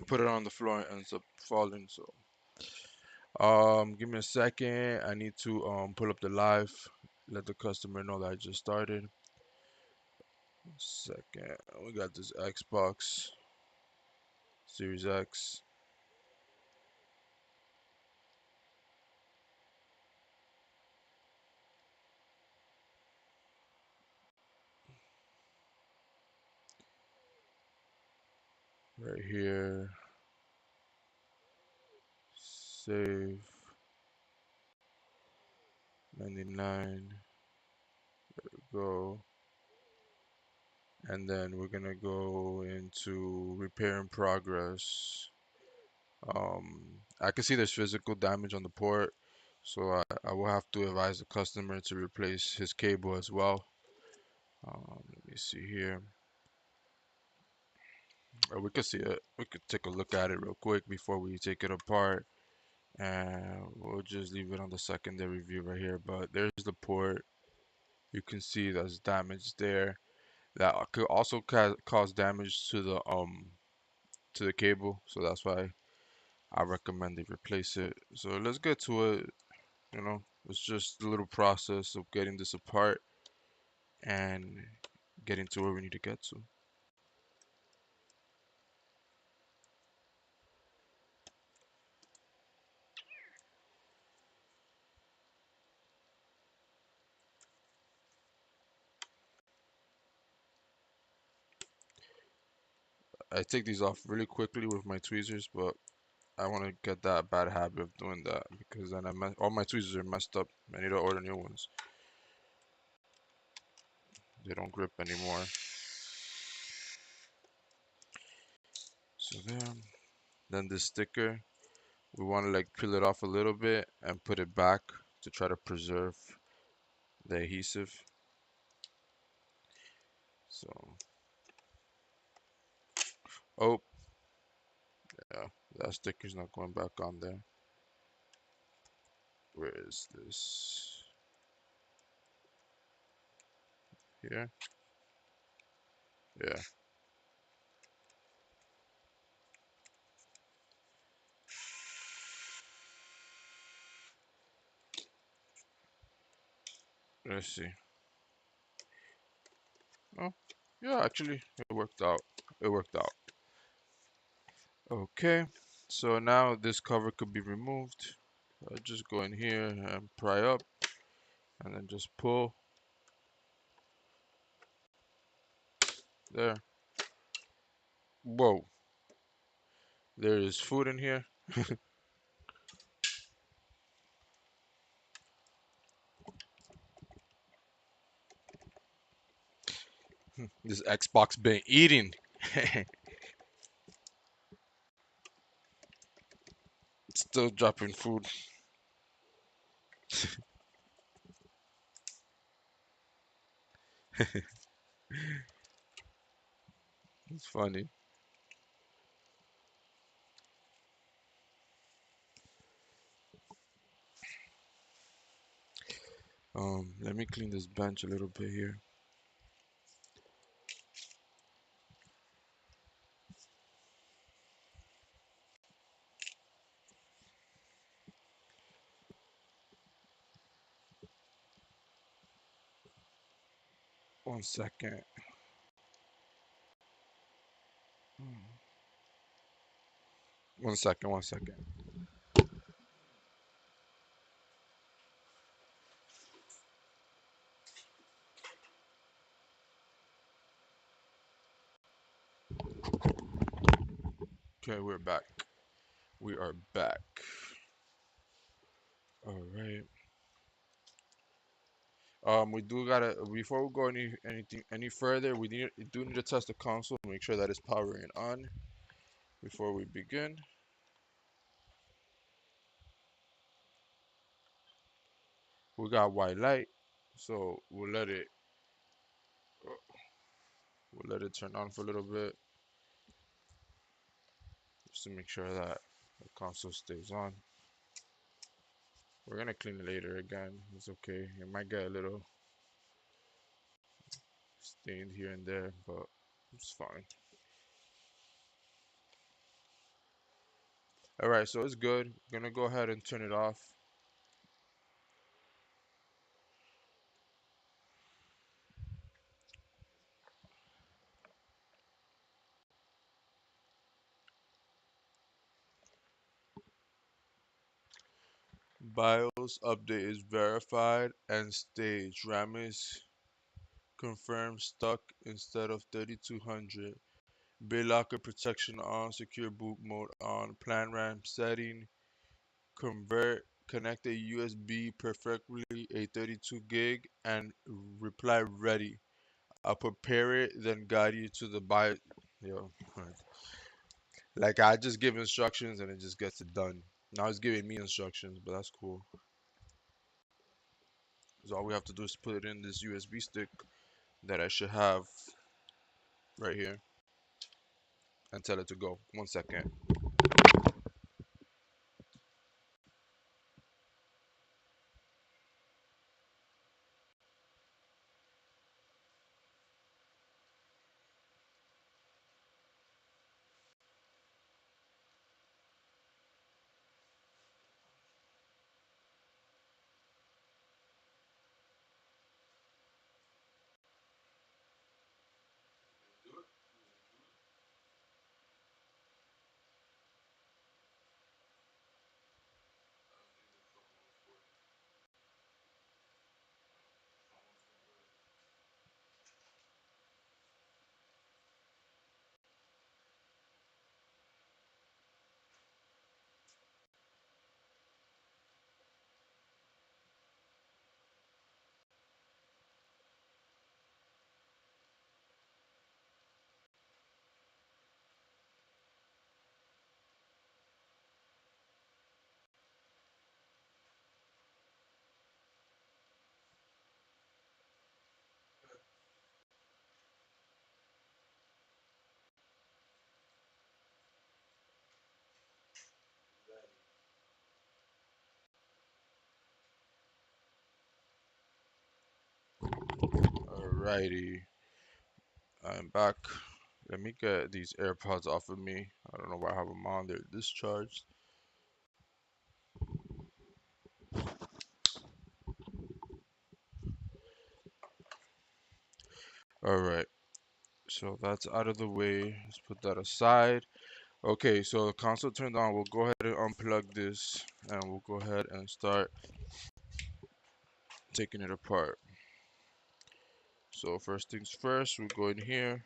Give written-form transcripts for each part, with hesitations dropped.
put it on the floor and ends up falling. So give me a second. I need to pull up the live, let the customer know that I just started. Second, we got this Xbox Series X. Right here. Save 99. Go. And then we're gonna go into repair in progress. I can see there's physical damage on the port, so I will have to advise the customer to replace his cable as well. Let me see here. Or we could see it. We could take a look at it real quick before we take it apart, and we'll just leave it on the secondary view right here. But there's the port. You can see there's damage there. That could also cause damage to the cable, so that's why I recommend they replace it. So let's get to it. You know, it's just a little process of getting this apart and getting to where we need to get to. I take these off really quickly with my tweezers, but I want to get that bad habit of doing that because then all my tweezers are messed up. I need to order new ones. They don't grip anymore. So then this sticker, we want to like peel it off a little bit and put it back to try to preserve the adhesive. So, oh, yeah, that sticker's not going back on there. Where is this? Here? Yeah. Let's see. Oh, yeah, actually, it worked out. It worked out. Okay, so now this cover could be removed. Just go in here and pry up, and then just pull. There. Whoa. There is food in here. This Xbox been eating. Still dropping food. It's funny. Let me clean this bench a little bit here. One second. One second, one second. Okay, we're back. We are back. All right. We do gotta before we go any further, we do need to test the console, make sure that it's powering on before we begin. We got white light, so we'll let it turn on for a little bit just to make sure that the console stays on. We're gonna clean it later again. It's okay. It might get a little stained here and there, but it's fine. All right, so it's good. I'm gonna go ahead and turn it off. BIOS update is verified and staged. RAM is confirmed stuck instead of 3200. BitLocker protection on. Secure boot mode on. Plan RAM setting. Convert. Connect a USB perfectly a 32 gig and reply ready. I'll prepare it, then guide you to the BIOS. Yo, like I just give instructions and it just gets it done. Now it's giving me instructions, but that's cool. So all we have to do is put it in this USB stick that I should have right here and tell it to go. 1 second. Alrighty, I'm back. Let me get these AirPods off of me. I don't know why I have them on. They're discharged. Alright, so that's out of the way. Let's put that aside. Okay, so the console turned on. We'll go ahead and unplug this and we'll go ahead and start taking it apart. So first things first, we go in here.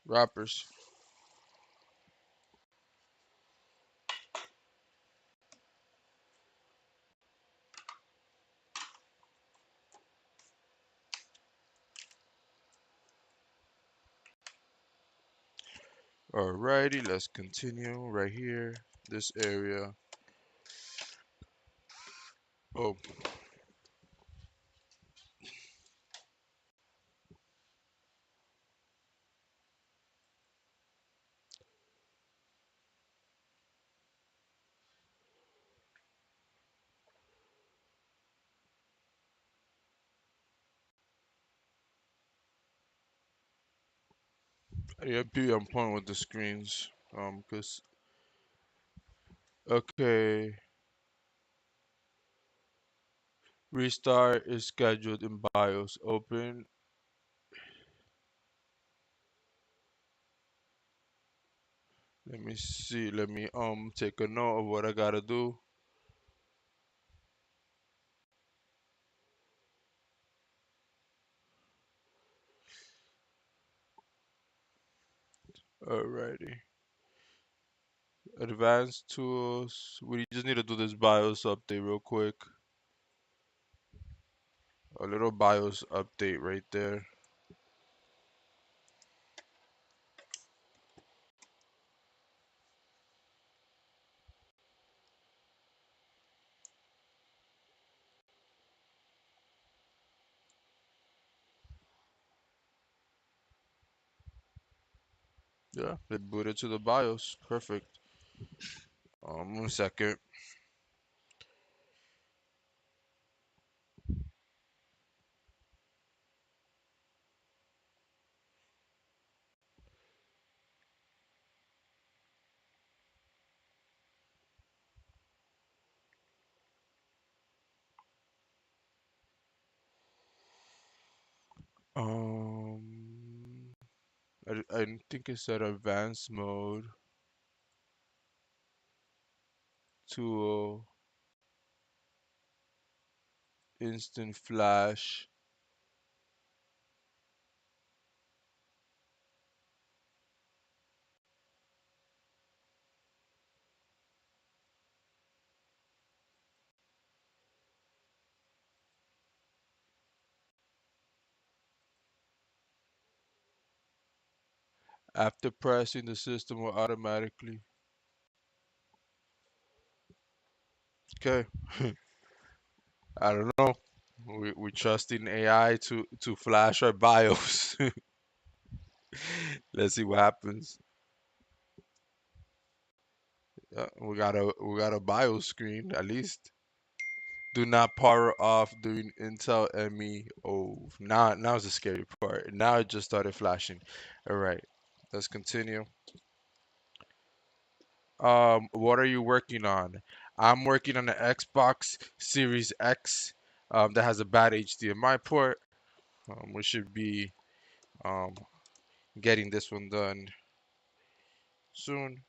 Wrappers. Alrighty, let's continue right here. This area. Oh, yeah, be on point with the screens. Cause okay, restart is scheduled in BIOS. Open. Let me see. Let me take a note of what I gotta do. Alrighty. Advanced tools. We just need to do this BIOS update real quick. A little BIOS update right there. Yeah, it booted to the BIOS. Perfect. 1 second. Um, I think it said advanced mode, tool, instant flash. After pressing, the system will automatically. Okay, I don't know. We trusting AI to flash our BIOS. Let's see what happens. We got a BIOS screen at least. Do not power off during Intel ME. Oh, now's the scary part. Now it just started flashing. All right, let's continue. What are you working on? I'm working on the Xbox Series X that has a bad HDMI port. We should be um, getting this one done soon.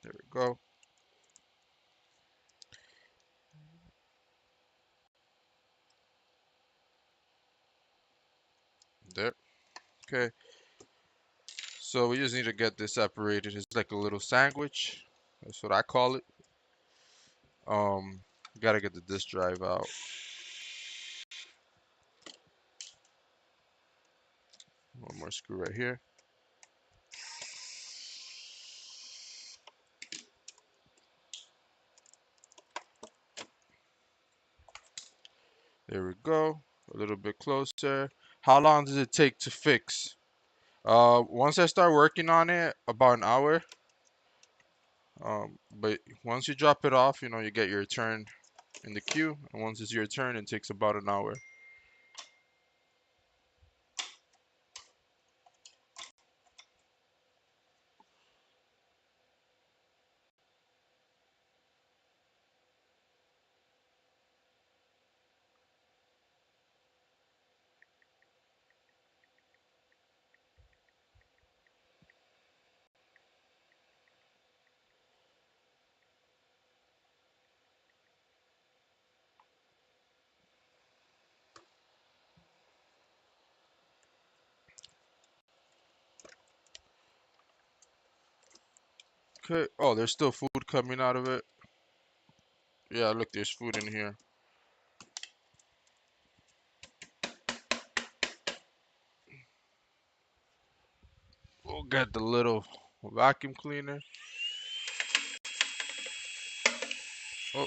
There we go. There. Okay. So we just need to get this separated. It's like a little sandwich. That's what I call it. Um, Gotta get the disk drive out. One more screw right here. There we go. A little bit closer. How long does it take to fix? Once I start working on it, about an hour. But once you drop it off, you get your turn in the queue, and once it's your turn, it takes about an hour. Okay. Oh, there's still food coming out of it. Yeah, look, there's food in here. We'll get the little vacuum cleaner. Oh,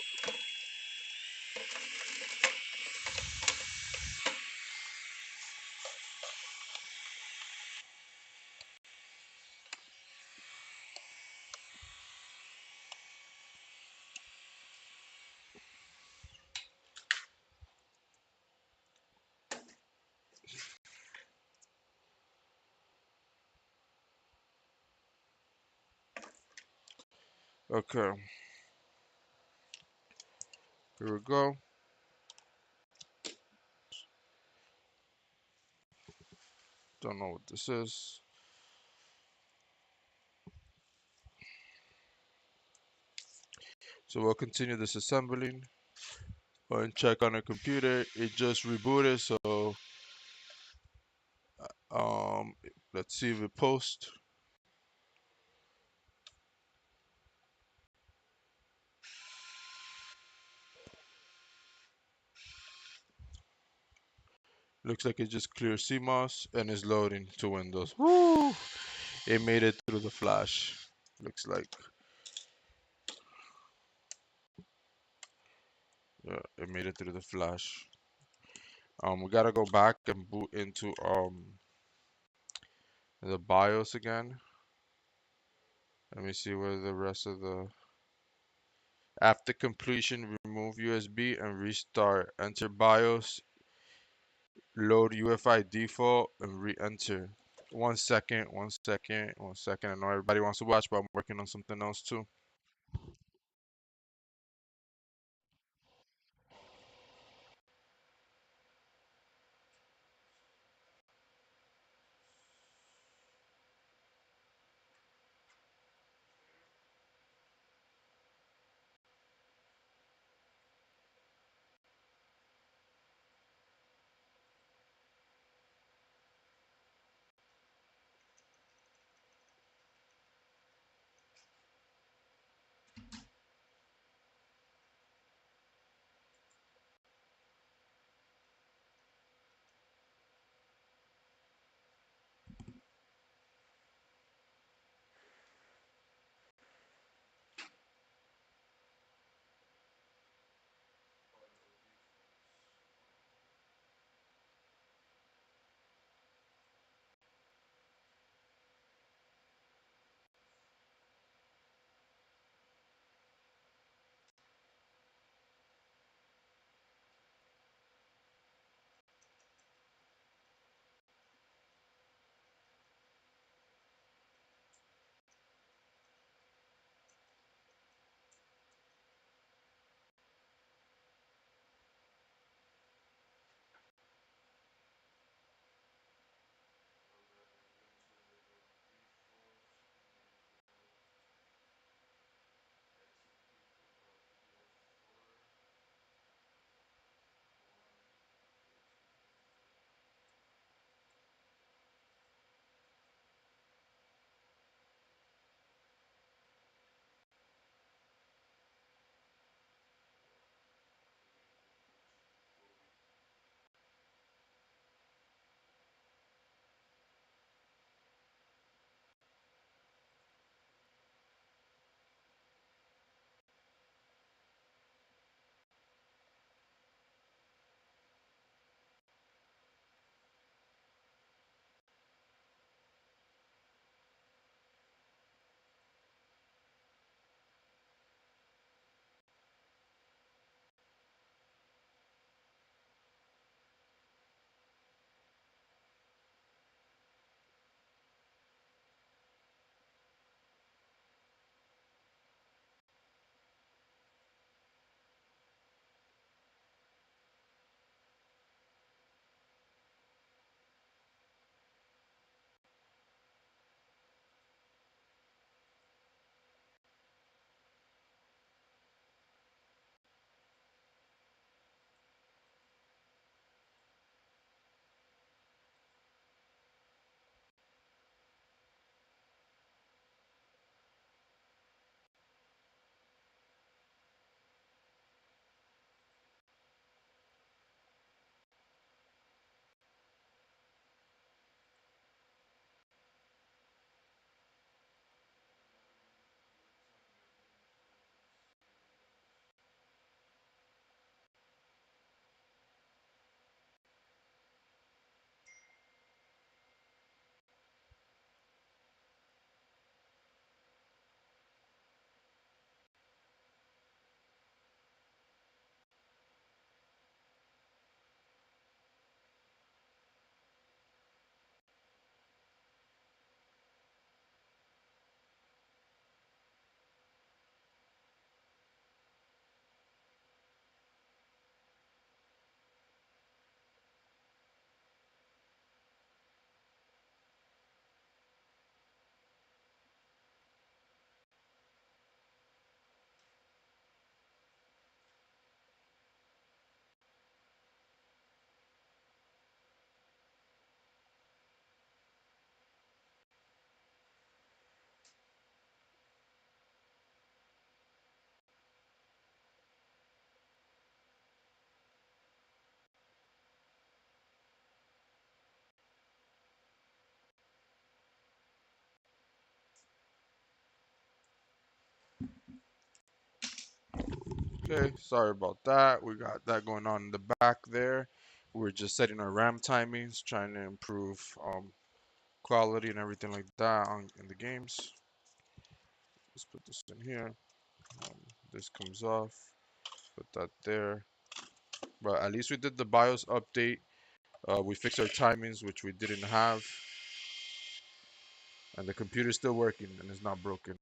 okay. Here we go. Don't know what this is. So we'll continue this assembling. Go and check on the computer. It just rebooted, so um, let's see if it posts. Looks like it just cleared CMOS and is loading to Windows. Woo! It made it through the flash. Looks like. Yeah, it made it through the flash. We gotta go back and boot into the BIOS again. Let me see where the rest of the. After completion, remove USB and restart. Enter BIOS, load UFI default, and re-enter. 1 second, 1 second, 1 second. I know everybody wants to watch, but I'm working on something else too. Okay, sorry about that. We got that going on in the back there. We're just setting our RAM timings, trying to improve quality and everything like that in the games. Let's put this in here. Um, this comes off. Put that there. But at least we did the BIOS update. We fixed our timings, which we didn't have. And the computer's still working and it's not broken.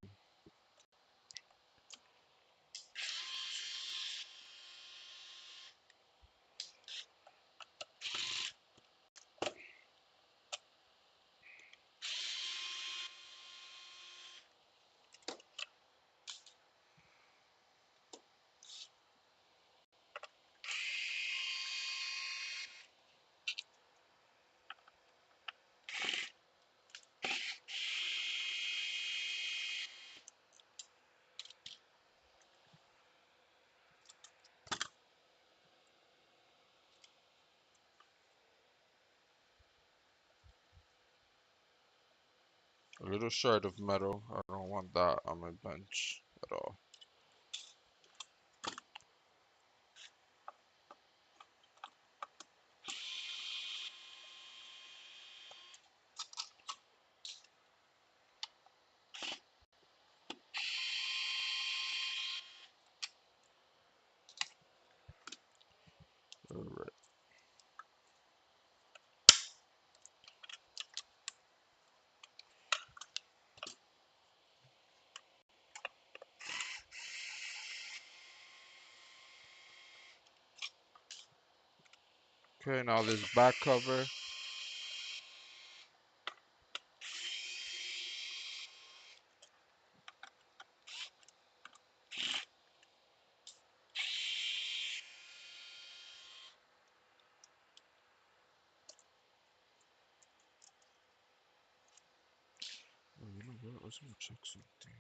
A little shard of metal. I don't want that on my bench at all. Alright. Okay, now this back cover. Oh, you know what? I was gonna check something.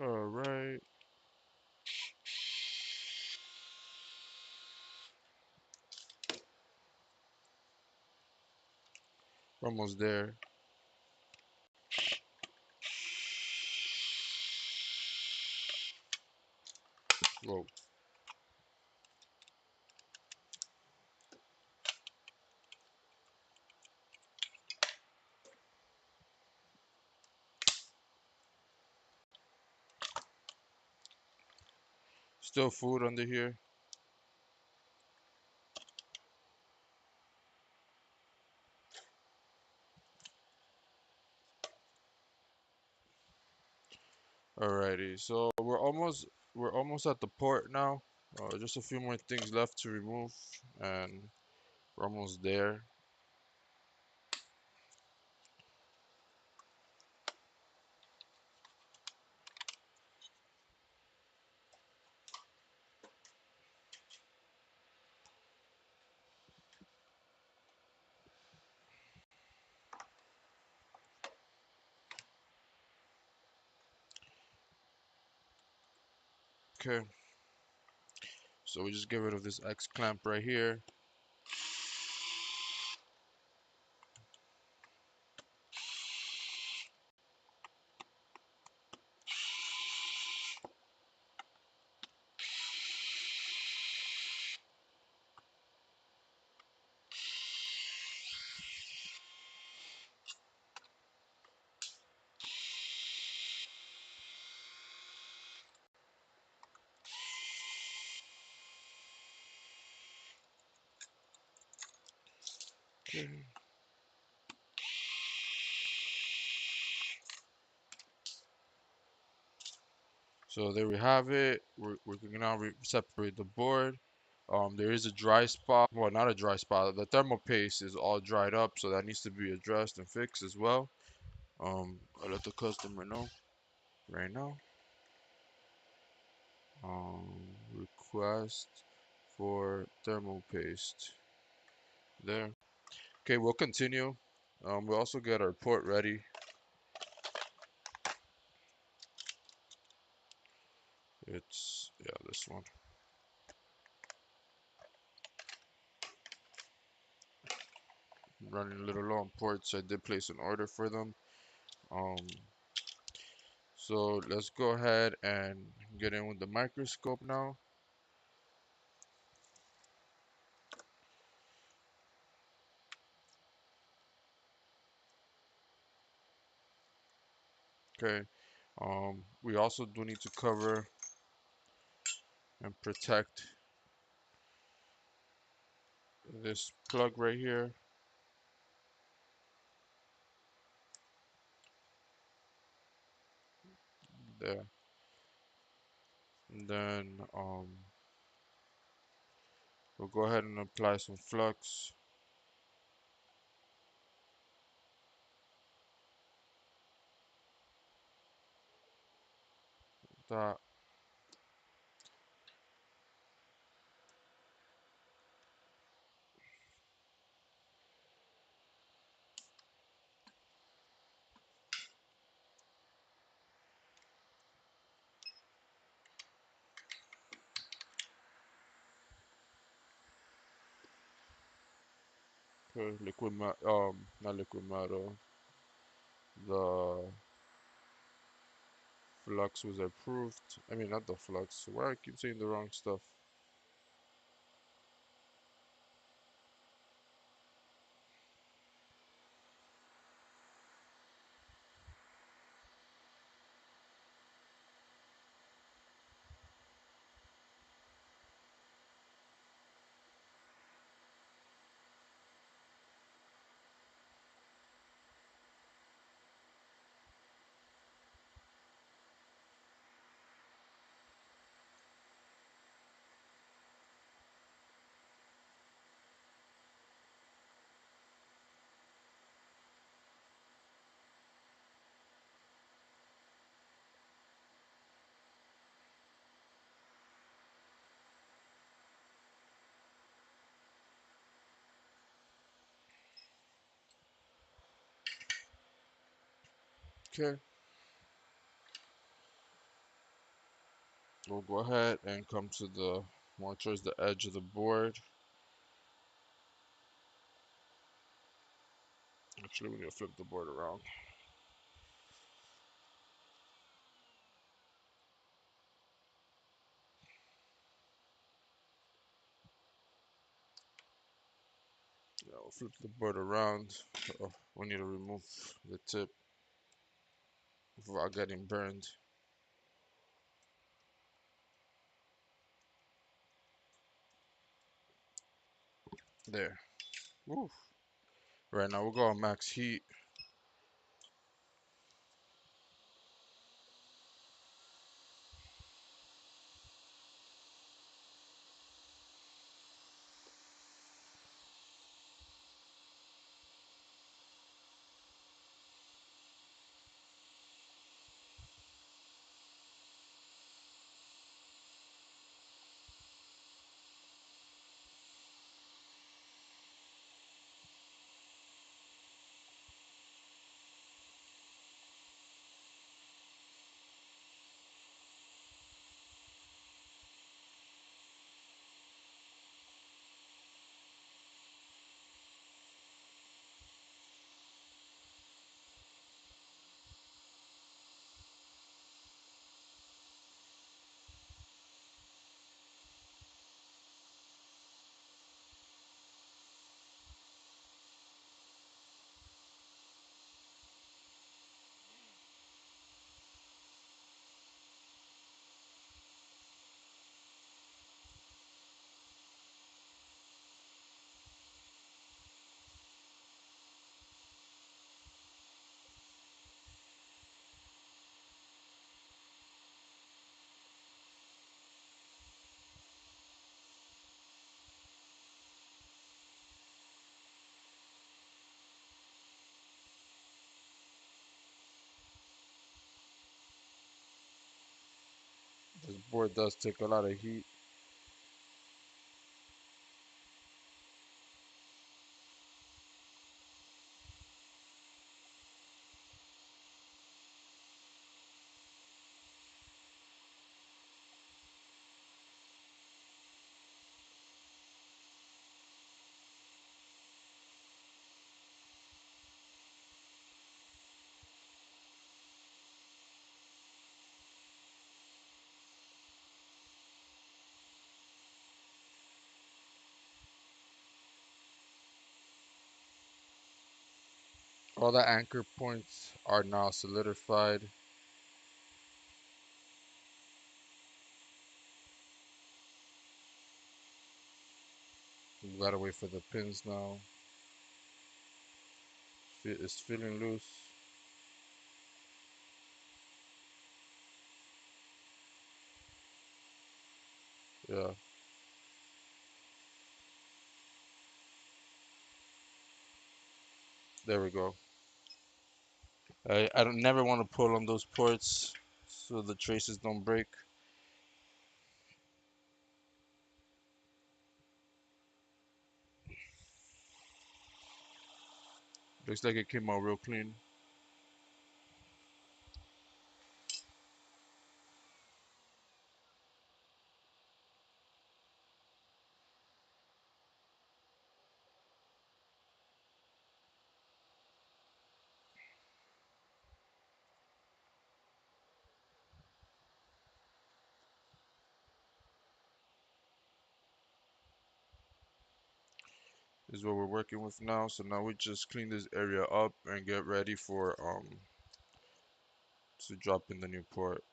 Alright. We're almost there. Whoa. Still food under here. Alrighty. So we're almost at the port now. Just a few more things left to remove and we're almost there. Okay, so we just get rid of this X clamp right here. Okay. So there we have it. We're gonna now separate the board. There is a dry spot. Well, not a dry spot. The thermal paste is all dried up, so that needs to be addressed and fixed as well. I'll let the customer know right now. Request for thermal paste. There. Okay, we'll continue. We'll also get our port ready. It's, yeah, this one. Running a little low on ports. I did place an order for them. Um, so let's go ahead and get in with the microscope now. Okay. We also do need to cover and protect this plug right here. There. And then we'll go ahead and apply some flux. That. Okay, not liquid metal. The flux was approved. I mean, not the flux. Why I keep saying the wrong stuff? Okay, we'll go ahead and come to the more towards the edge of the board. Actually, we need to flip the board around. Yeah, we'll flip the board around. We need to remove the tip without getting burned. There. Woo. Right now, we'll go on max heat. board does take a lot of heat. All the anchor points are now solidified. We gotta wait for the pins now. It's feeling loose. Yeah, there we go. I don't never want to pull on those ports so the traces don't break. Looks like it came out real clean. This is what we're working with now. So now we just clean this area up and get ready for to drop in the new port.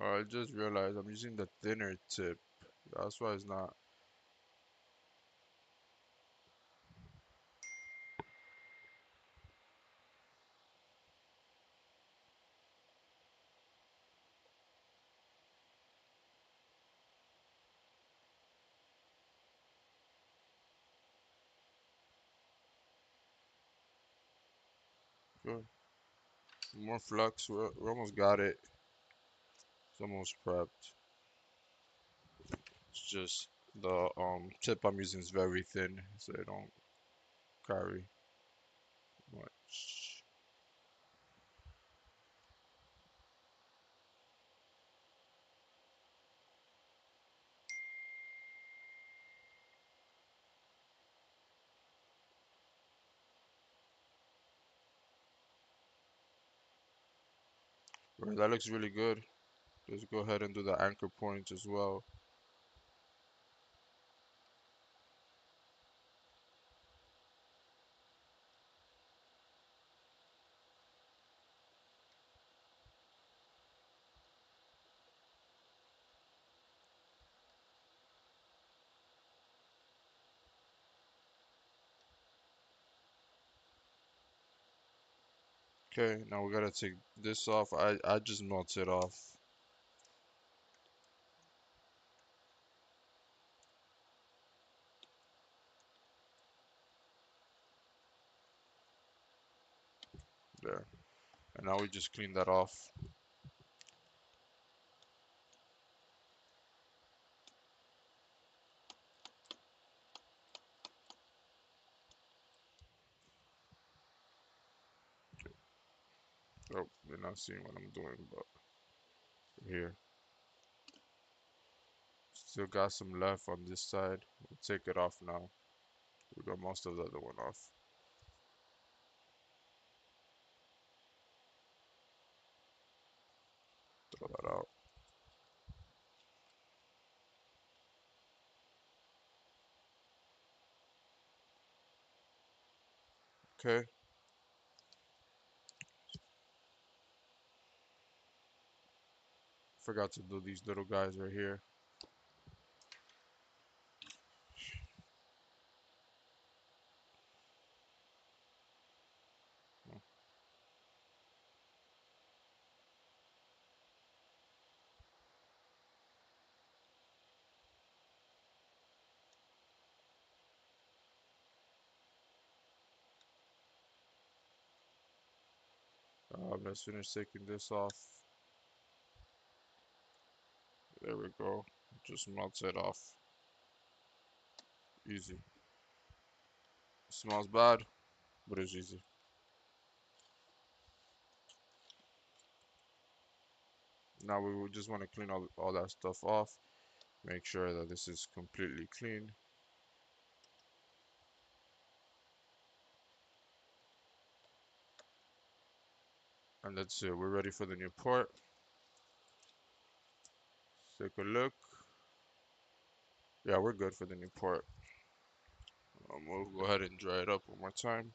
I just realized I'm using the thinner tip. That's why it's not. Good. More flux. We almost got it. It's almost prepped. It's just the tip I'm using is very thin, so it don't carry much. Right, that looks really good. Let's go ahead and do the anchor points as well. Okay, now we gotta take this off. I just melt it off. There. And now we just clean that off. Oh, you're not seeing what I'm doing, but here. Still got some left on this side. We'll take it off now. We got most of the other one off. Throw that out. Okay. Forgot to do these little guys right here. Let's finish taking this off. There we go. Just melts it off. Easy. Smells bad, but it's easy. Now we will just want to clean all that stuff off. Make sure that this is completely clean. And that's it. We're ready for the new port. Let's take a look. Yeah, we're good for the new port. We'll go ahead and dry it up one more time.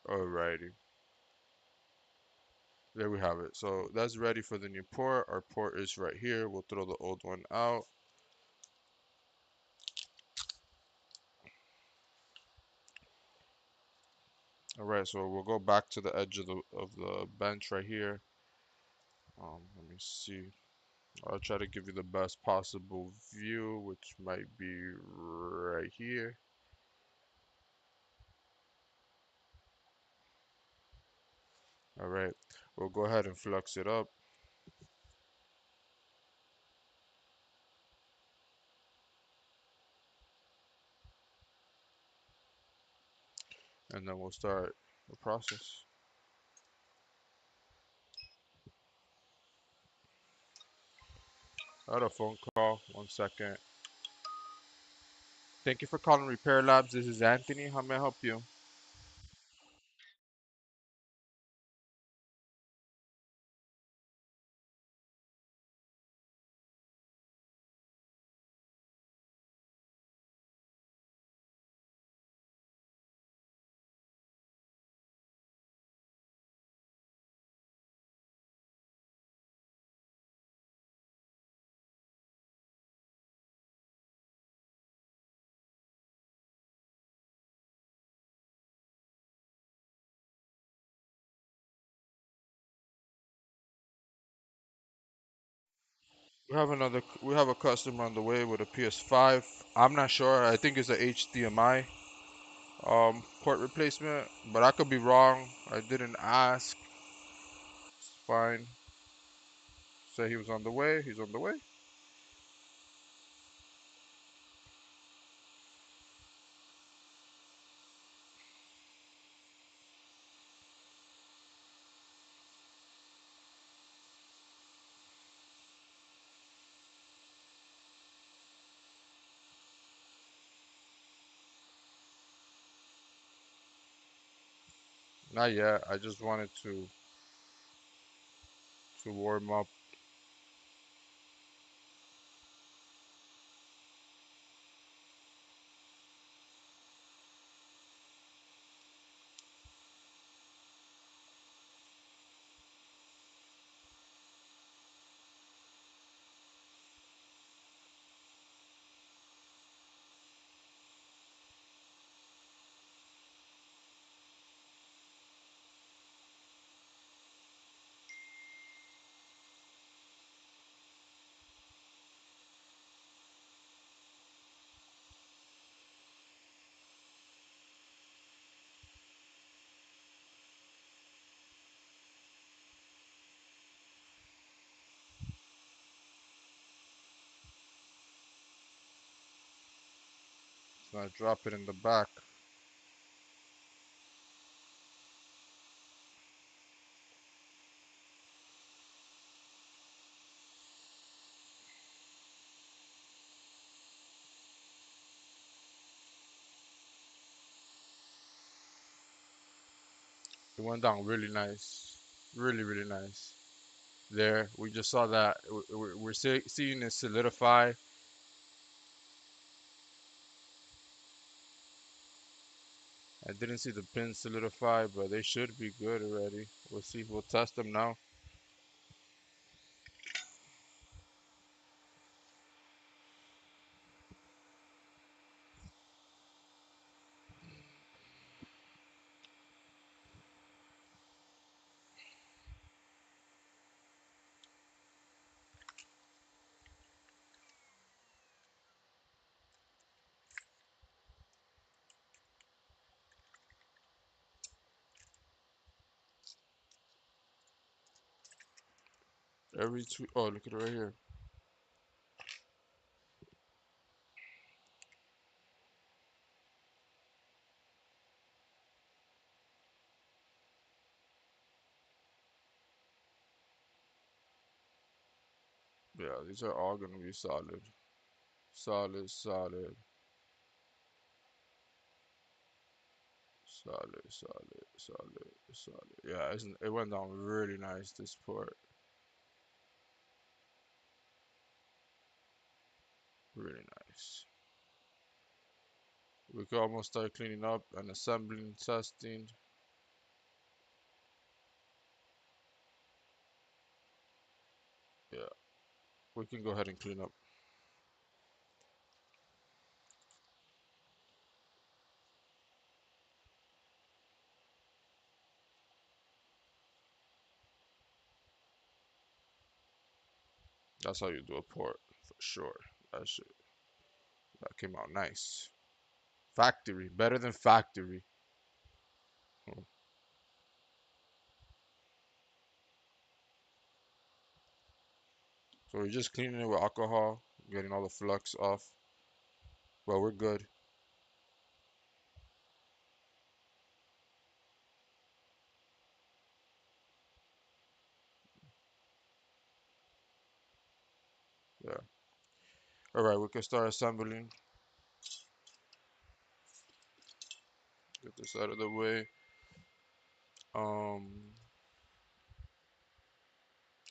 Alrighty. There we have it. So that's ready for the new port. Our port is right here. We'll throw the old one out. Alright, so we'll go back to the edge of the bench right here. Let me see. I'll try to give you the best possible view, which might be right here. Alright, we'll go ahead and flux it up. And then we'll start the process. I had a phone call. 1 second. Thank you for calling Repair Labs. This is Anthony. How may I help you? We have a customer on the way with a PS5. I'm not sure. I think it's a HDMI port replacement, but I could be wrong. I didn't ask. It's fine. Say he was on the way. He's on the way. Not yet. I just wanted to warm up. So I drop it in the back. It went down really nice. Really, really nice. There, we just saw that. We're seeing it solidify. I didn't see the pins solidify, but they should be good already. We'll see. We'll test them now. Every tweet. Oh, look at it right here. Yeah, these are all gonna be solid. Solid, solid, solid, solid, solid, solid. Yeah, it went down really nice, this port. Really nice. We could almost start cleaning up and assembling, testing. Yeah, we can go ahead and clean up. That's how you do a port, for sure. That shit, that came out nice. Factory, better than factory. Hmm. So we're just cleaning it with alcohol, getting all the flux off. Well, we're good. Yeah. All right, we can start assembling. Get this out of the way. Um.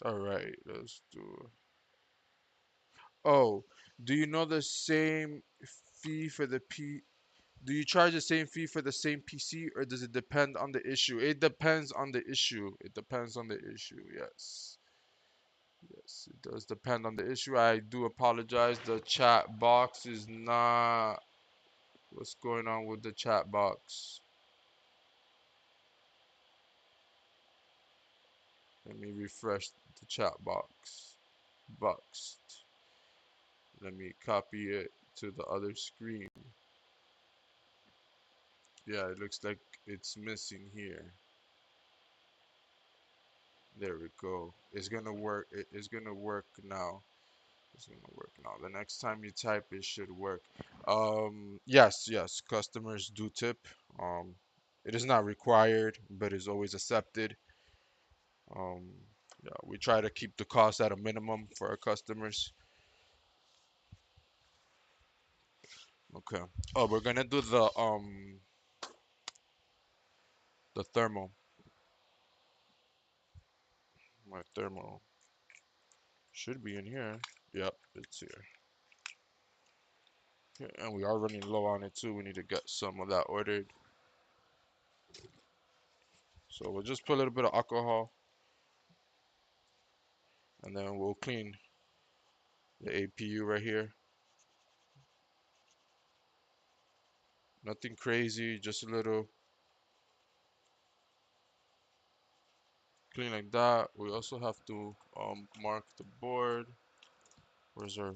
All right, let's do. Oh, do you know the same fee for the P? Do you charge the same fee for the same PC, or does it depend on the issue? It depends on the issue. It depends on the issue. Yes. Yes, it does depend on the issue. I do apologize. The chat box is not. What's going on with the chat box? Let me refresh the chat box. Boxed. Let me copy it to the other screen. Yeah, it looks like it's missing here. There we go. It's gonna work. It's gonna work now. It's gonna work now. The next time you type, it should work. Yes, yes. Customers do tip. Um, it is not required, but is always accepted. Um, yeah, we try to keep the cost at a minimum for our customers. Okay. Oh, we're gonna do the thermal. My thermal should be in here. Yep, it's here. Okay, and we are running low on it too. We need to get some of that ordered. So we'll just put a little bit of alcohol, and then we'll clean the APU right here. Nothing crazy, just a little clean like that. We also have to mark the board. Where's our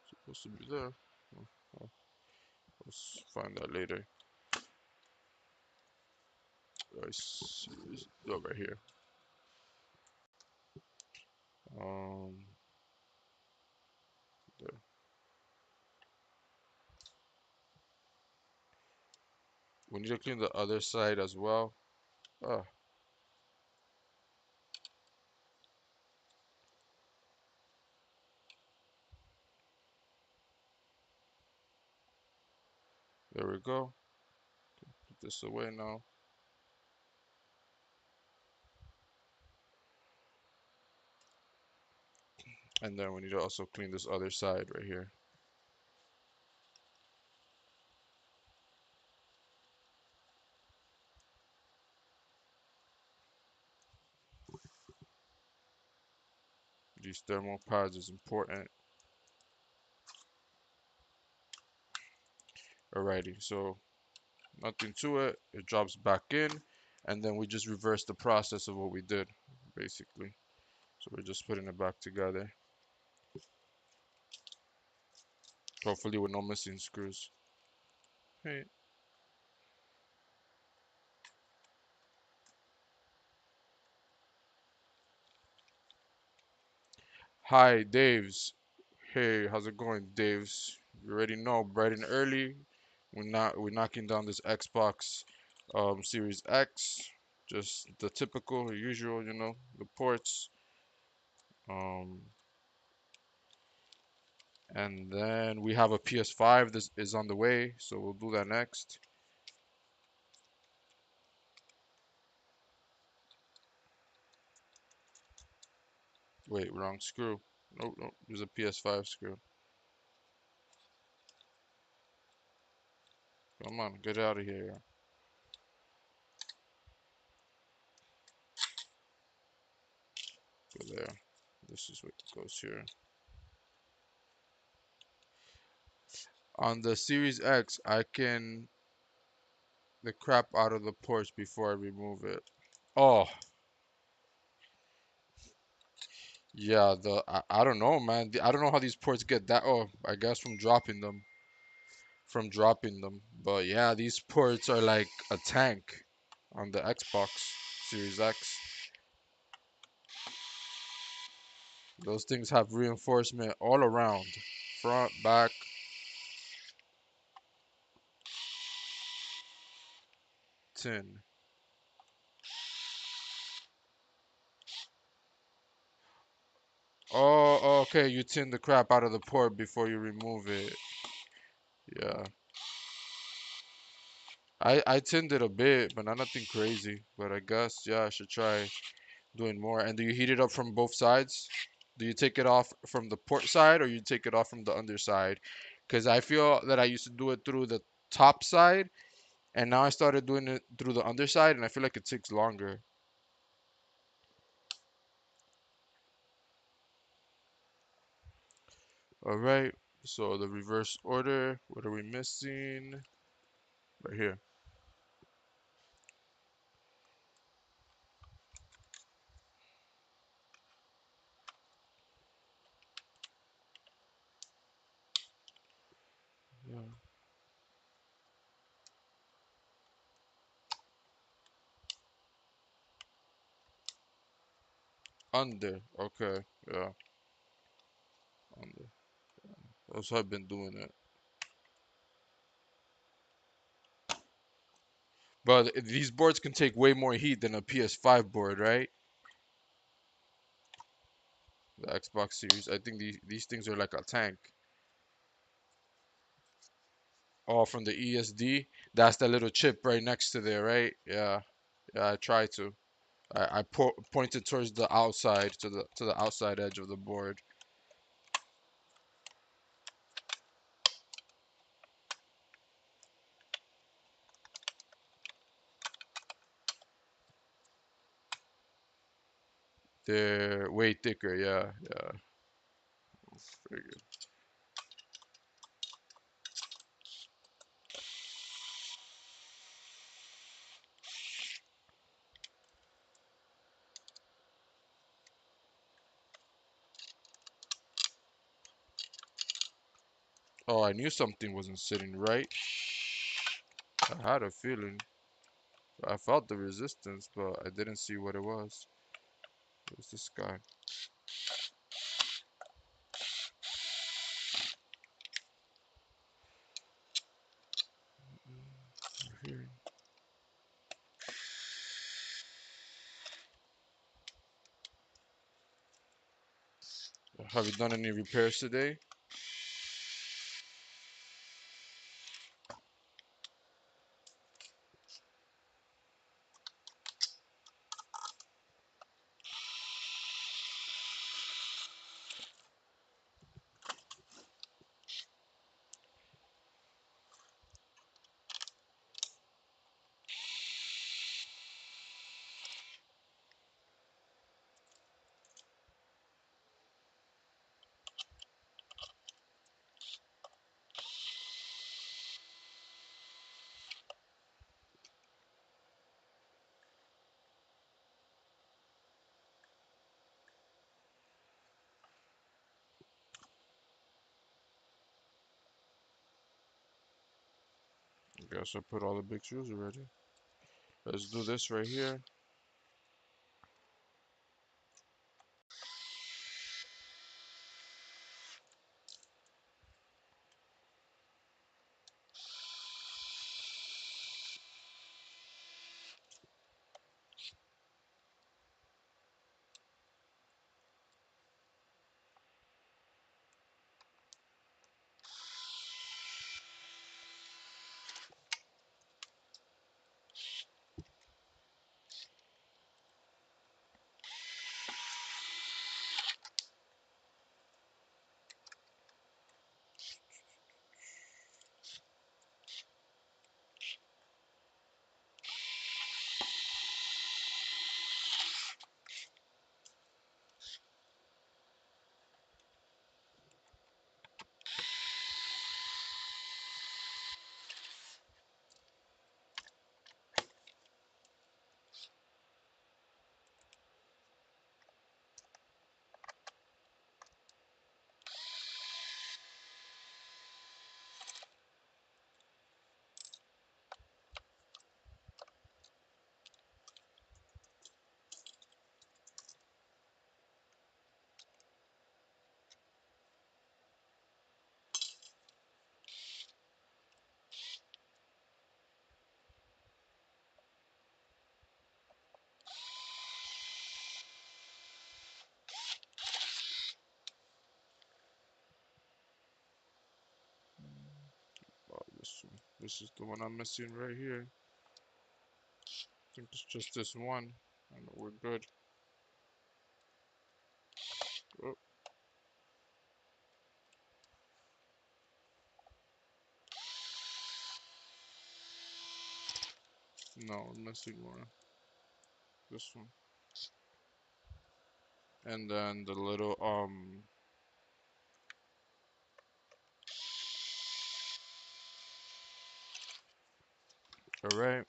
supposed to be there? Oh, oh, let's find that later. Oh, right here. Um, there. We need to clean the other side as well. Ah, there we go. Put this away now. And then we need to also clean this other side right here. These thermal pads is important. Alrighty, so nothing to it. It drops back in, and then we just reverse the process of what we did, basically. So we're just putting it back together. Hopefully with no missing screws. Hey, Hi, Daves. Hey, how's it going, Daves? You already know, bright and early. We're knocking down this Xbox Series X. Just the typical, usual, the ports. Um, and then we have a PS5. This is on the way, so we'll do that next. Wait, wrong screw. Nope, nope. There's a PS5 screw. Come on, get out of here. Go there. This is what goes here. On the Series X, I can the crap out of the ports before I remove it. Oh, yeah, I don't know, man. I don't know how these ports get that. Oh, I guess from dropping them. From dropping them. But yeah, these ports are like a tank on the Xbox Series X. Those things have reinforcement all around. Front, back, tin. Oh, okay, you tin the crap out of the port before you remove it. Yeah. I tinned it a bit, but not nothing crazy. But I guess, yeah, I should try doing more. And do you heat it up from both sides? Do you take it off from the port side or you take it off from the underside? Because I feel that I used to do it through the top side, and now I started doing it through the underside, and I feel like it takes longer. All right, so the reverse order, what are we missing? Right here. Yeah. Under, okay, yeah, under. That's how I've been doing it. But these boards can take way more heat than a PS5 board, right? The Xbox Series. I think these things are like a tank. Oh, from the ESD. That's the little chip right next to there, right? Yeah. Yeah, I try to. I pointed towards the outside, to the outside edge of the board. They're way thicker, yeah, yeah. Figured. Oh, I knew something wasn't sitting right. I had a feeling. I felt the resistance, but I didn't see what it was. What's this guy? Here. Have you done any repairs today? I guess I put all the big shoes already. Let's do this right here. this one. This is the one I'm missing right here. I think it's just this one, and we're good. Oh, no, I'm missing one. This one. And then the little alright.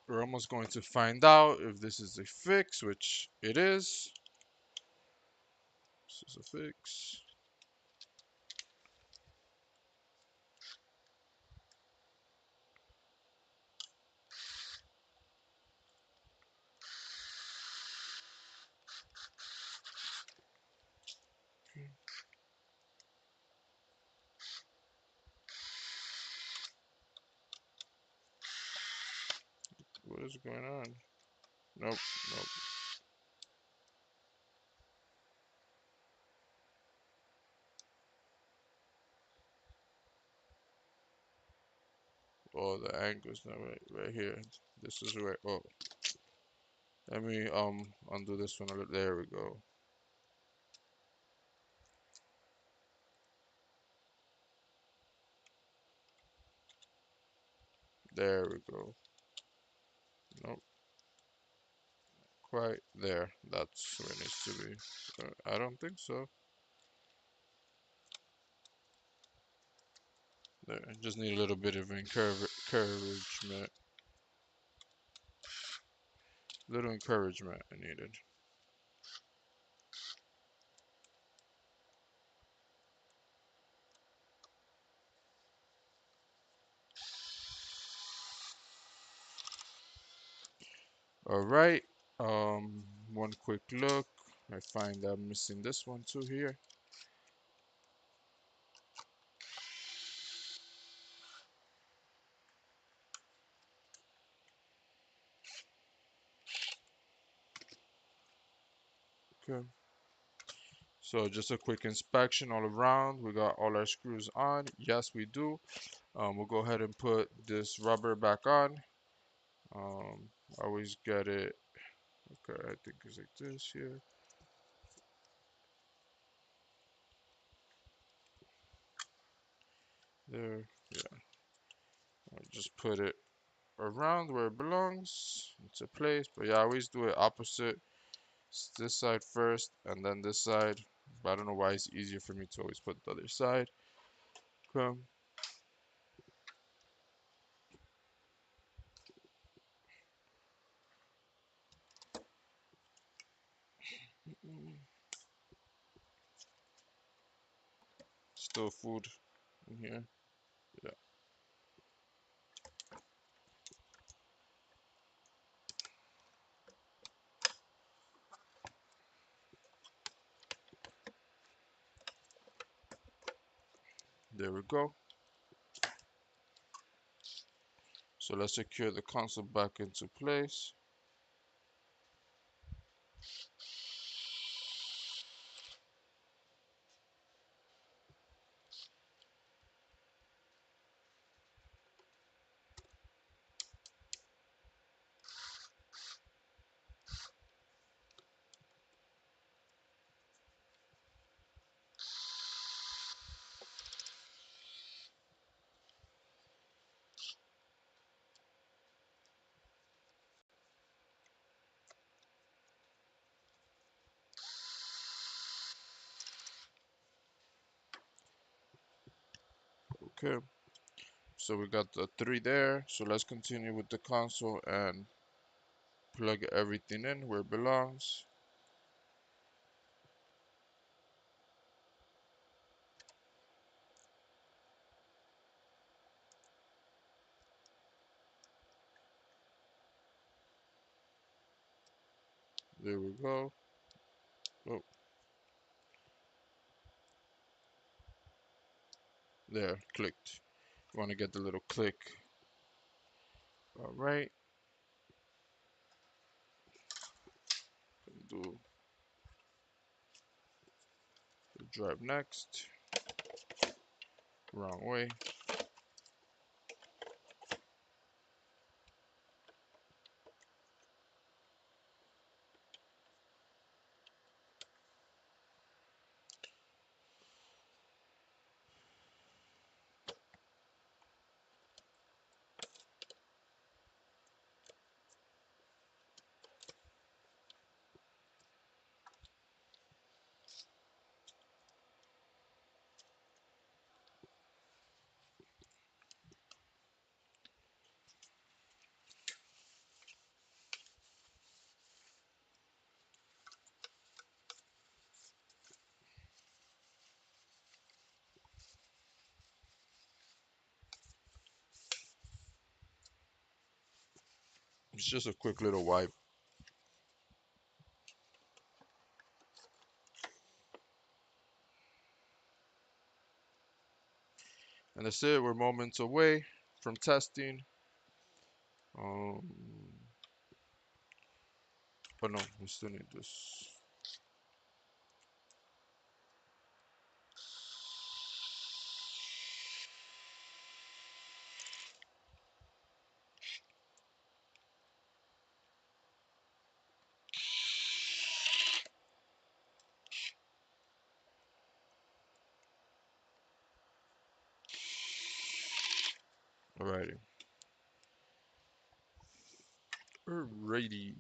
We're almost going to find out if this is a fix, which it is. This is a fix. What is going on? Nope, nope. Oh, the angle's not right here. This is right. Oh, let me undo this one a little. There we go. There we go. Nope, quite there. That's where it needs to be. I don't think so. There, just need a little bit of encouragement. Little encouragement I needed. All right. One quick look. I find I'm missing this one too here. Okay. So just a quick inspection all around. We got all our screws on. Yes, we do. We'll go ahead and put this rubber back on. Always get it. Okay, I think it's like this here. There. Yeah. I'll just put it around where it belongs into place. But yeah, I always do it opposite. It's this side first and then this side. But I don't know why it's easier for me to always put the other side. Okay. Still food in here. Yeah, there we go. So let's secure the console back into place. Okay, so we got the three there. So let's continue with the console and plug everything in where it belongs. There we go. Oh, there, clicked. You want to get the little click. All right, do the drive next. Wrong way. It's just a quick little wipe. And that's it. We're moments away from testing. Um, but no, we still need this. Alrighty. Alrighty.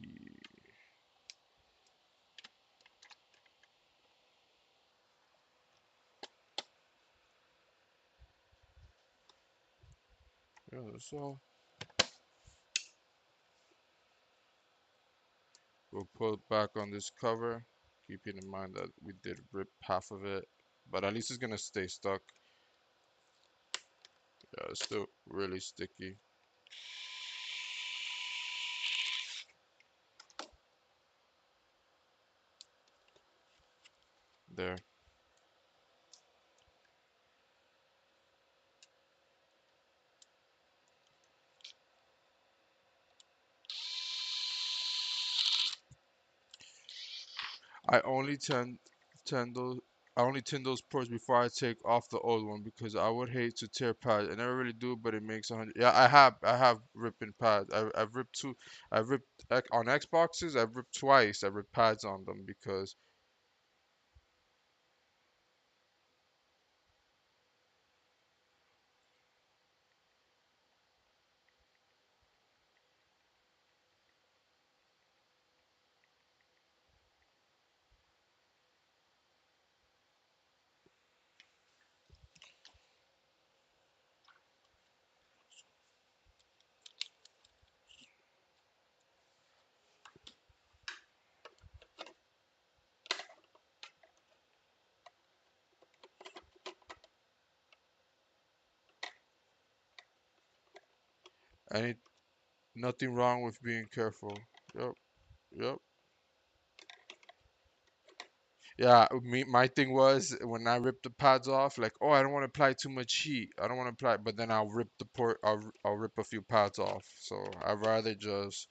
Yeah, that's all. We'll put back on this cover, keeping in mind that we did rip half of it, but at least it's gonna stay stuck. Yeah, it's still really sticky. There. I only tend those I only tin those ports before I take off the old one because I would hate to tear pads. I never really do, but it makes 100. Yeah, I have ripping pads. I've ripped two. I've ripped on Xboxes. I've ripped twice. I ripped pads on them because any nothing wrong with being careful. Yep, yep. Yeah, my thing was when I ripped the pads off, like, oh, I don't want to apply too much heat. I don't want to apply, but then I'll rip the port. I'll rip a few pads off. So I'd rather just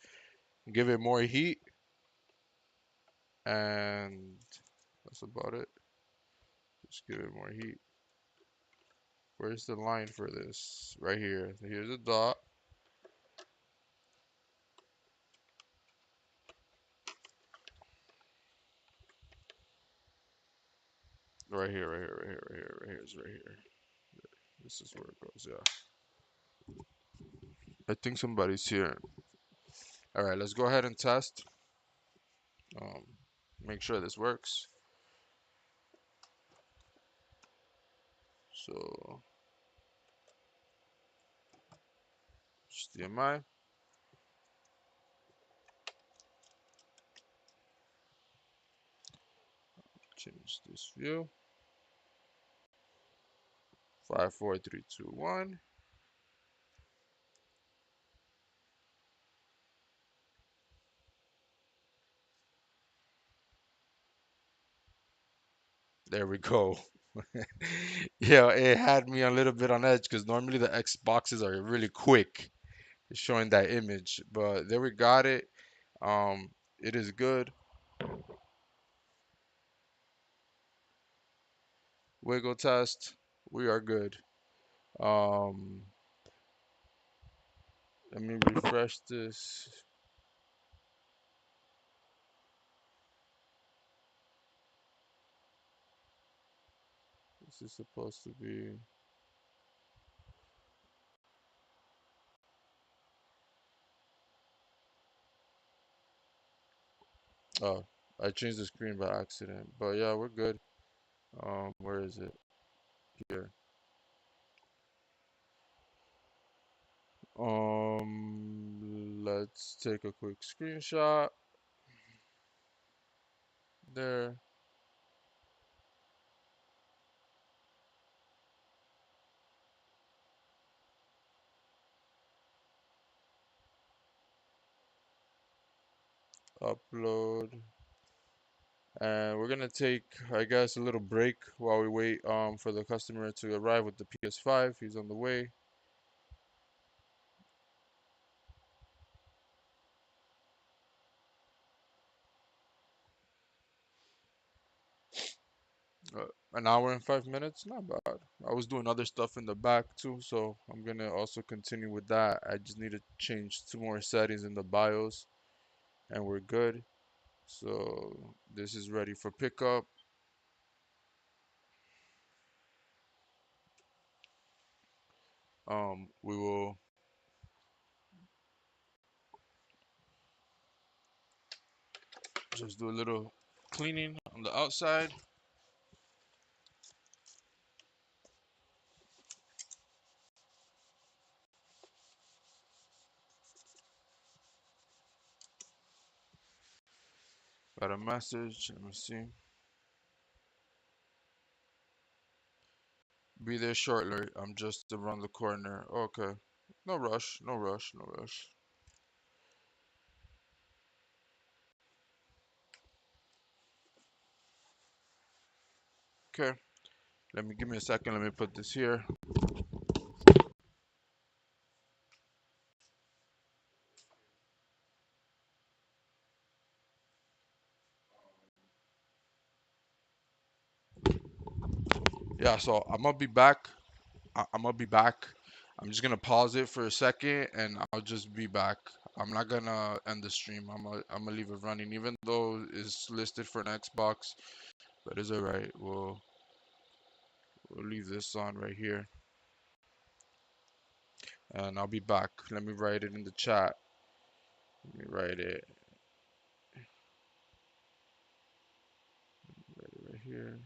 give it more heat, and that's about it. Just give it more heat. Where's the line for this? Right here. Here's a dot. Right here, right here, right here, right here, right here, is right here. This is where it goes, yeah. I think somebody's here. Alright, let's go ahead and test. Um, Make sure this works. So, HDMI. Change this view. 5, 4, 3, 2, 1. There we go. Yeah, it had me a little bit on edge because normally the Xboxes are really quick showing that image, but there we got it. It is good. Wiggle test. We are good. Um, Let me refresh this. This is supposed to be. Oh, I changed the screen by accident. But yeah, we're good. Where is it? Here. Let's take a quick screenshot. There. upload. And we're gonna take, I guess, a little break while we wait for the customer to arrive with the PS5. He's on the way. An hour and 5 minutes, not bad. I was doing other stuff in the back too, so I'm gonna also continue with that. I just need to change two more settings in the BIOS, and we're good. So this is ready for pickup. We will just do a little cleaning on the outside. Got a message. Let me see. Be there shortly. I'm just around the corner. Okay. No rush. No rush. No rush. Okay. Give me a second. Let me put this here. Yeah. So I'm gonna be back. I'm gonna be back. I'm just gonna pause it for a second, and I'll just be back. I'm not gonna end the stream. I'm gonna leave it running, even though it's listed for an Xbox. But it's alright. We'll leave this on right here, and I'll be back. Let me write it in the chat. Let me write it right here.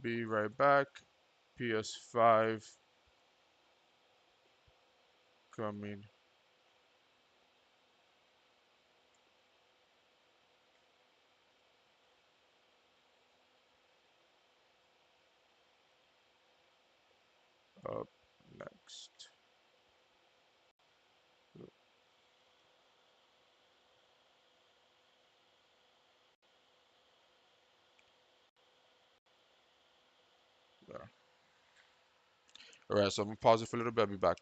Be right back. PS5 coming up next. There. Alright, so I'm gonna pause it for a little bit. I'll be back.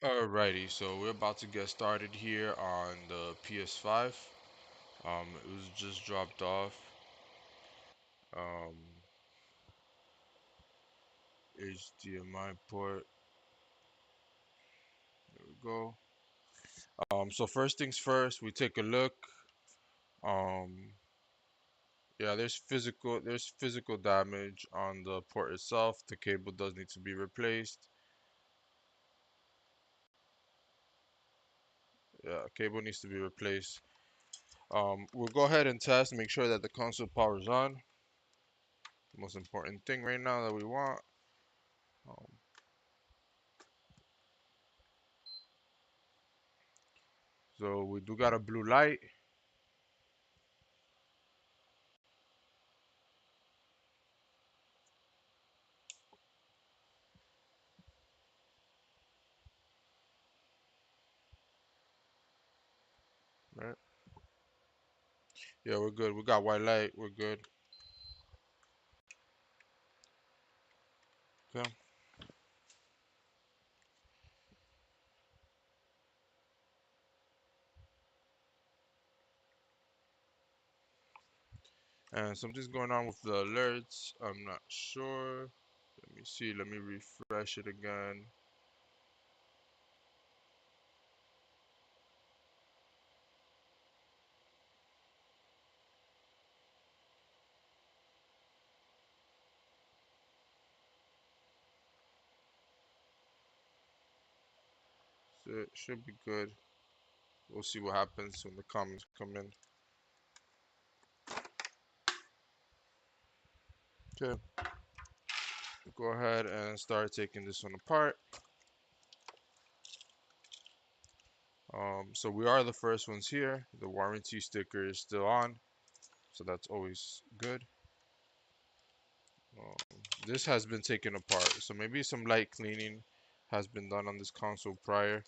Alrighty, so we're about to get started here on the PS5. It was just dropped off. Um, HDMI port. There we go. So first things first, we take a look. Um, yeah, there's physical damage on the port itself. The cable does need to be replaced. Yeah, cable needs to be replaced. We'll go ahead and test, make sure that the console power is on. The most important thing right now that we want. Um, so we do got a blue light. Right? Yeah, we're good. We got white light. We're good. Okay. And something's going on with the alerts. I'm not sure. Let me see. Let me refresh it again. So it should be good. We'll see what happens when the comments come in. Okay. Go ahead and start taking this one apart. So we are the first ones here. The warranty sticker is still on, so that's always good. This has been taken apart, so maybe some light cleaning has been done on this console prior.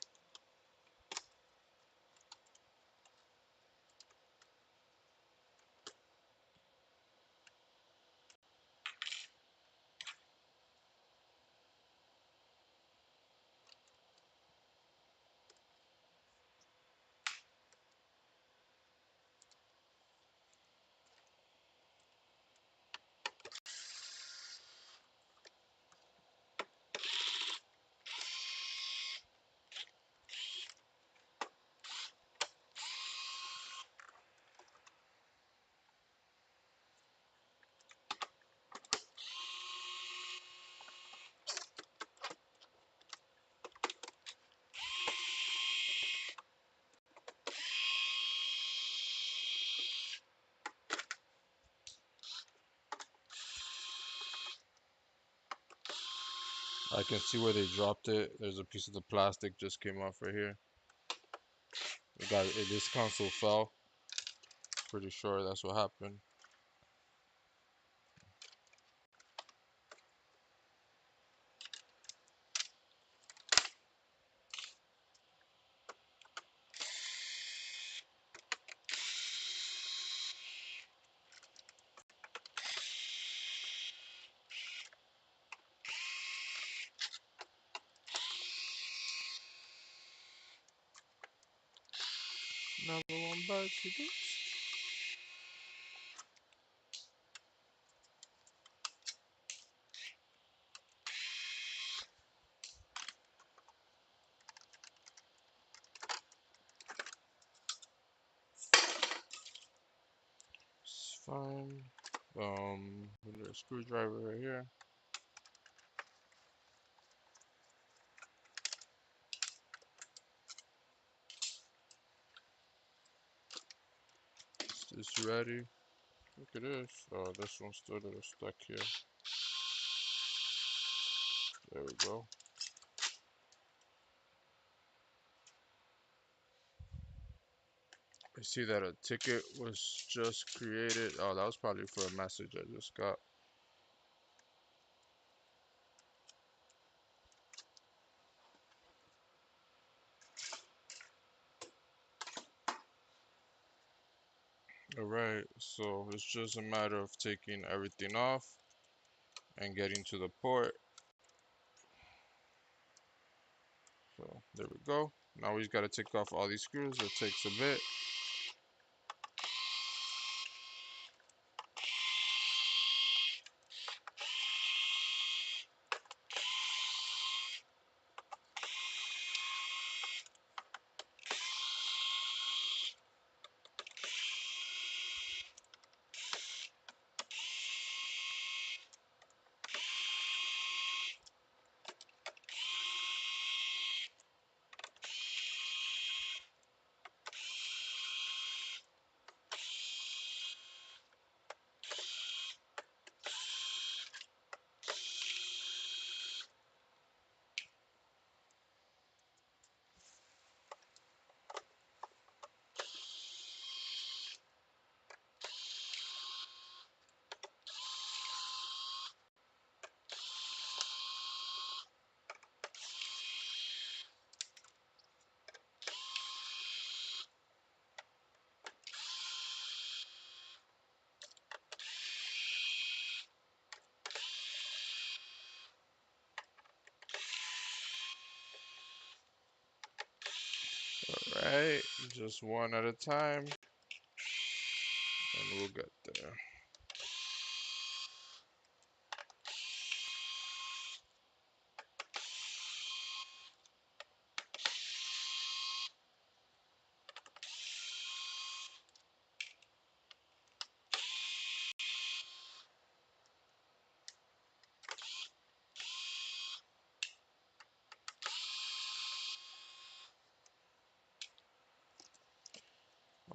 I can see where they dropped it. There's a piece of the plastic just came off right here. This console fell. Pretty sure that's what happened. Another one bites the dust. It's fine. There's a screwdriver right here. Is this ready? I think it is. Oh, this one's still a little stuck here. There we go. I see that a ticket was just created. Oh, that was probably for a message I just got. Alright, so it's just a matter of taking everything off and getting to the port. So there we go. Now we just gotta take off all these screws. It takes a bit. Alright, just one at a time, and we'll get there.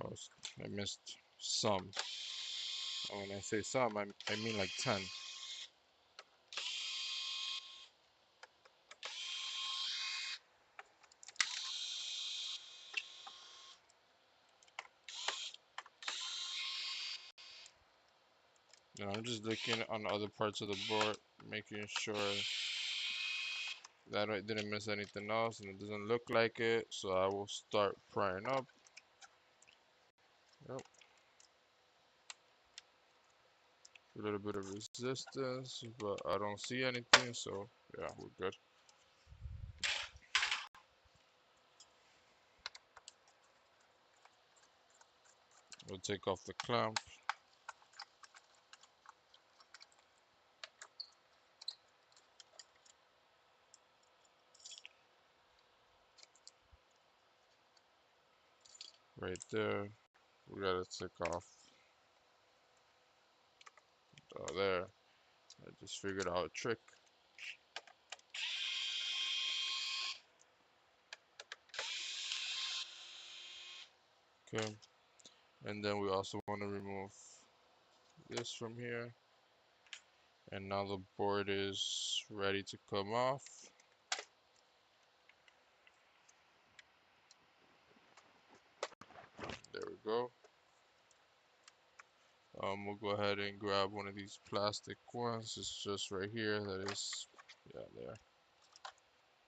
Oh, I missed some. And when I say some, I mean like 10. And I'm just looking on other parts of the board, making sure that I didn't miss anything else, and it doesn't look like it. So I will start prying up. Yep. A little bit of resistance, but I don't see anything, so yeah, we're good. We'll take off the clamp. Right there. We gotta take off there. I just figured out a trick. Okay. And then we also want to remove this from here. And now the board is ready to come off. There we go. We'll go ahead and grab one of these plastic ones. It's just right here. That is, yeah, there.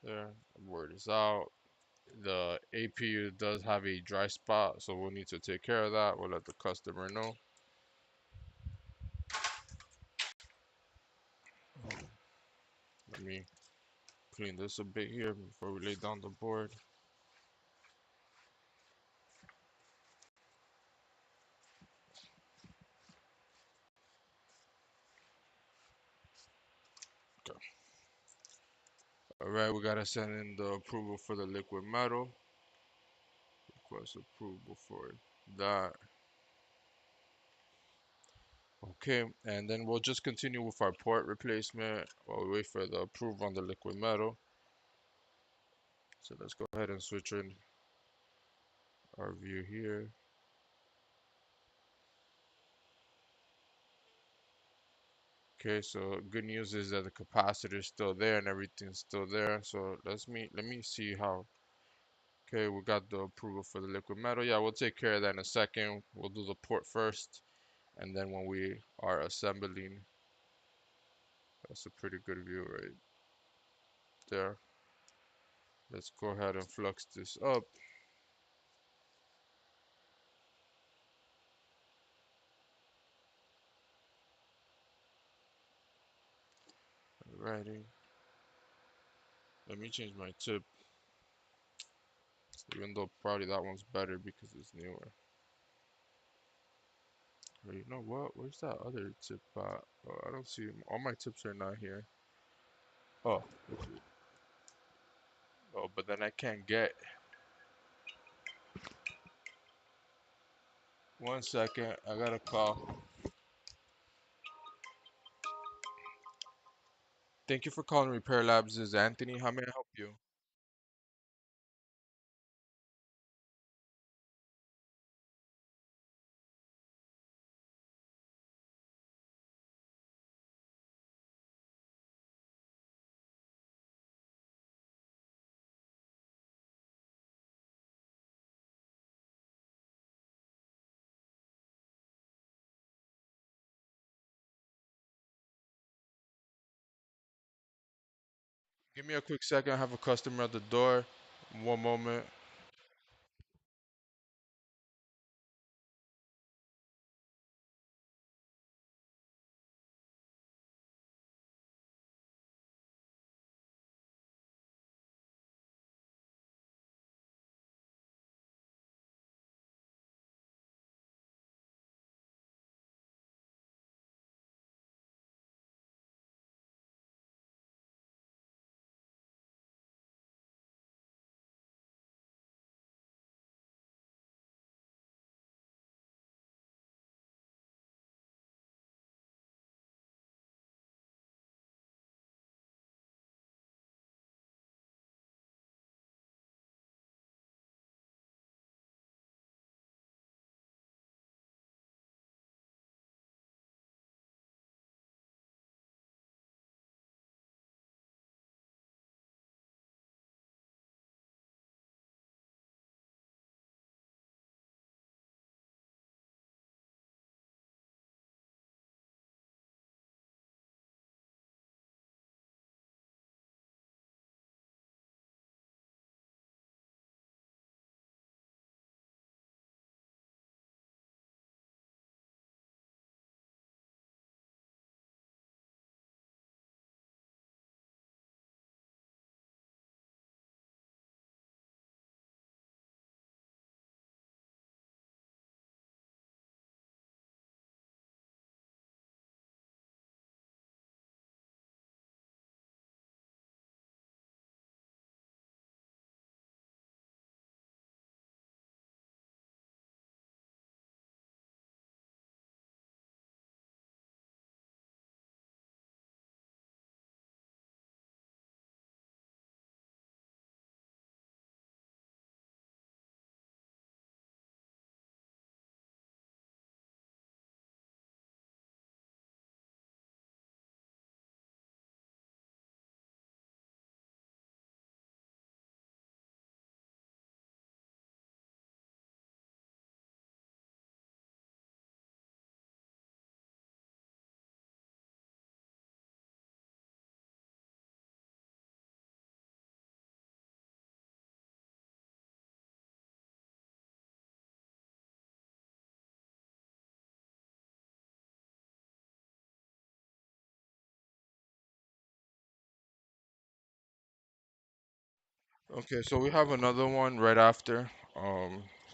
There. The board is out. The APU does have a dry spot, so we'll need to take care of that. We'll let the customer know. Let me clean this a bit here before we lay down the board. Okay. Alright, we gotta send in the approval for the liquid metal. Request approval for that. Okay, and then we'll just continue with our port replacement while we wait for the approval on the liquid metal. So let's go ahead and switch in our view here. Okay, so good news is that the capacitor is still there and everything's still there. So let me see how. Okay, we got the approval for the liquid metal. Yeah, we'll take care of that in a second. We'll do the port first, and then when we are assembling, that's a pretty good view right there. Let's go ahead and flux this up. Alrighty. Let me change my tip. Even though probably that one's better because it's newer. Or you know what? Where's that other tip at? Oh, I don't see 'em. All my tips are not here. Oh, oh, but then I can't get. 1 second, I got a call. Thank you for calling Repair Labs. This is Anthony. How may I help you? Give me a quick second. I have a customer at the door. One moment. Okay, so we have another one right after.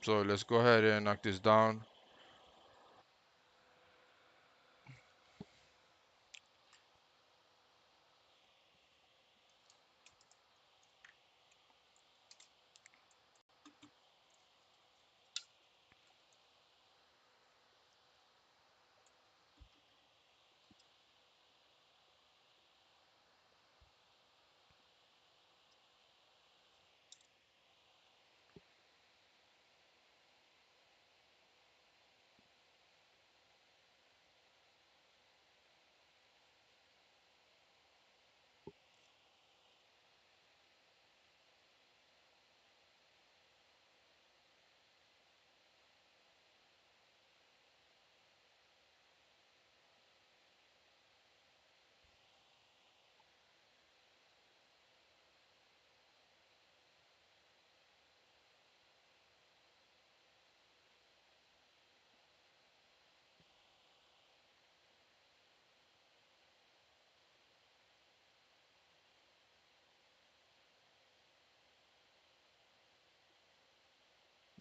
So let's go ahead and knock this down.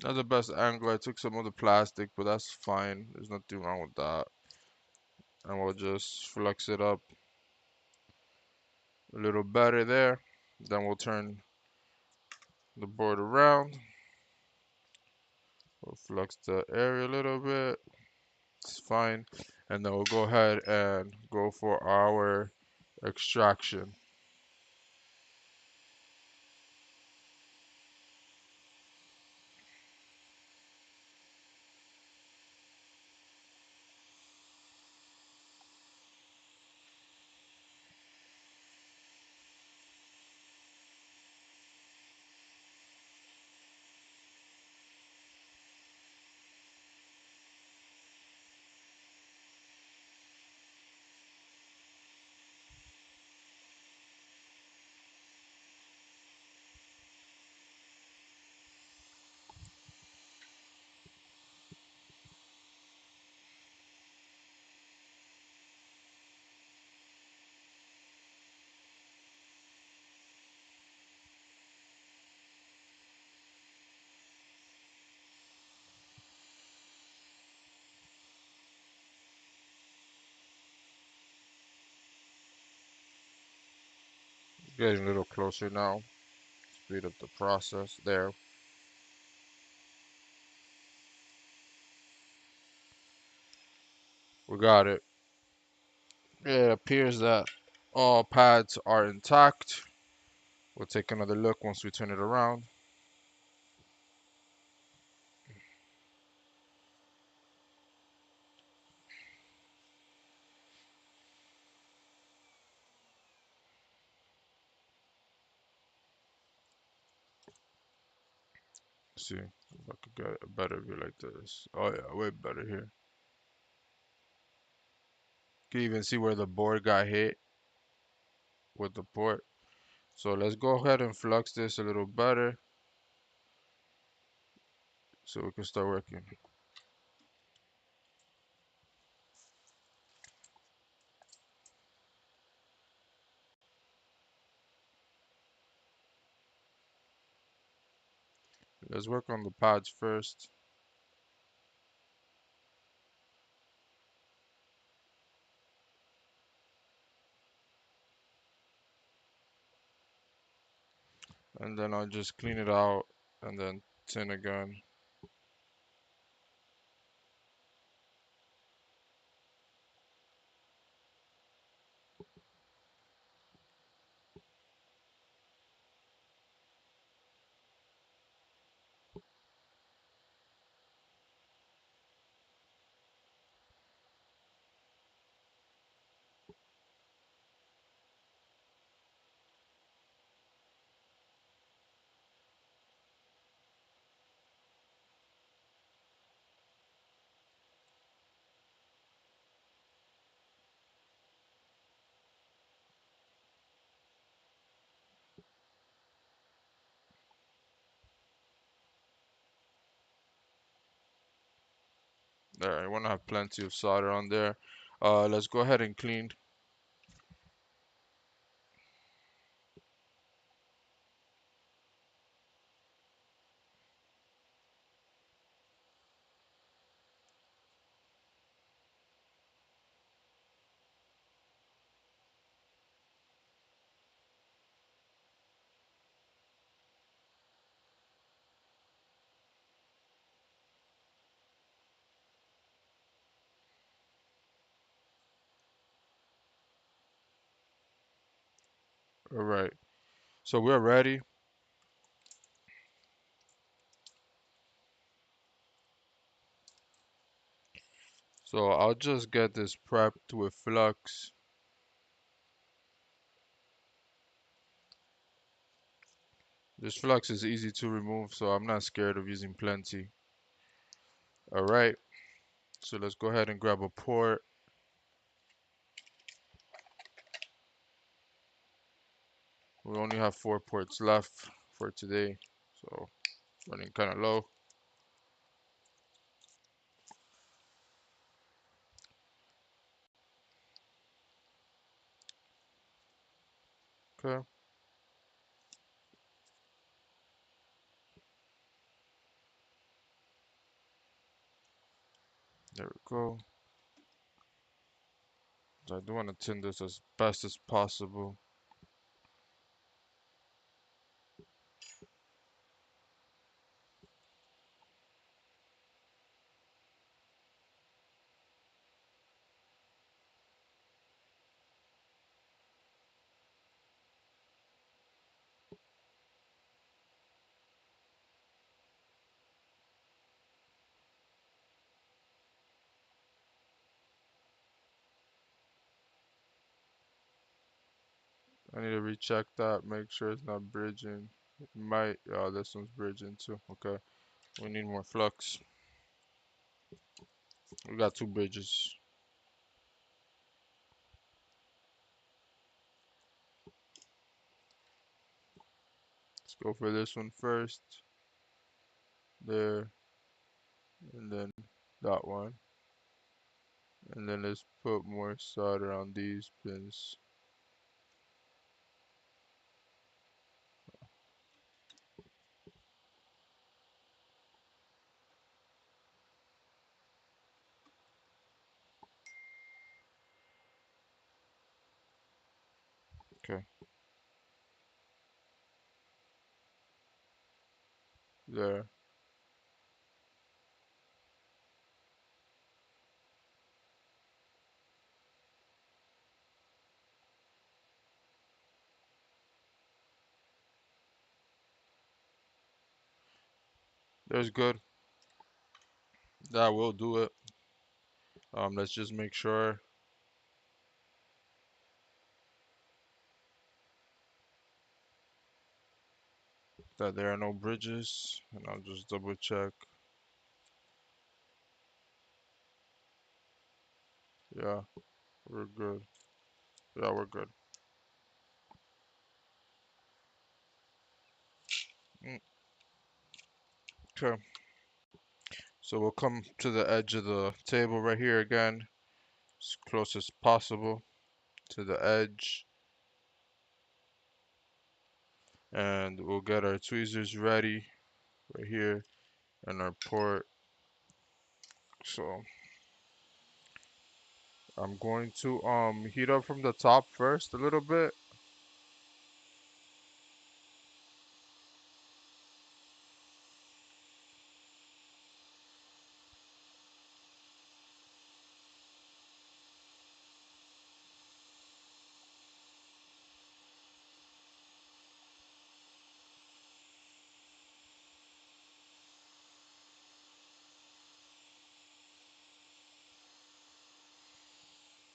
Not the best angle. I took some of the plastic, but that's fine. There's nothing wrong with that. And we'll just flex it up a little better there. Then we'll turn the board around. We'll flex the area a little bit. It's fine. And then we'll go ahead and go for our extraction. Getting a little closer now. Speed up the process there. We got it. It appears that all pads are intact. We'll take another look once we turn it around. See if I could get a better view like this. Oh yeah, way better here. You can even see where the board got hit with the port. So let's go ahead and flux this a little better so we can start working. Let's work on the pads first. And then I'll just clean it out and then tin again. There, I want to have plenty of solder on there. Let's go ahead and clean. All right, so we're ready. So I'll just get this prepped with flux. This flux is easy to remove, so I'm not scared of using plenty. All right, so let's go ahead and grab a port. We only have 4 ports left for today, so running kind of low. Okay. There we go. So I do want to tint this as best as possible. I need to recheck that, make sure it's not bridging. It might, oh, this one's bridging too. Okay, we need more flux. We got 2 bridges. Let's go for this one first. There, and then that one. And then let's put more solder on these pins. Okay, there. There's good. That will do it. Let's just make sure that there are no bridges, and I'll just double check. Yeah, we're good. Yeah, we're good. Okay, so we'll come to the edge of the table right here again, as close as possible to the edge, and we'll get our tweezers ready right here and our port. So I'm going to heat up from the top first a little bit.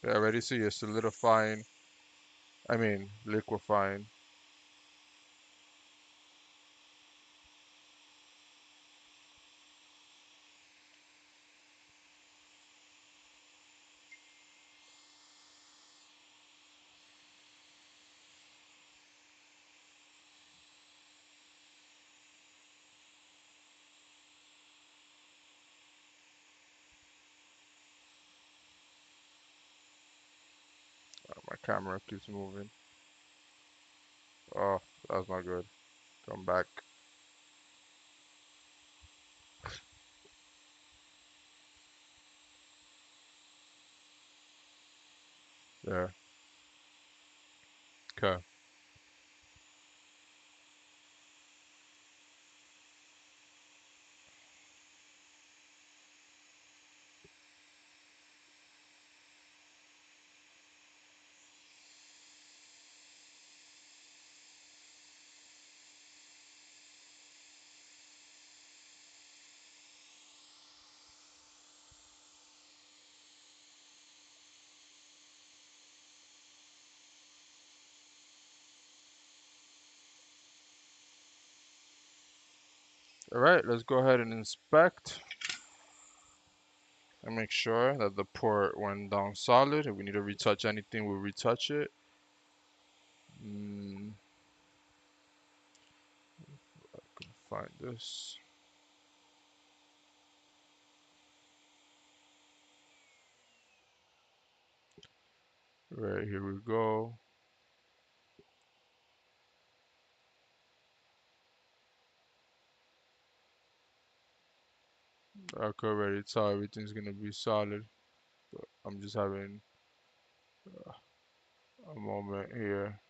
Yeah, already see it's solidifying. I mean, liquefying. My camera keeps moving. Oh, that's not good. Come back. There. Okay. All right, let's go ahead and inspect and make sure that the port went down solid. If we need to retouch anything, we'll retouch it. Find this. Right, here we go. I could already tell everything's gonna be solid, but I'm just having a moment here.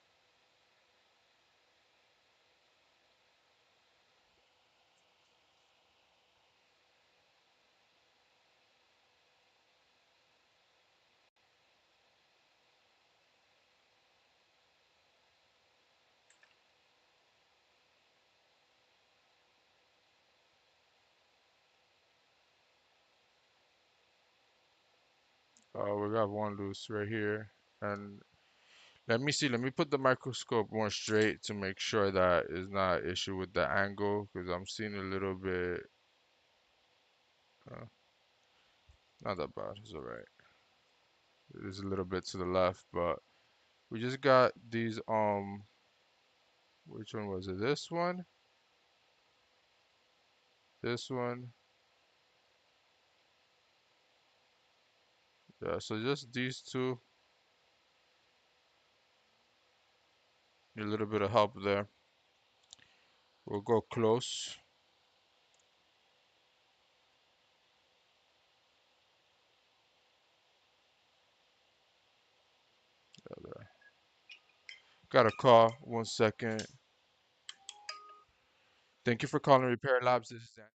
We got one loose right here, and let me see. Let me put the microscope more straight to make sure that is not an issue with the angle, because I'm seeing a little bit. Uh, Not that bad. It's all right. It is a little bit to the left, but we just got these. Which one was it? This one. This one. Yeah. So just these two. A little bit of help there. We'll go close. Got a call. 1 second. Thank you for calling Repair Labs. This is Dan.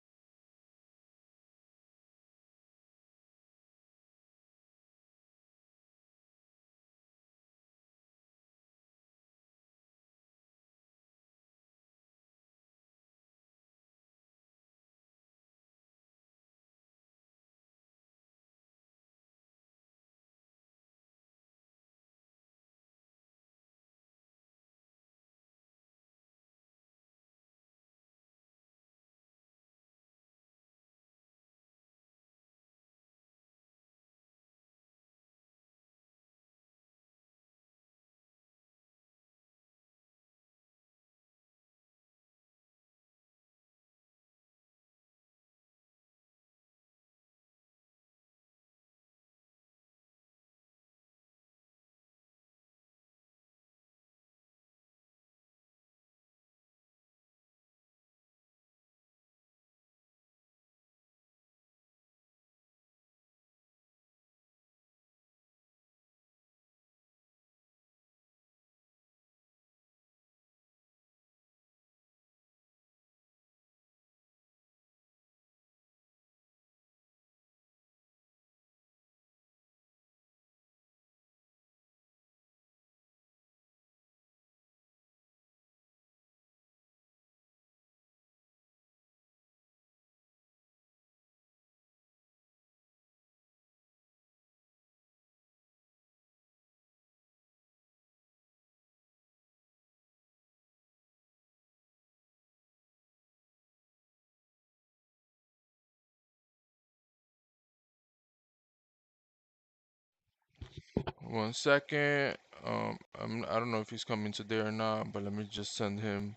1 second. I don't know if he's coming today or not, but let me just send him.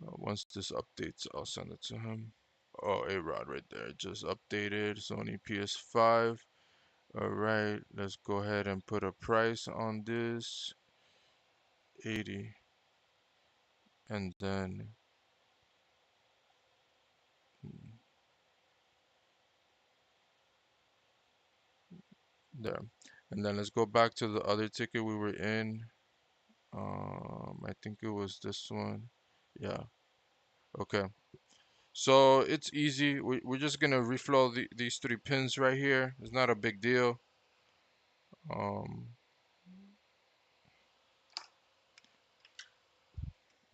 Once this updates, I'll send it to him. Oh, A-Rod right there. Just updated. Sony PS5. All right, let's go ahead and put a price on this. 80. And then there. And then let's go back to the other ticket we were in. I think it was this one. Yeah. Okay. So it's easy. We're just gonna reflow these three pins right here. It's not a big deal. Um,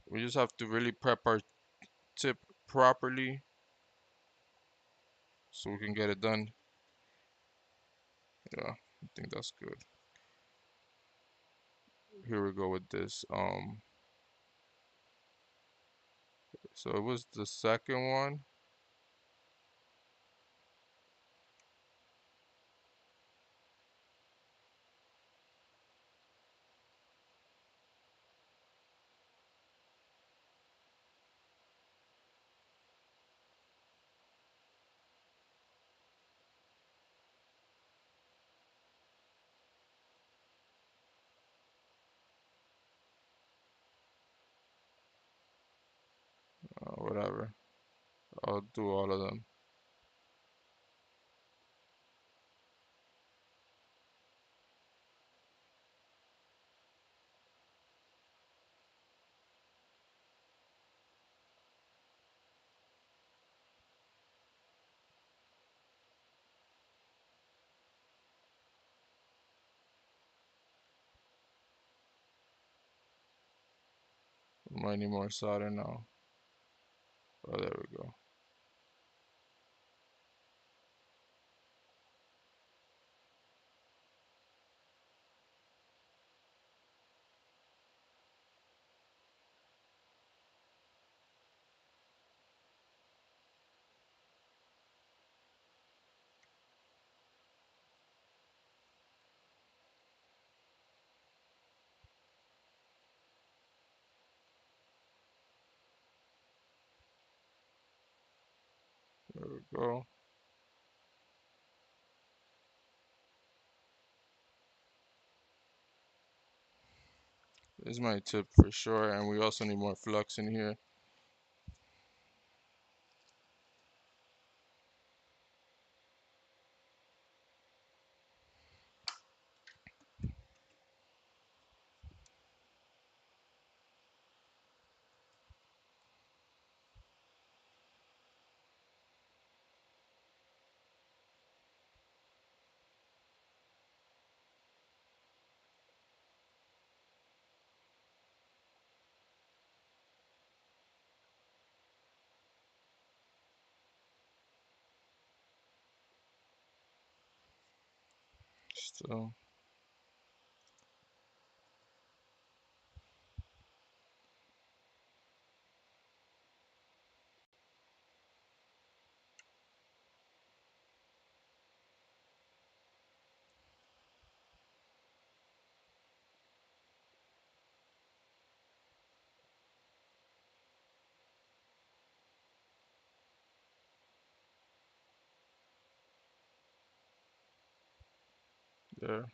we just have to really prep our tip properly so we can get it done. Yeah, I think that's good. Here we go with this. So it was the second one. Whatever. I'll do all of them. Might need more solder now. Oh, there we go. There we go. This is my tip for sure, and we also need more flux in here. Still, there.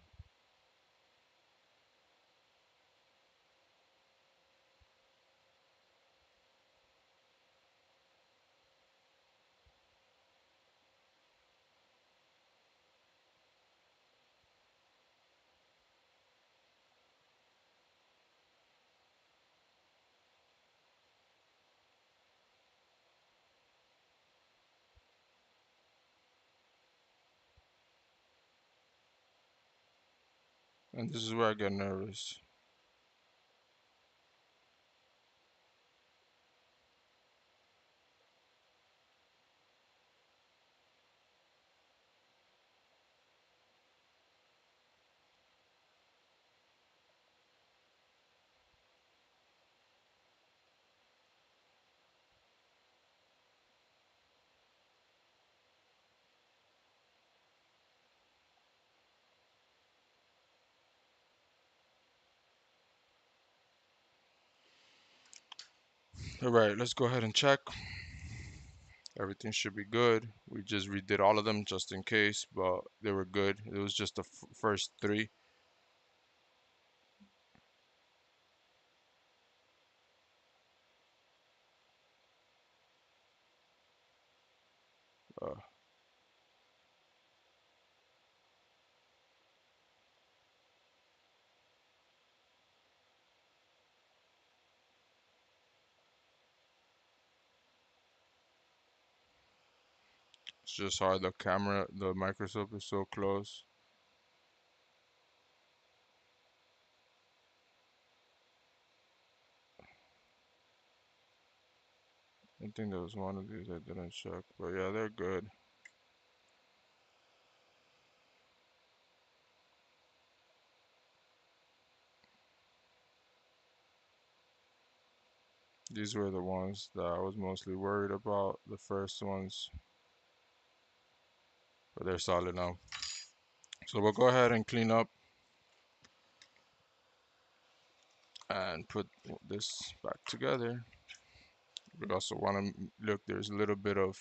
And this is where I get nervous. All right, let's go ahead and check. Everything should be good. We just redid all of them just in case, but they were good. It was just the first three. Uh, it's just hard. The camera, the microscope is so close. I think there was one of these I didn't check, but yeah, they're good. These were the ones that I was mostly worried about, the first ones, but they're solid now. So we'll go ahead and clean up and put this back together. We also want to look, there's a little bit of,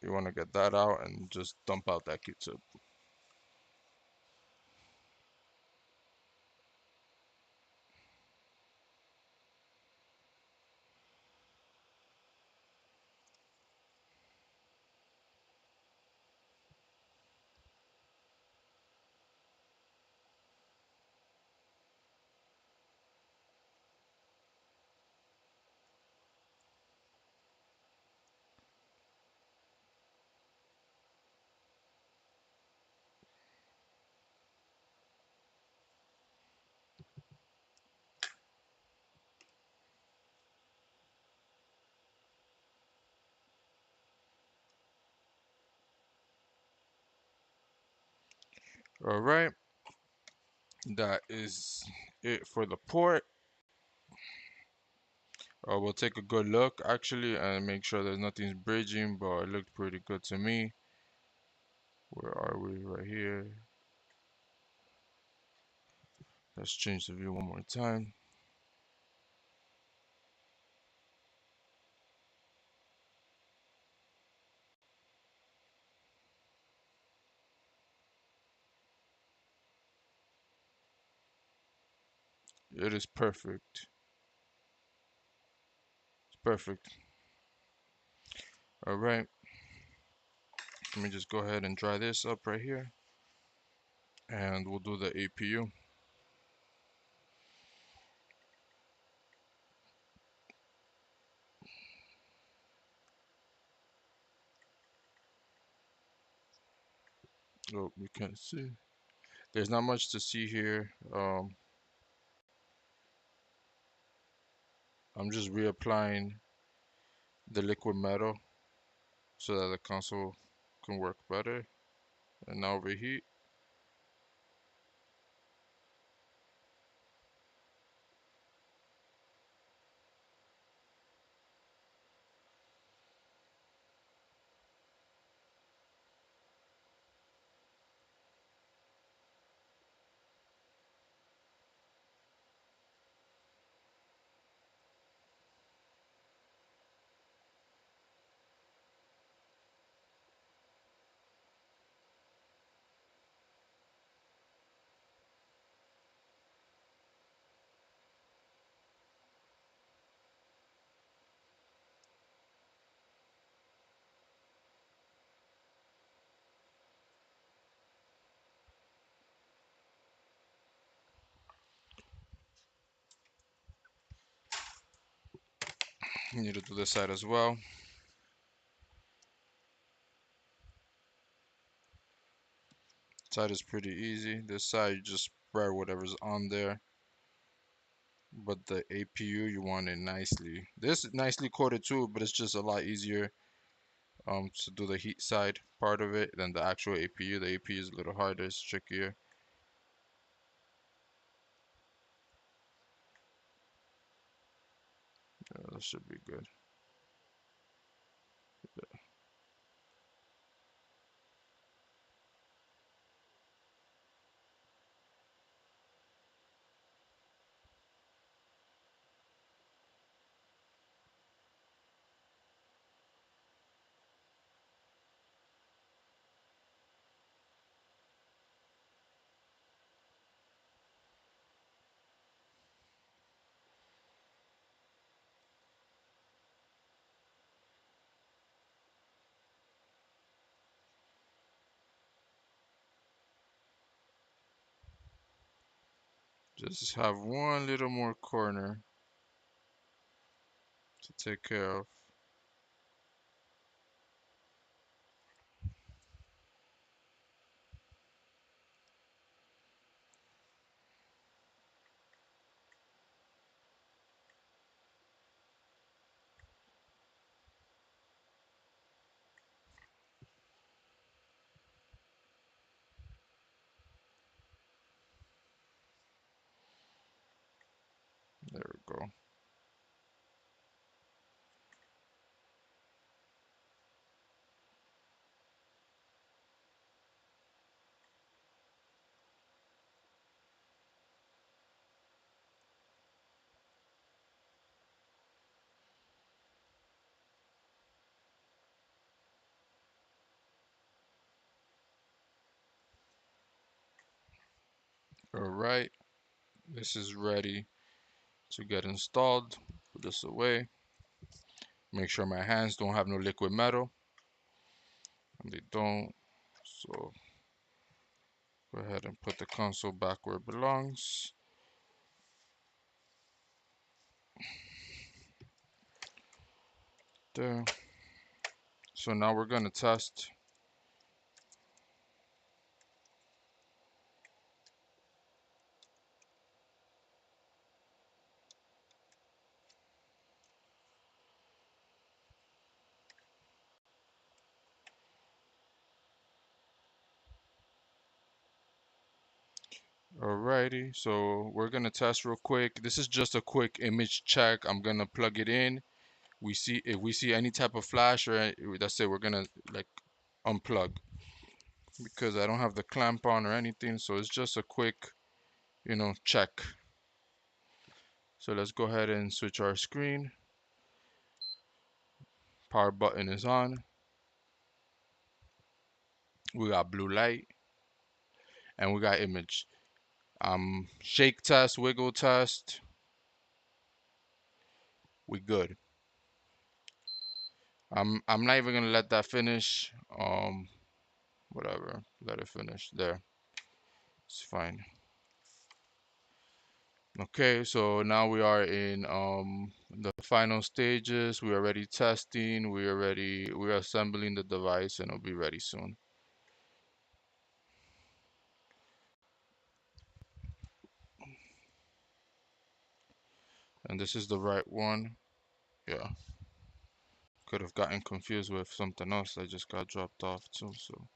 you want to get that out and just dump out that Q-tip. All right, that is it for the port. We'll take a good look actually and make sure that nothing's bridging, but it looked pretty good to me. Where are we? Right here. Let's change the view one more time. It is perfect. It's perfect. All right. Let me just go ahead and dry this up right here. And we'll do the APU. Oh, you can't see. There's not much to see here. I'm just reapplying the liquid metal so that the console can work better. And now overheat. You need to do this side as well. Side is pretty easy. This side you just spread whatever's on there. But the APU you want it nicely. This is nicely coated too, but it's just a lot easier to do the heat side part of it than the actual APU. The APU is a little harder, it's trickier. That should be good. Just have one little more corner to take care of. There we go. Alright, this is ready to get installed. Put this away. Make sure my hands don't have no liquid metal. And they don't. So go ahead and put the console back where it belongs. There. So now we're gonna test. Alrighty, so we're gonna test real quick. This is just a quick image check. I'm gonna plug it in. We see if we see any type of flash or that's it. We're gonna like unplug because I don't have the clamp on or anything. So it's just a quick, check. So let's go ahead and switch our screen. Power button is on. We got blue light and we got image. Shake test, wiggle test. We good. I'm not even gonna let that finish. Whatever. Let it finish. There. It's fine. Okay, so now we are in the final stages. We are already testing. We're assembling the device and it'll be ready soon. And this is the right one. Yeah. Could have gotten confused with something else that just got dropped off too, so.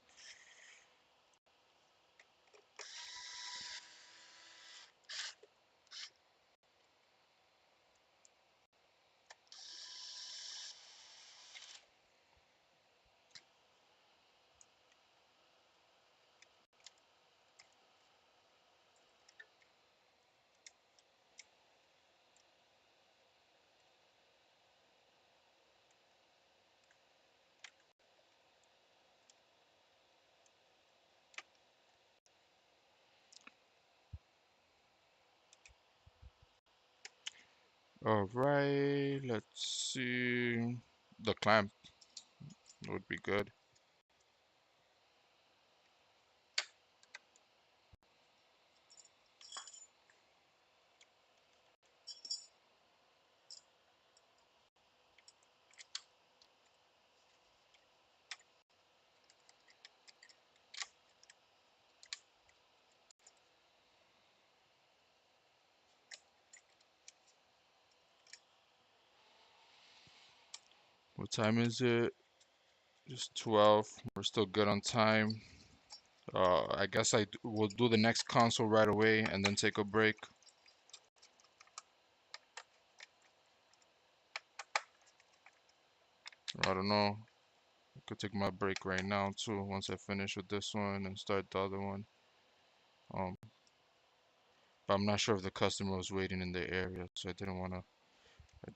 All right, let's see. The clamp would be good. What time is it? It's 12. We're still good on time. I guess will do the next console right away and then take a break. I don't know. I could take my break right now too once I finish with this one and start the other one. Um, but I'm not sure if the customer was waiting in the area, so I did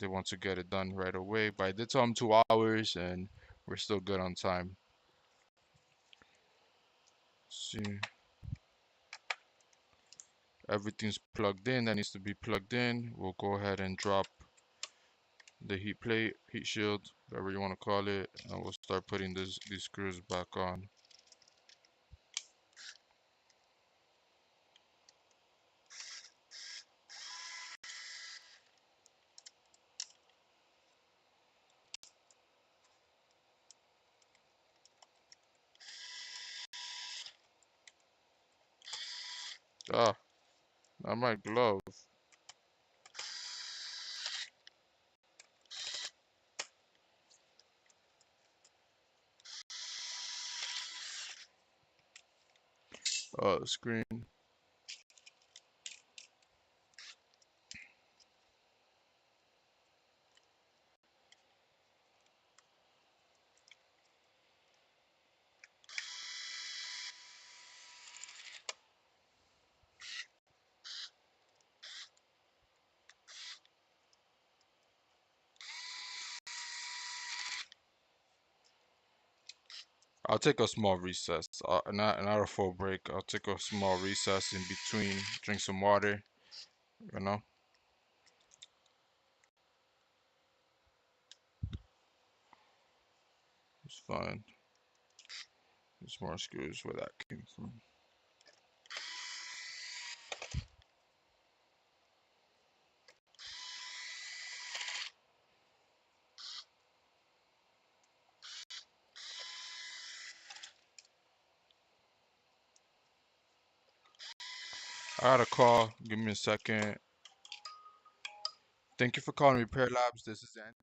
want to get it done right away. But I did tell him 2 hours and we're still good on time. See, everything's plugged in that needs to be plugged in. We'll go ahead and drop the heat plate, heat shield, whatever you want to call it, and we'll start putting these screws back on. Ah, not my glove. Screen. I'll take a small recess. Not a full break. I'll take a small recess in between. Drink some water. You know. It's fine. There's more screws where that came from. I got a call. Give me a second. Thank you for calling Repair Labs. This is Andy.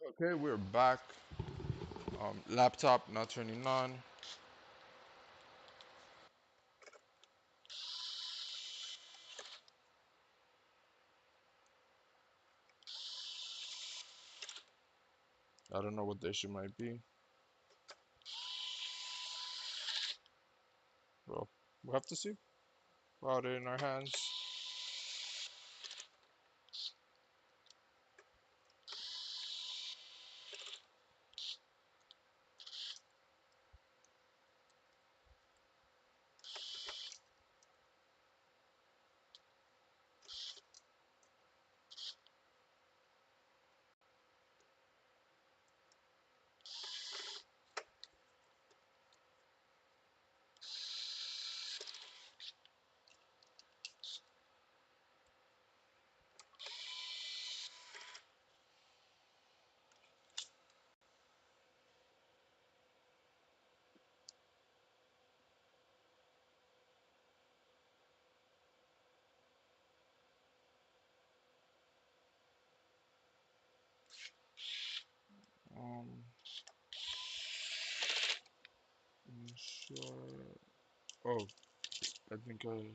Okay, we're back. Laptop not turning on. I don't know what the issue might be. Well, we'll have to see. Got it in our hands. Um, sure. Oh, I think I.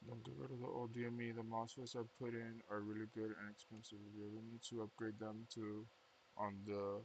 Don't get rid of the old DME. The MOSFETs I put in are really good and expensive. If you ever need to upgrade them to on the.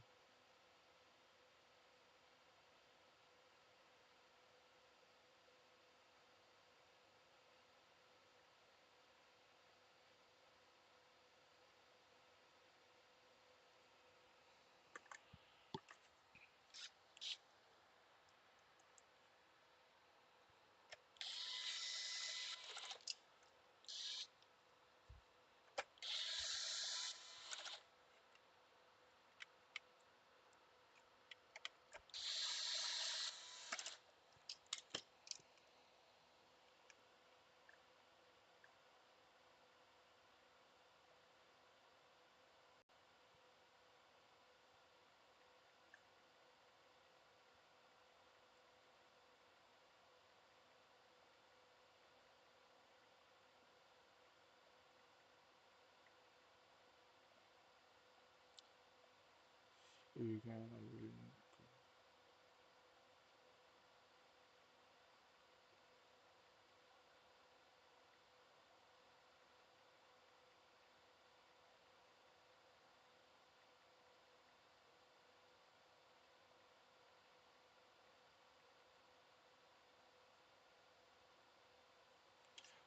You can, I really need.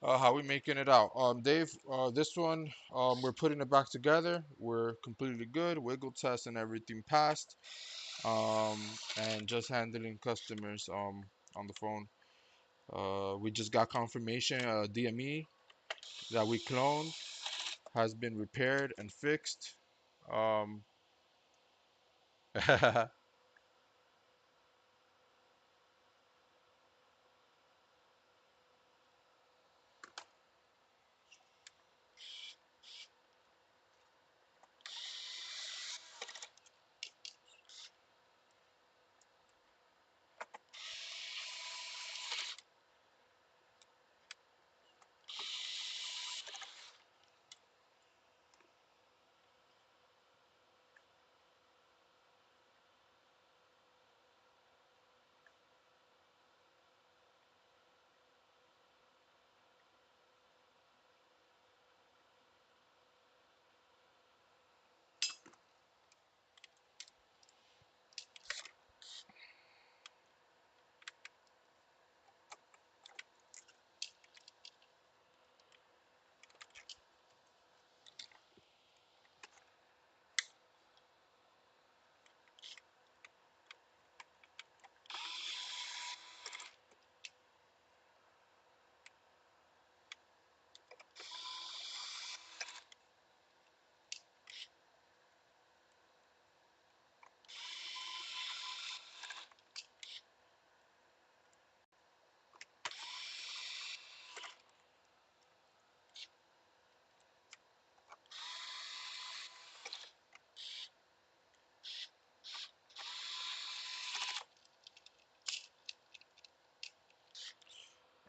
How we making it out? Dave, this one, we're putting it back together. We're completely good. Wiggle test and everything passed. Um, and just handling customers on the phone. We just got confirmation. DME that we cloned has been repaired and fixed. Um,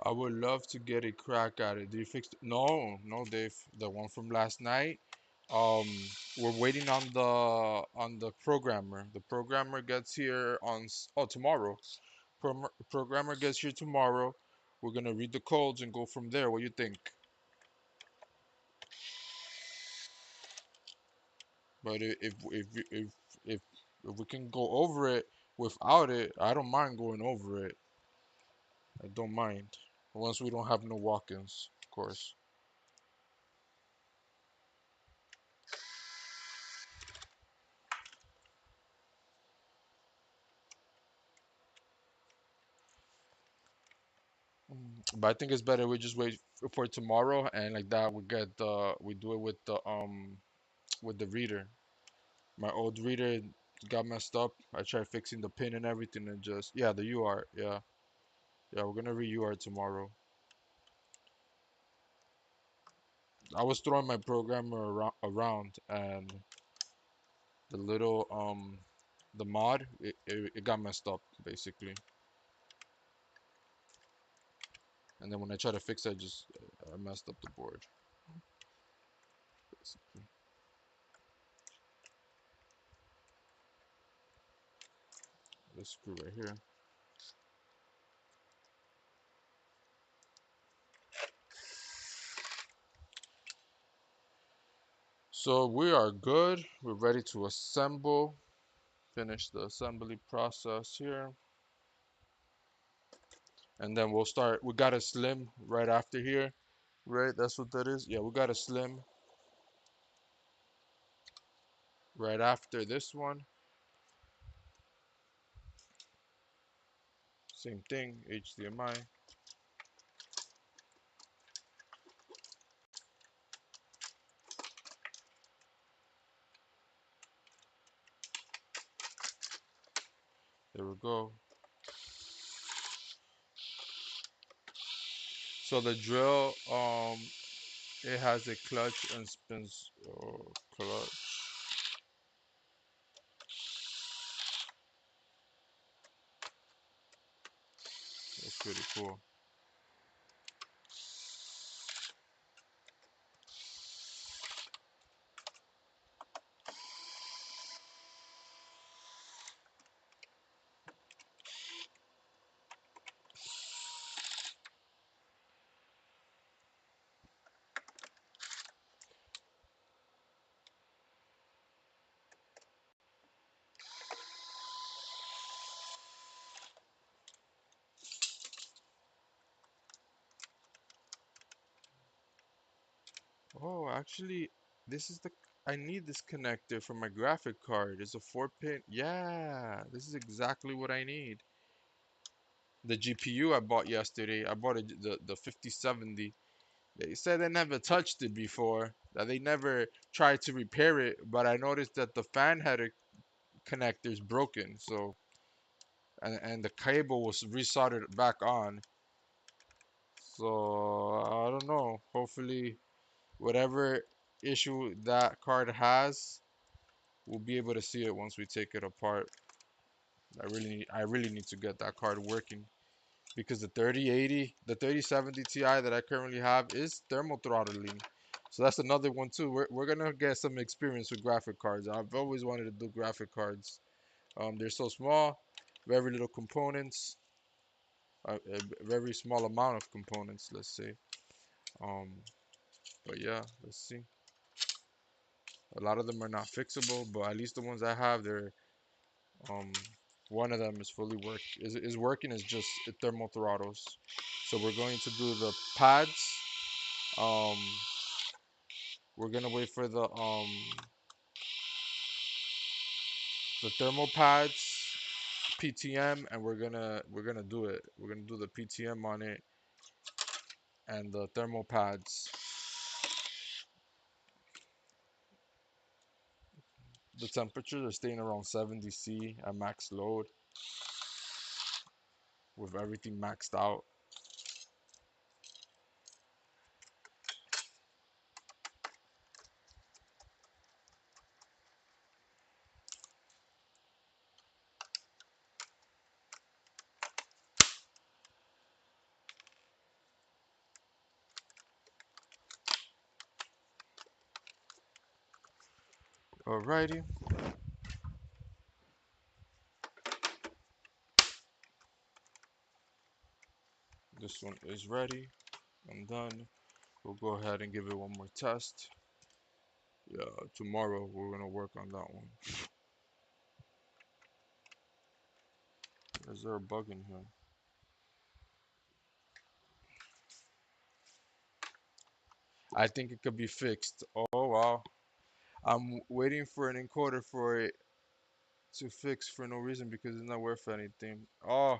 I would love to get a crack at it. Do you fix it? No, no, Dave. The one from last night. Um, we're waiting on the programmer. The programmer gets here on tomorrow. Programmer gets here tomorrow. We're gonna read the codes and go from there. What do you think? But if if we can go over it without it, I don't mind going over it. I don't mind. Once we don't have no walk-ins, of course. But I think it's better we just wait for tomorrow, and like that we do it with the reader. My old reader got messed up. I tried fixing the pin and everything, and just yeah, the UART. Yeah, yeah, we're gonna re-UART tomorrow. I was throwing my programmer around, and the little the mod it got messed up basically. And then when I try to fix it, I messed up the board. Basically. This screw right here. So we are good. We're ready to assemble. Finish the assembly process here. And then we'll start. We got a slim right after here. Right? That's what that is. Yeah, we got a slim right after this one. Same thing, HDMI. There we go. So the drill, it has a clutch and spins. Oh, clutch. That's pretty cool. Oh, actually, this is the I need this connector for my graphic card. It's a 4-pin. Yeah, this is exactly what I need. The GPU I bought yesterday, I bought the 5070. They said they never touched it before, that they never tried to repair it, but I noticed that the fan header connector is broken, so and the cable was resoldered back on. So I don't know. Hopefully, whatever issue that card has, we'll be able to see it once we take it apart. I really need to get that card working because the 3080, the 3070 Ti that I currently have is thermal throttling. So that's another one too. We're gonna get some experience with graphic cards. I've always wanted to do graphic cards. They're so small, very little components, a very small amount of components, let's say. Um, but yeah, let's see. A lot of them are not fixable, but at least the ones I have, they're um, one of them is fully is working. Is just thermal throttles. So we're going to do the pads. Um, we're gonna wait for the thermal pads, PTM, and we're gonna do it. We're gonna do the PTM on it and the thermal pads. The temperatures are staying around 70 C at max load with everything maxed out. Alrighty, this one is ready and done. We'll go ahead and give it one more test. Yeah, tomorrow we're gonna work on that one. Is there a bug in here? I think it could be fixed. Oh wow. I'm waiting for an encoder for it to fix for no reason because it's not worth anything. Oh,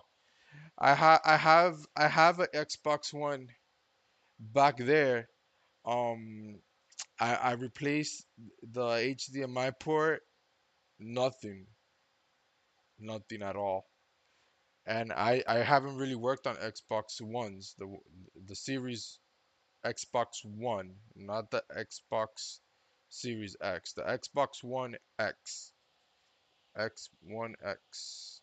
I have an Xbox One back there. Um, I replaced the HDMI port. Nothing, nothing at all. And I haven't really worked on Xbox Ones, the Series Xbox One, not the Xbox Series X, the Xbox One X, X1 X.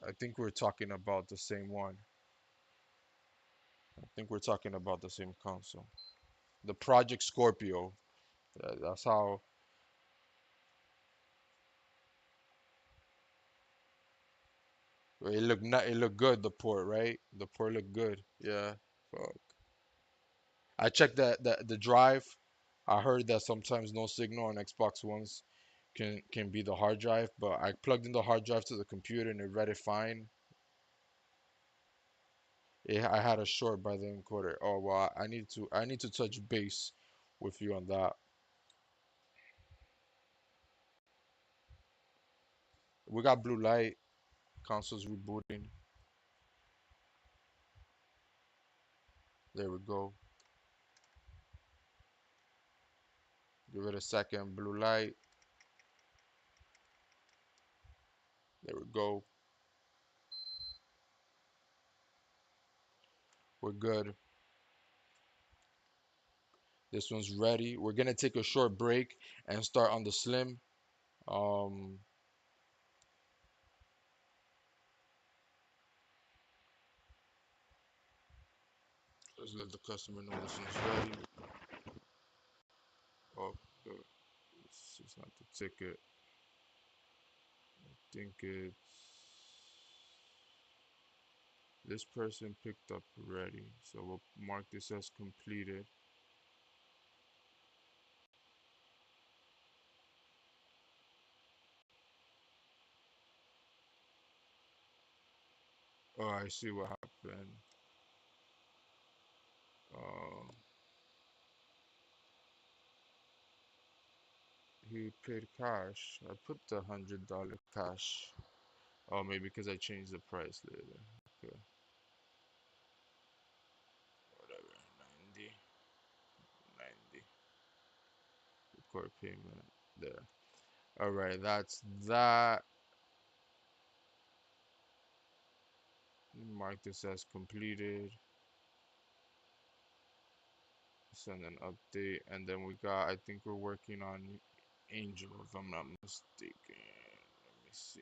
I think we're talking about the same one. I think we're talking about the same console. The Project Scorpio. That's how it looked good. The port, right? The port looked good. Yeah. Fuck. I checked the drive. I heard that sometimes no signal on Xbox Ones can be the hard drive, but I plugged in the hard drive to the computer and it read it fine. I had a short by the encoder. Oh well, I need to touch base with you on that. We got blue light. Console's rebooting. There we go. Give it a second. Blue light. There we go. We're good. This one's ready. We're gonna take a short break and start on the slim. Um, let's let the customer know this one's ready. Oh, good. It's not the ticket. I think it's this person picked up ready. So we'll mark this as completed. Oh, I see what happened. Uh, he paid cash. I put the $100 cash. Oh, maybe because I changed the price later. Okay, whatever. 90. Record payment. There. All right, that's that. Mark this as completed. Send an update, and then we got. I think we're working on Angel, if I'm not mistaken. Let me see.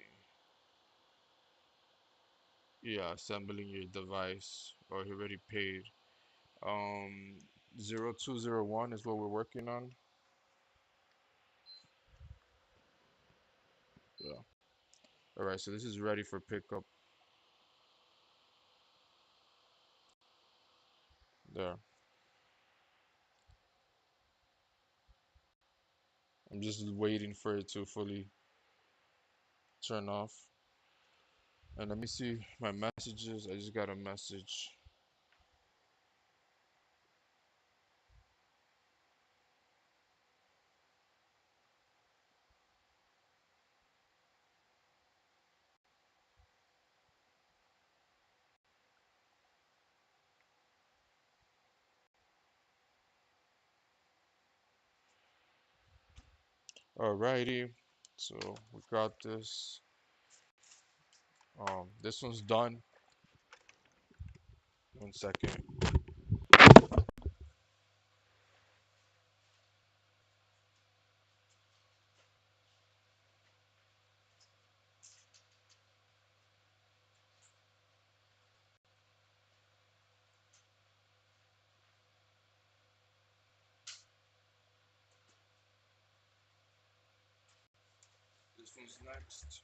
Yeah, assembling your device. Oh, he already paid. Um, 0201 is what we're working on. Yeah. All right, so this is ready for pickup. There. I'm just waiting for it to fully turn off. And let me see my messages. I just got a message. Alrighty. So we got this. This one's done. 1 second. one's next.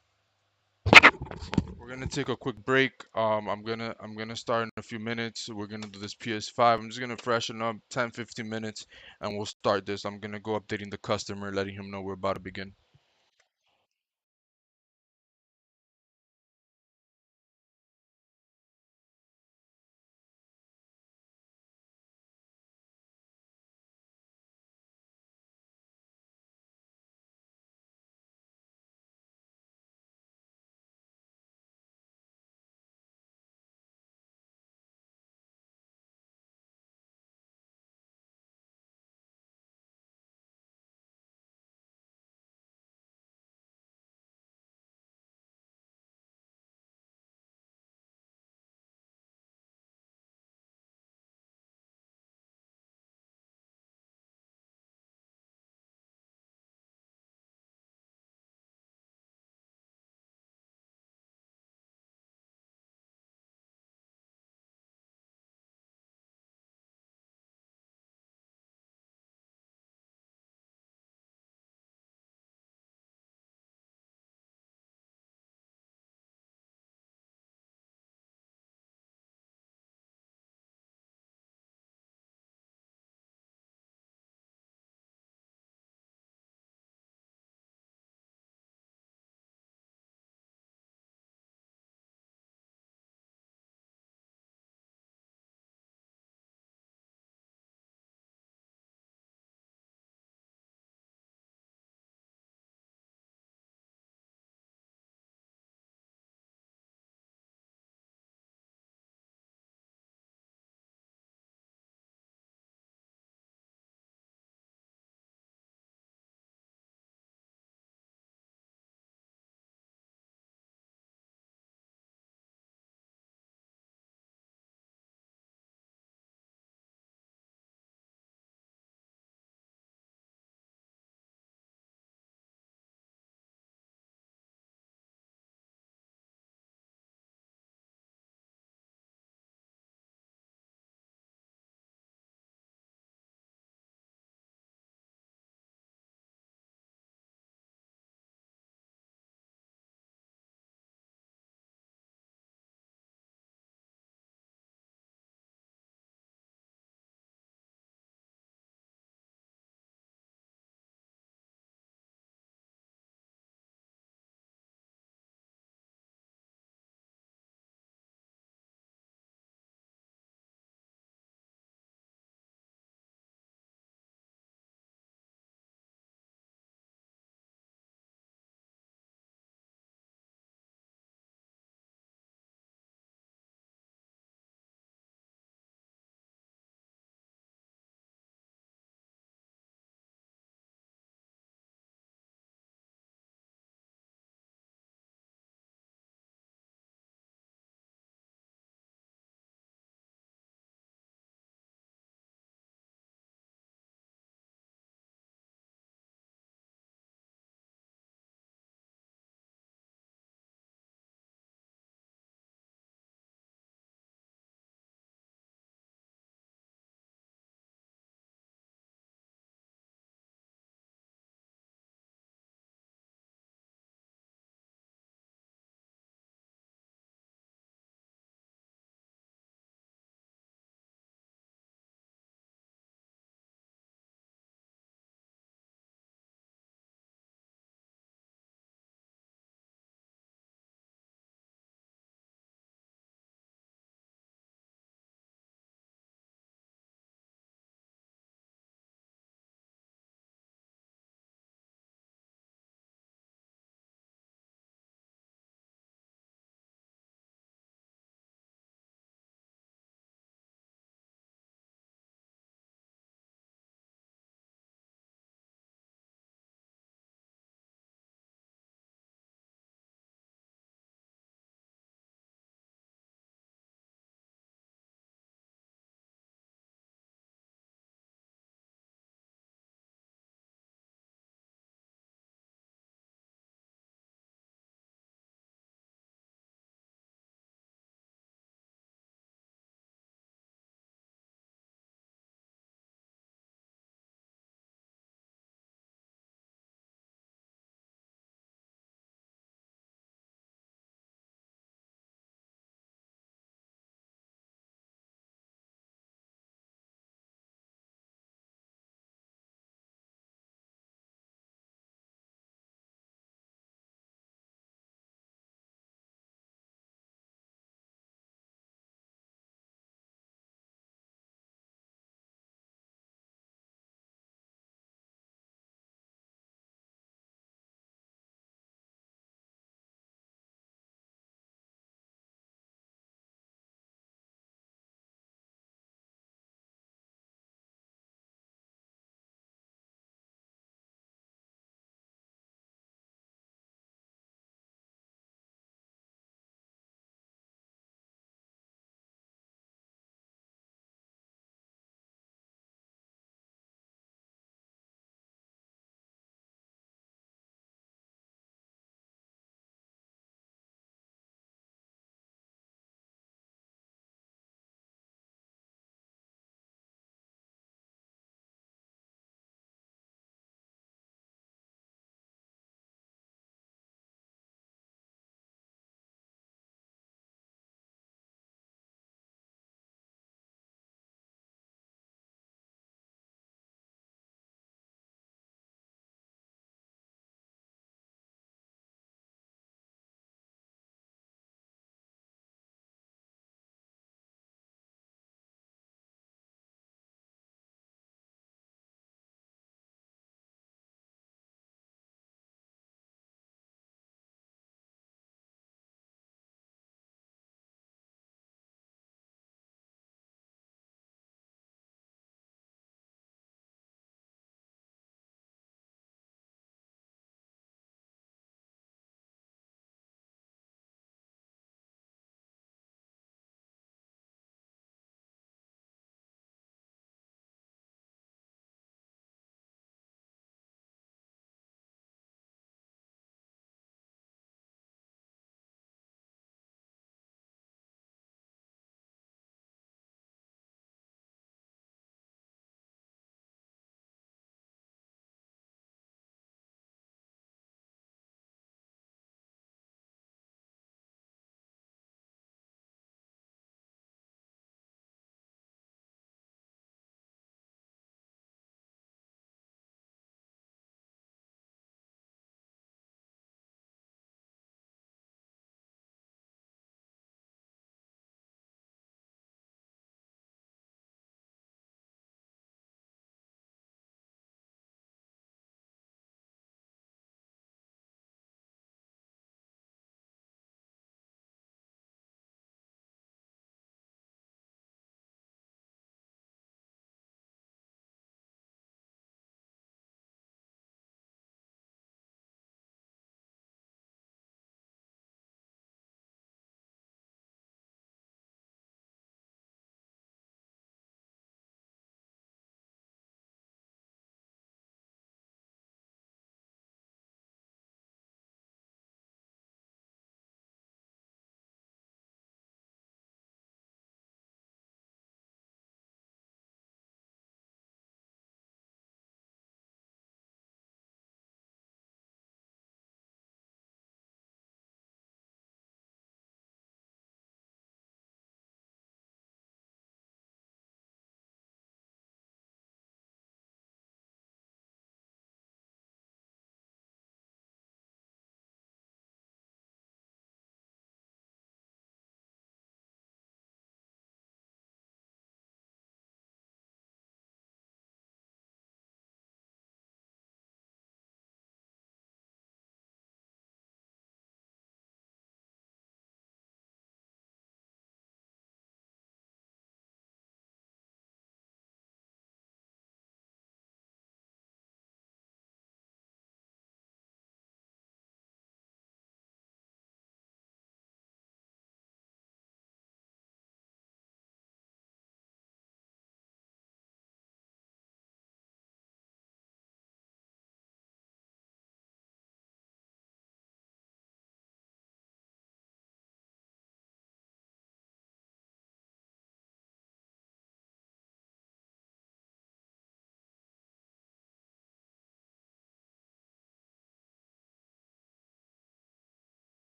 We're gonna take a quick break. I'm gonna start in a few minutes. We're gonna do this PS5. I'm just gonna freshen up 10, 15 minutes, and we'll start this. I'm gonna go updating the customer, letting him know we're about to begin.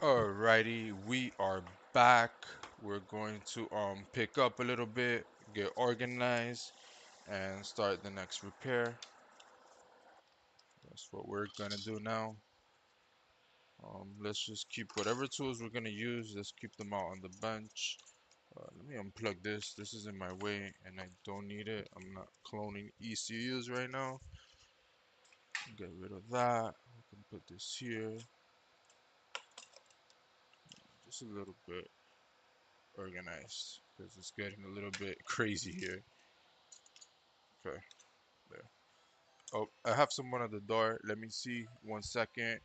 Alrighty, we are back. We're going to pick up a little bit, get organized, and start the next repair. That's what we're gonna do now. Let's just keep whatever tools we're gonna use. Let's keep them out on the bench. Let me unplug this. This is in my way, and I don't need it. I'm not cloning ECUs right now. Get rid of that. We can put this here. Just a little bit organized because it's getting a little bit crazy here. Okay, there. Oh, I have someone at the door. Let me see. 1 second.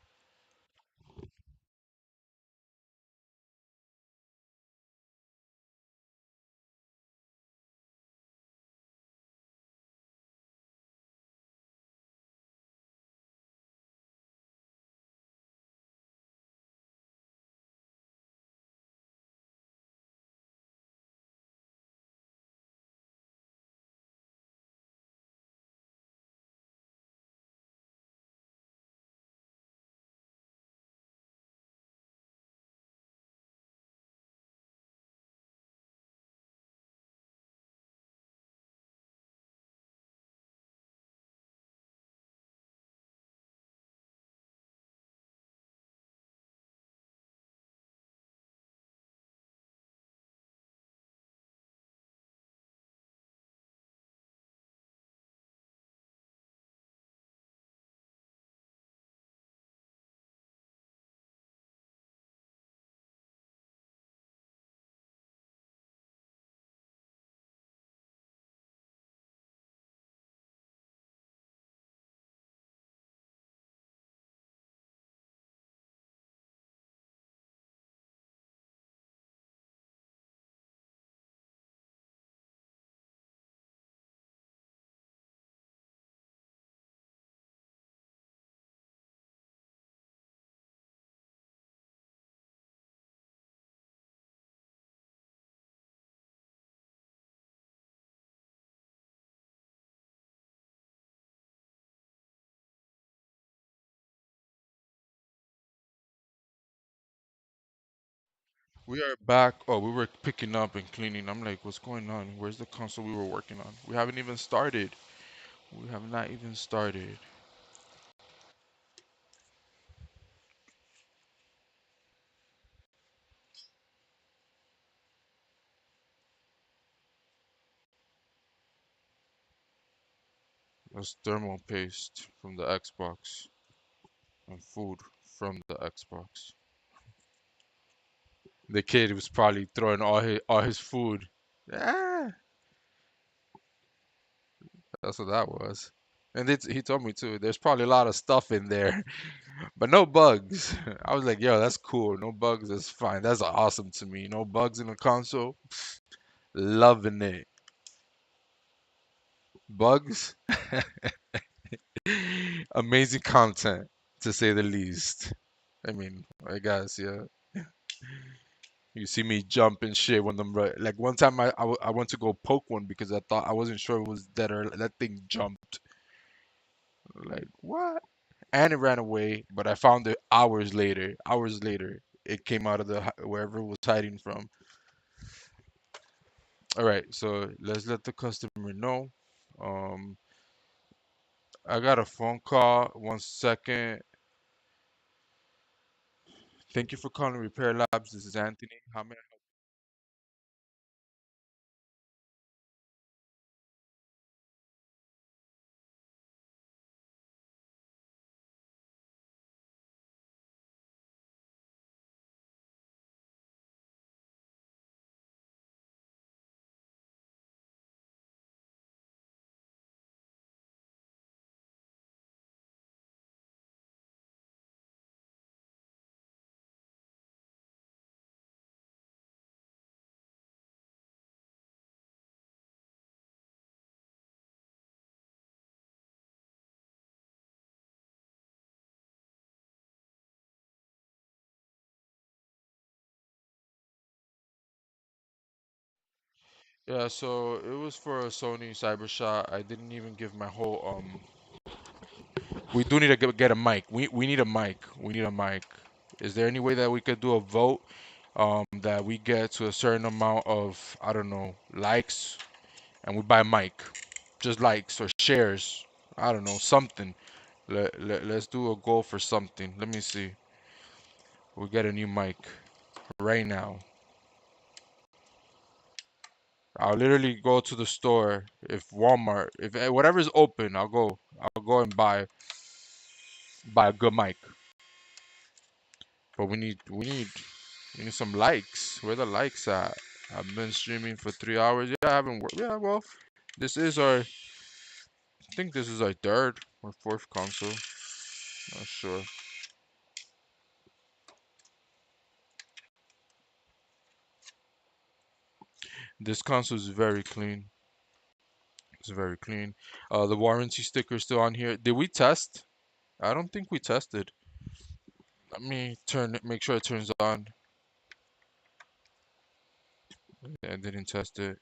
We are back. Oh, we were picking up and cleaning. I'm like, what's going on? Where's the console we were working on? We haven't even started. We have not even started. That's thermal paste from the Xbox and food from the Xbox. The kid was probably throwing all his food. Yeah, that's what that was. And he told me too. There's probably a lot of stuff in there, but no bugs. I was like, yo, that's cool. No bugs, that's fine. That's awesome to me. No bugs in the console. Loving it. Bugs, amazing content to say the least. I mean, I guess, yeah. You see me jump and shit when them like one time I went to go poke one because I wasn't sure it was dead or that thing jumped. Like what? And it ran away, but I found it hours later. Hours later, it came out of wherever it was hiding from. All right, so let's let the customer know. Um, I got a phone call. 1 second. Thank you for calling Repair Labs. This is Anthony. How may I? Yeah, so it was for a Sony CyberShot. I didn't even give my whole. We do need to get a mic. We need a mic. We need a mic. Is there any way that we could do a vote that we get to a certain amount of, I don't know, likes and we buy a mic? Just likes or shares. I don't know, something. Let's do a goal for something. Let me see. We get a new mic right now. I'll literally go to the store if Walmart, if whatever's open, I'll go and buy a good mic. But we need some likes. Where the likes at? I've been streaming for 3 hours. Yeah, I haven't worked. Yeah, well, this is our. I think this is our third or fourth console. Not sure. This console is very clean. It's very clean. The warranty sticker is still on here. Did we test? I don't think we tested. Let me turn it. Make sure it turns on. I didn't test it.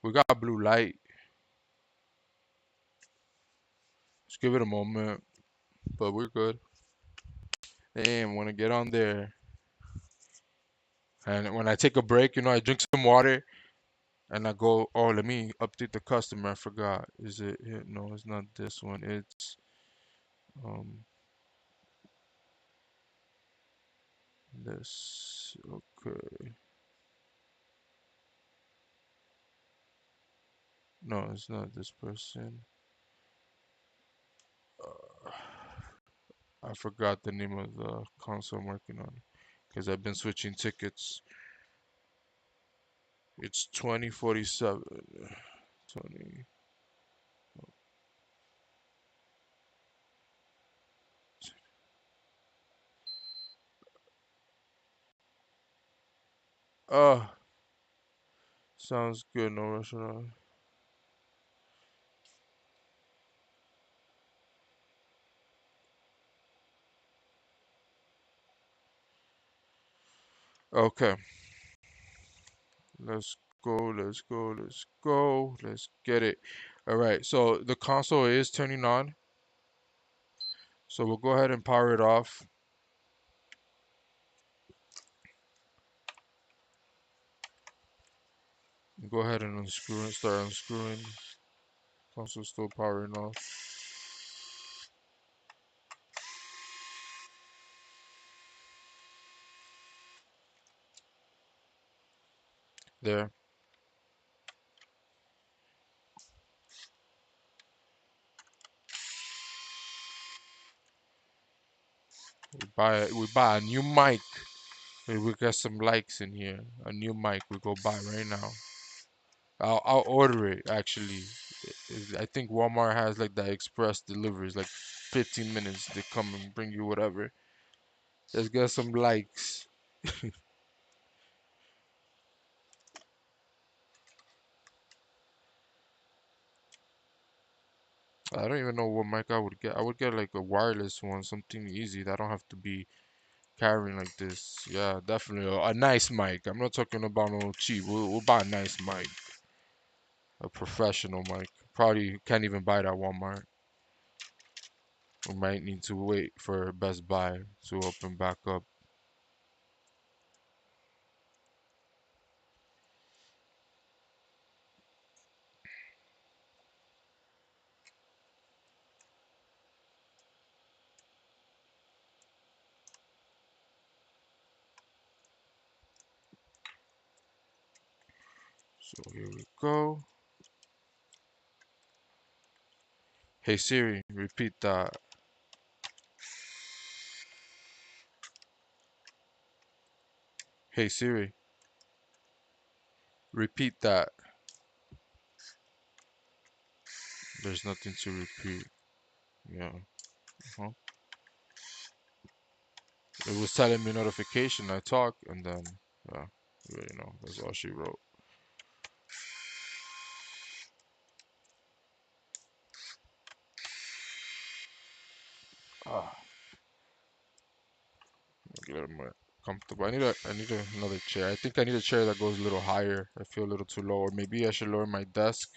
We got blue light. Just give it a moment, but we're good. Damn, when I get on there, and when I take a break, I drink some water, and I go, oh, let me update the customer. I forgot. Is it here? No, it's not this one. It's um this. Okay. No, it's not this person. Uh, I forgot the name of the console I'm working on because I've been switching tickets. It's 2047. 20. Oh, sounds good. No rushing on. Okay, let's go. Let's go. Let's go. Let's get it. All right. So the console is turning on. So we'll go ahead and power it off. Go ahead and unscrew it. Start unscrewing. Console still powering off. There. We buy a new mic. We got some likes in here. A new mic we go buy right now. I'll order it actually. I think Walmart has like that express deliveries, like 15 minutes. They come and bring you whatever. Let's get some likes. I don't even know what mic I would get. I would get like a wireless one, something easy that don't have to be carrying like this. Yeah, definitely a nice mic. I'm not talking about no cheap. We'll buy a nice mic, a professional mic. Probably can't even buy it at Walmart. We might need to wait for Best Buy to open back up. So here we go. Hey Siri, repeat that. Hey Siri, repeat that. There's nothing to repeat. Yeah. Uh-huh. It was telling me notification. I talk and then, yeah, you already know. That's all she wrote. Ah, get a little more comfortable. I need another chair. I think I need a chair that goes a little higher. I feel a little too low, or maybe I should lower my desk.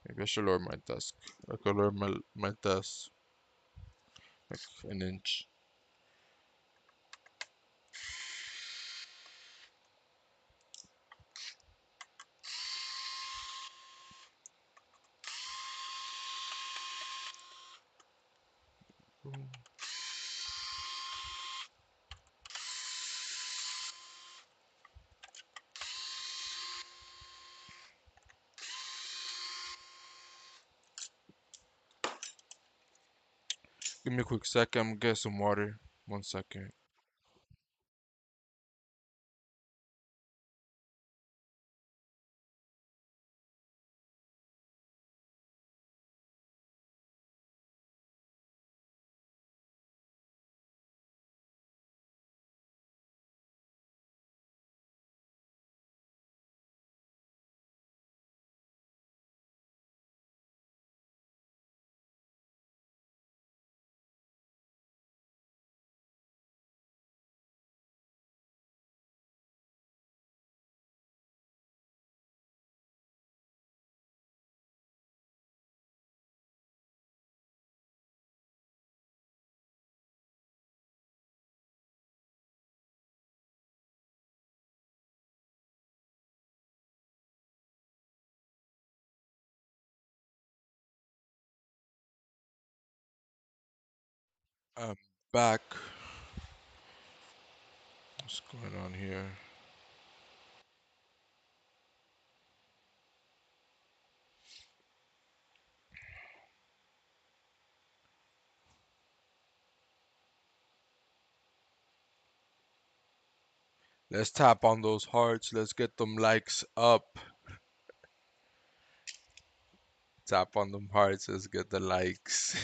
Maybe I should lower my desk. I could lower my desk like an inch. Give me a quick second. I'm gonna get some water. 1 second. I'm back. What's going on here? Let's tap on those hearts. Let's get them likes up. Tap on them hearts. Let's get the likes.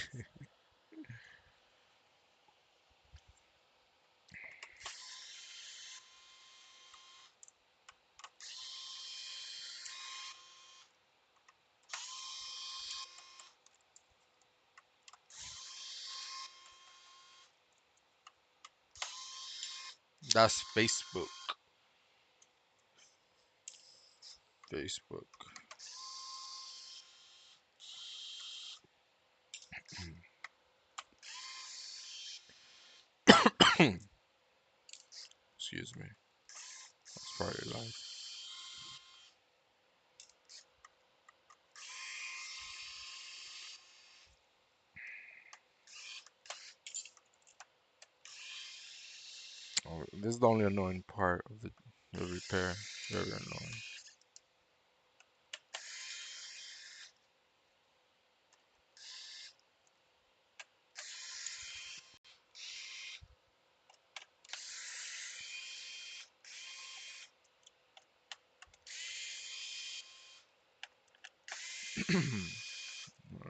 That's Facebook. Facebook. Excuse me. That's probably live. Oh, this is the only annoying part of the repair. Very annoying.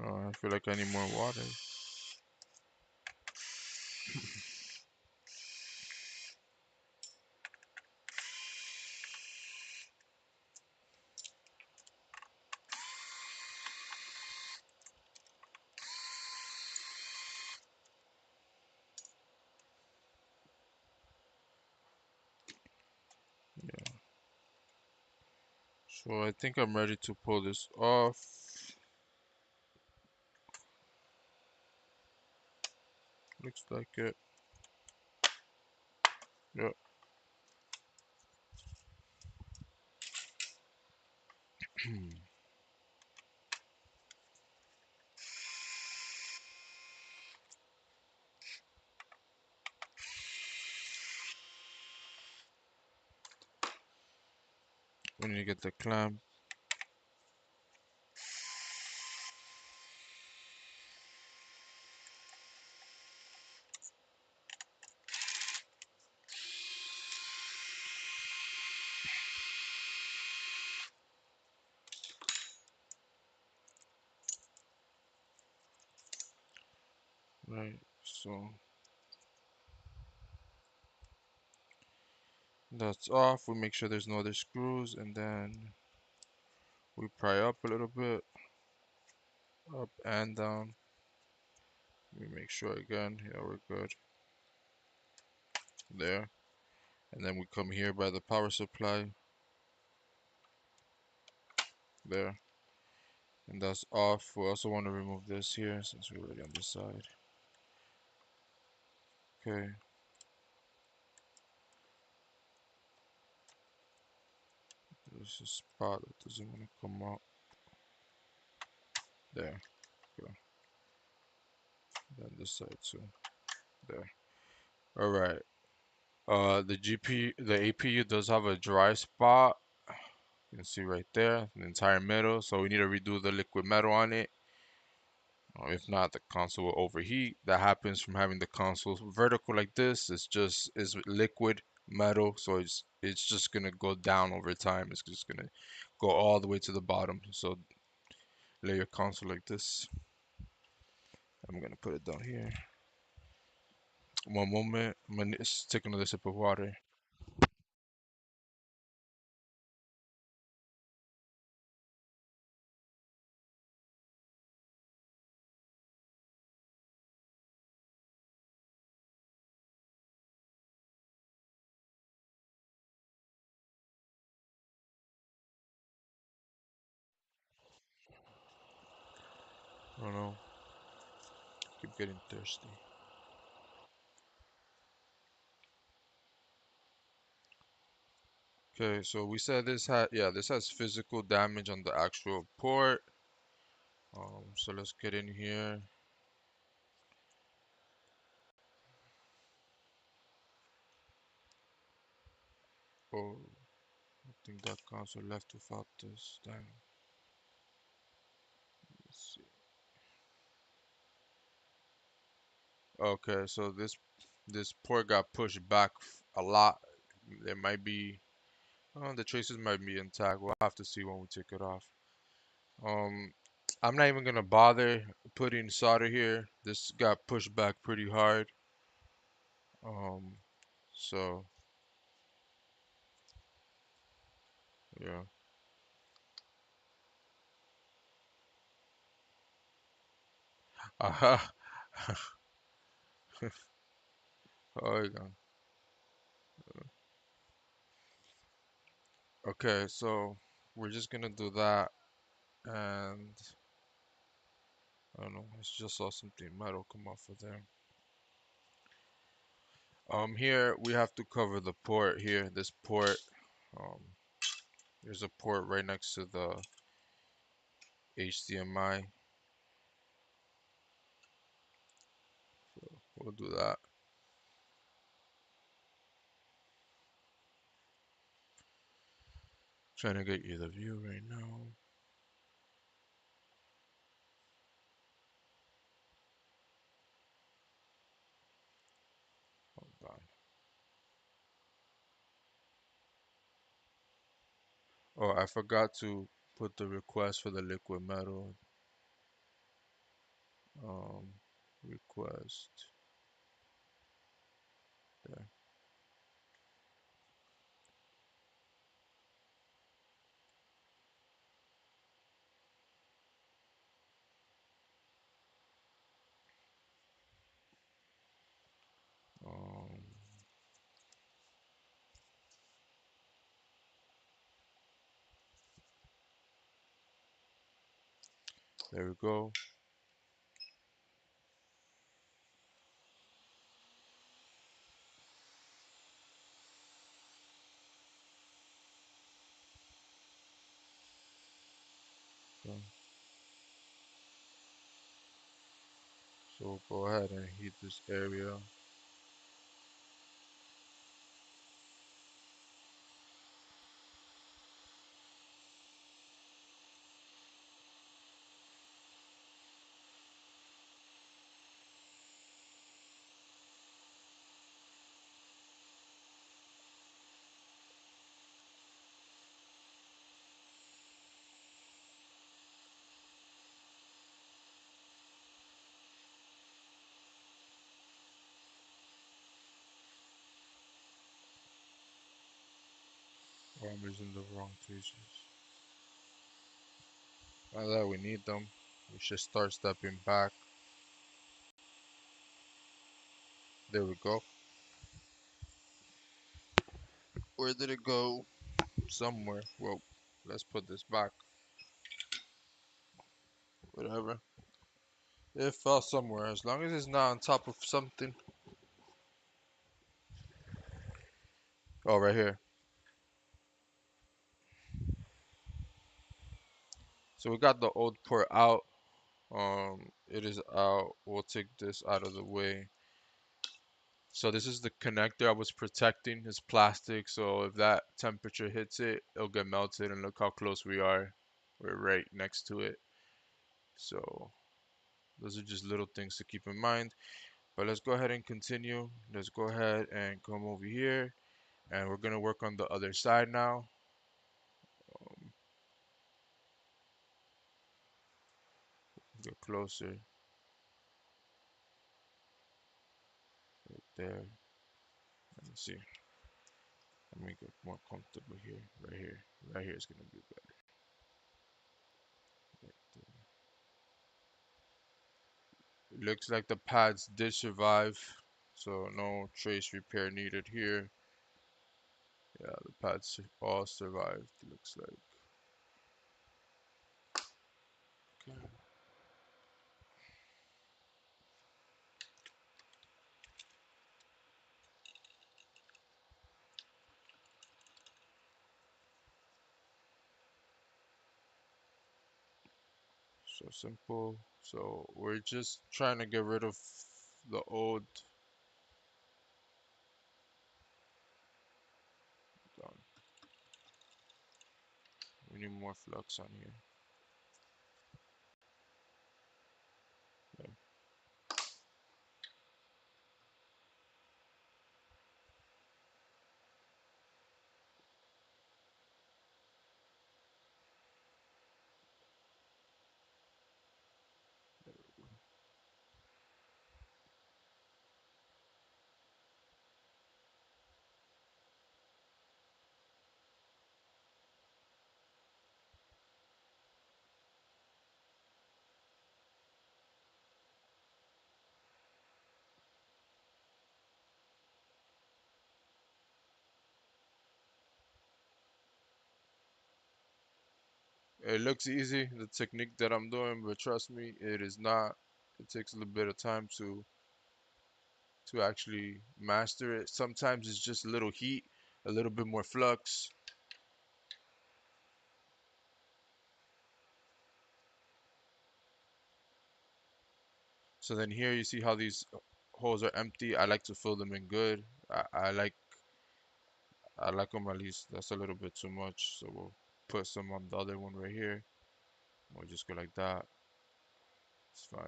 I feel like I need more water. Yeah. So I think I'm ready to pull this off. Looks like it. Yep. We need to get the clamp. Right. So that's off. We make sure there's no other screws, and then we pry up a little bit, up and down. We make sure again, yeah, we're good there. And then we come here by the power supply there, and that's off. We also want to remove this here since we're already on this side. Okay. There's a spot that doesn't want to come out. There. Okay. Then this side too. There. All right. The APU does have a dry spot. You can see right there, the entire middle. So we need to redo the liquid metal on it. If not, the console will overheat. That happens from having the console vertical like this. It's liquid metal, so it's just gonna go down over time. It's just gonna go all the way to the bottom. So lay your console like this. I'm gonna put it down here. One moment. I'm gonna take another sip of water. I don't know. Keep getting thirsty. Okay, so we said this has physical damage on the actual port. So let's get in here. Oh, I think that console left without this. Damn. Let's see. Okay, so this port got pushed back a lot. There might be, the traces might be intact. We'll have to see when we take it off. Um, I'm not even gonna bother putting solder here. This got pushed back pretty hard. Um, so yeah. Aha. Oh, yeah. Okay, so we're just gonna do that, and I don't know. I just saw something metal come off of there. Here we have to cover the port here. This port. Um, there's a port right next to the HDMI. So we'll do that. Trying to get you the view right now. Hold on. Oh, I forgot to put the request for the liquid metal. Um, request there. Um, there we go. Okay. So go ahead and heat this area. Oh, I'm using the wrong tweezers. Now that we need them, we should start stepping back. There we go. Where did it go? Somewhere. Well, let's put this back. whatever. It fell somewhere. As long as it's not on top of something. Oh, right here. So we got the old port out. It is out. We'll take this out of the way. So this is the connector I was protecting. It's plastic, so if that temperature hits it, it'll get melted. And look how close we are. We're right next to it. So those are just little things to keep in mind. But let's go ahead and continue. Let's go ahead and come over here. And we're going to work on the other side now. Um, get closer. Right there. Let me see. Let me get more comfortable here. Right here. Right here is going to be better. Right there. It looks like the pads did survive. So no trace repair needed here. Yeah, the pads all survived, looks like. Okay. So simple. So we're just trying to get rid of the old. Done. We need more flux on here. Yeah. There we go. It looks easy, the technique that I'm doing, but trust me, it is not. It takes a little bit of time to actually master it. Sometimes it's just a little heat, a little bit more flux. So then here you see how these holes are empty. I like to fill them in good. I like them at least. That's a little bit too much. So we'll put some on the other one right here. We'll just go like that. It's fine.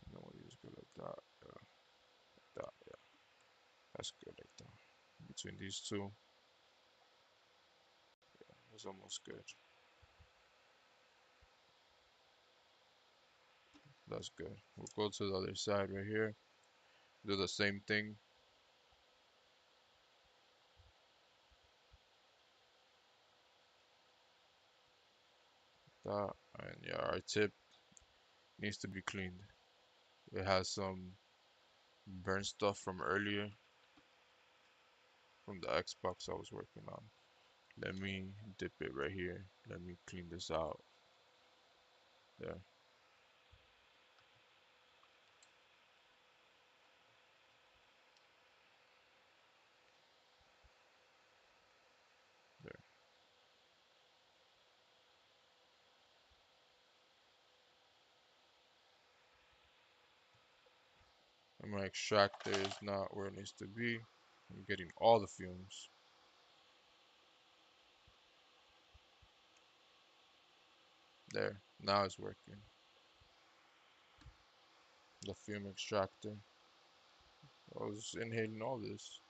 And then we'll just go like that. Yeah, like that. Yeah, that's good like that. Between these two, it's almost good. That's good. We'll go to the other side right here. Do the same thing. That and yeah, our tip needs to be cleaned. It has some burnt stuff from earlier from the Xbox I was working on. Let me dip it right here. Let me clean this out. There, there. And my extractor is not where it needs to be. I'm getting all the fumes. There, now it's working. The fume extractor. I was inhaling all this.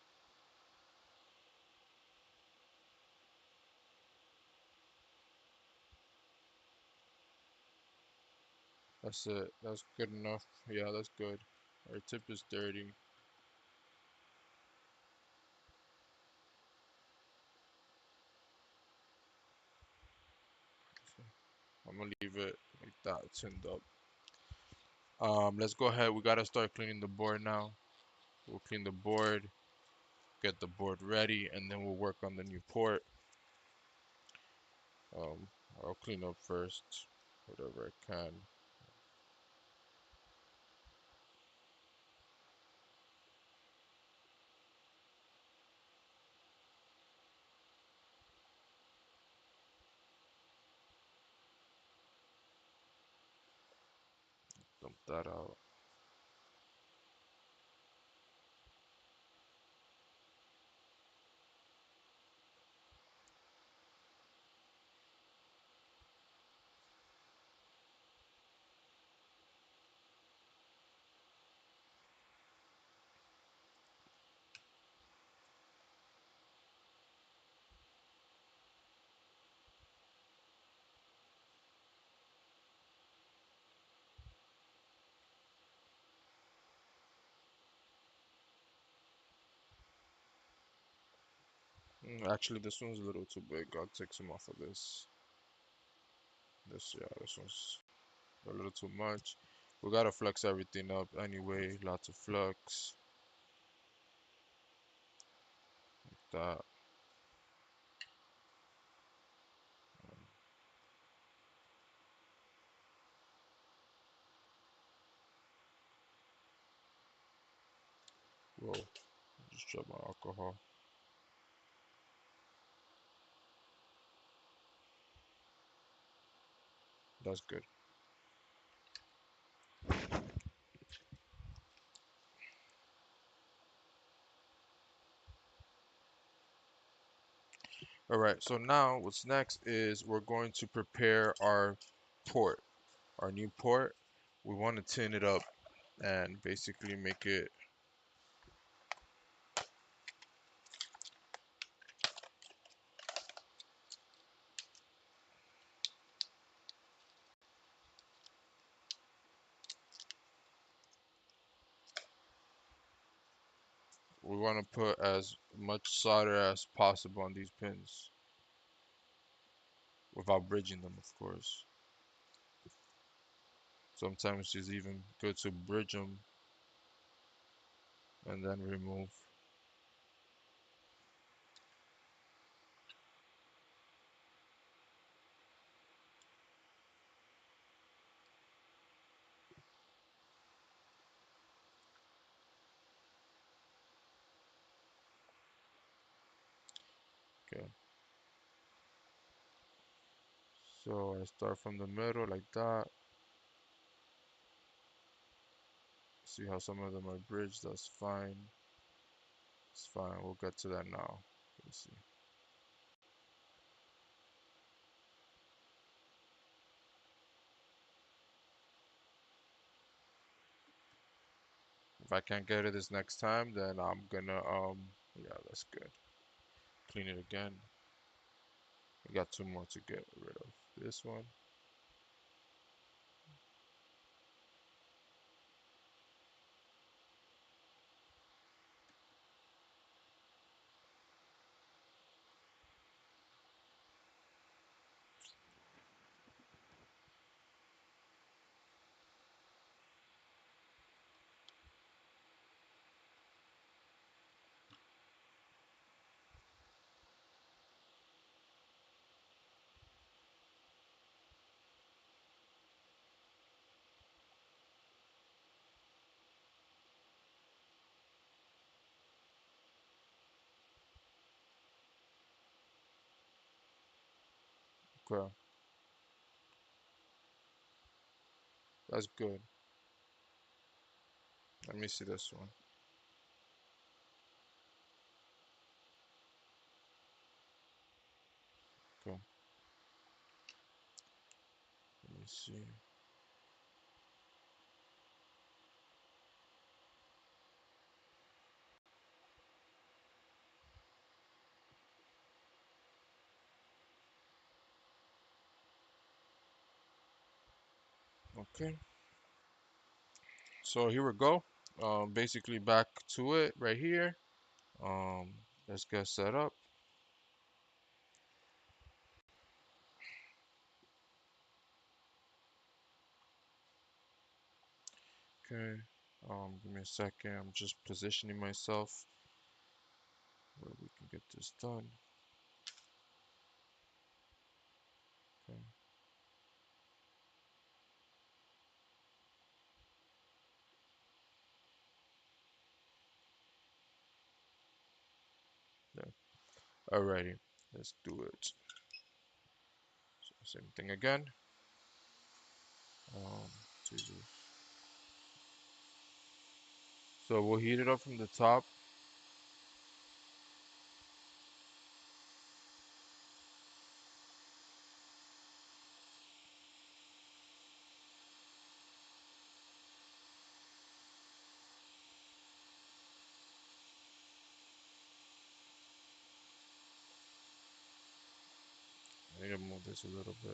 That's it. That's good enough. Yeah, that's good. Our tip is dirty. So I'm gonna leave it like that, tinned up. Let's go ahead. We gotta start cleaning the board now. We'll clean the board, get the board ready, and then we'll work on the new port. Um, I'll clean up first, whatever I can. Dump that out. Actually, this one's a little too big. I'll take some off of this. Yeah, this one's a little too much. We gotta flex everything up anyway. Lots of flux. That. Whoa, just dropped my alcohol. That's good. All right, so now what's next is we're going to prepare our port, our new port. We want to tin it up and basically make it. We want to put as much solder as possible on these pins without bridging them, of course. Sometimes it's even good to bridge them and then remove. Okay. So I start from the middle like that. See how some of them are bridged, that's fine. It's fine, we'll get to that now. Let's see. If I can't get it this next time, then I'm gonna, yeah, that's good. Clean it again. We got two more to get rid of. This one. Okay, that's good. Let me see this one. Okay, let me see. Okay, so here we go. Basically back to it right here. Um, let's get set up. Okay, give me a second. I'm just positioning myself where we can get this done. Okay. Alrighty, let's do it. So same thing again. Um, scissors. So we'll heat it up from the top. I need to move this a little bit.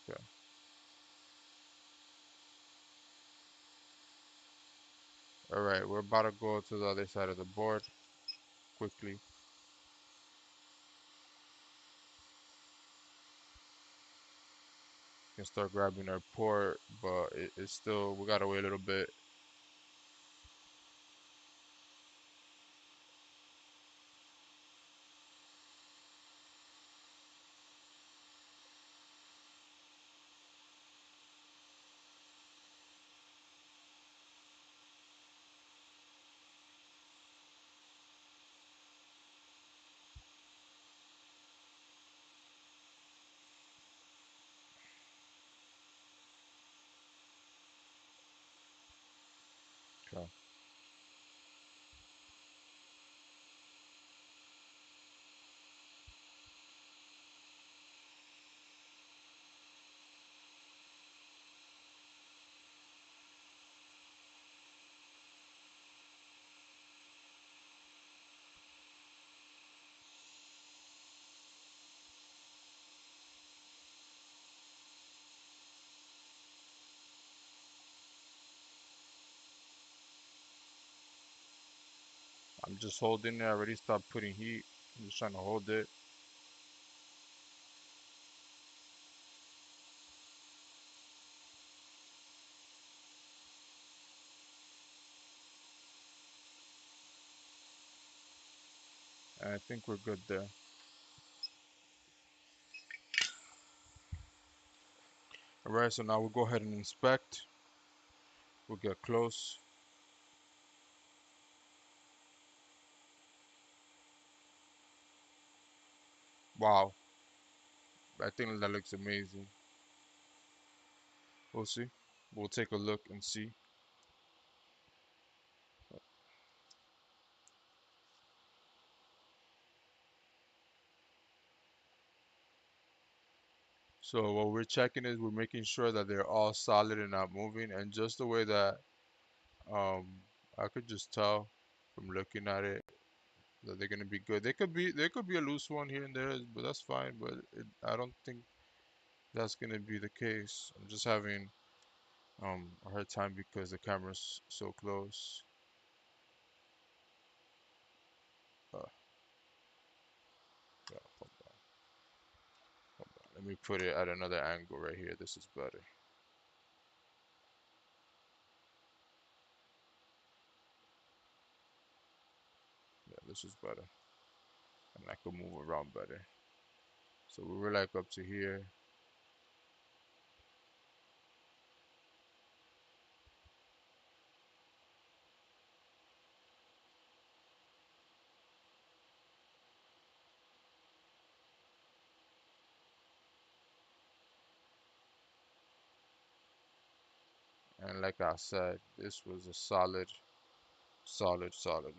Okay. Alright, we're about to go to the other side of the board quickly. You can start grabbing our port, but it's still, we gotta wait a little bit. Okay. I'm just holding it. I already stopped putting heat. I'm just trying to hold it. And I think we're good there. Alright, so now we'll go ahead and inspect. We'll get close. Wow, I think that looks amazing. We'll see. We'll take a look and see. So what we're checking is we're making sure that they're all solid and not moving, and just the way that um I could just tell from looking at it that they're gonna be good. There could be a loose one here and there, but that's fine. But I don't think that's gonna be the case. I'm just having a hard time because the camera's so close. Uh, yeah, hold on. Let me put it at another angle right here. This is better. Yeah, this is better, and I can move around better. So we were like up to here. And like I said, this was a solid, solid, solid.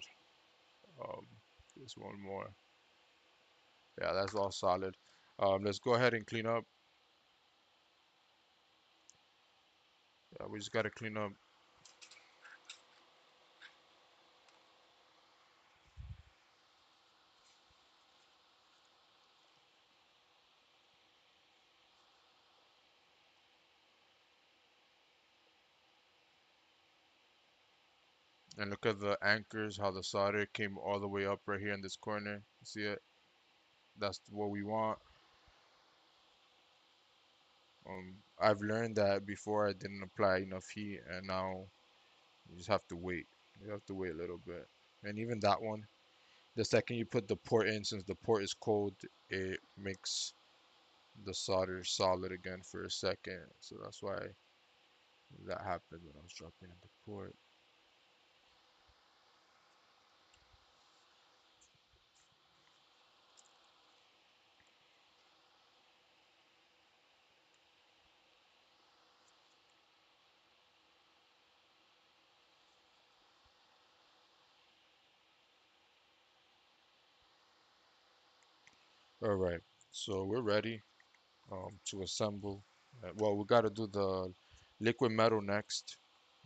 Um, this one more. Yeah, that's all solid. Let's go ahead and clean up. Yeah, we just gotta clean up and look at the anchors, how the solder came all the way up right here in this corner. See it? That's what we want. I've learned that before I didn't apply enough heat, and now you just have to wait. You have to wait a little bit. And even that one, the second you put the port in, since the port is cold, it makes the solder solid again for a second. So that's why that happened when I was dropping in the port. All right, so we're ready to assemble. Well, we got to do the liquid metal next.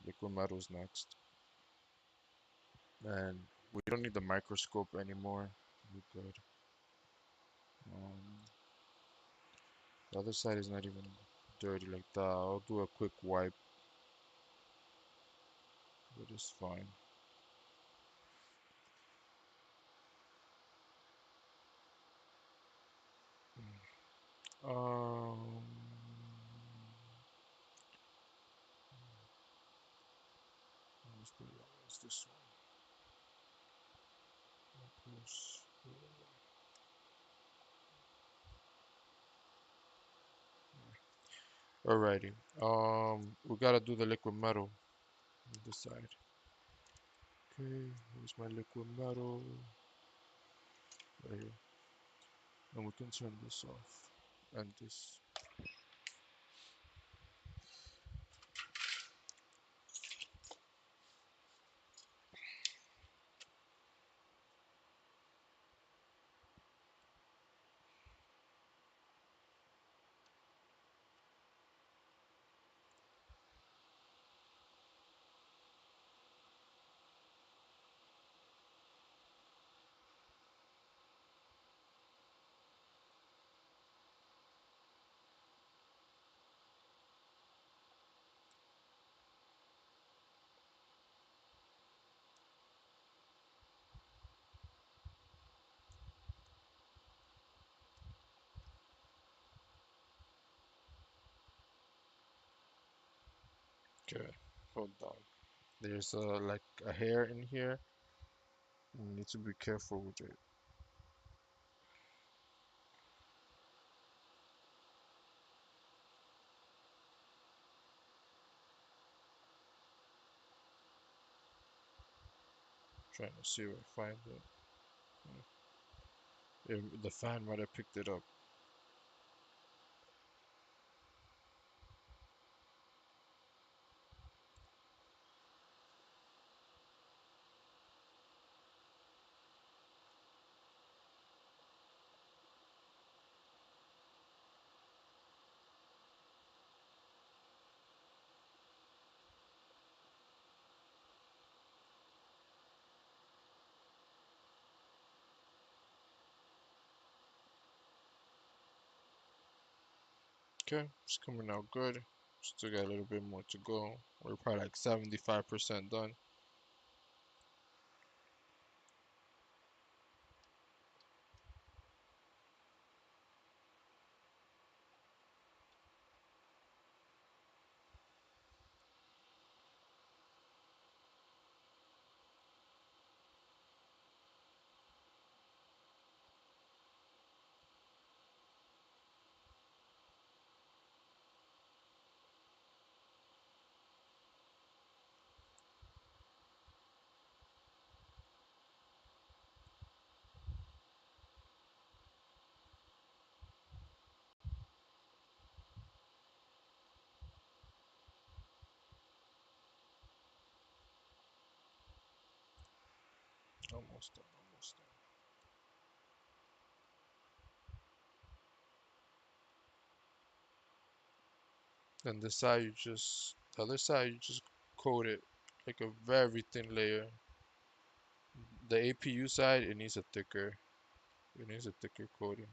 Liquid metal's next. And we don't need the microscope anymore. We're good. Um, the other side is not even dirty like that. I'll do a quick wipe, but it's fine. Um, what's this one? Alrighty. We gotta do the liquid metal on this side. Okay, where's my liquid metal? Right here. And we can turn this off. And this. Okay, hold on. There's like a hair in here. You need to be careful with it. Trying to see if I find it. The fan might have picked it up. Okay, it's coming out good. Still got a little bit more to go. We're probably like 75% done. Almost done, almost done. And this side the other side you just coat it like a very thin layer. The APU side, it needs a thicker coating.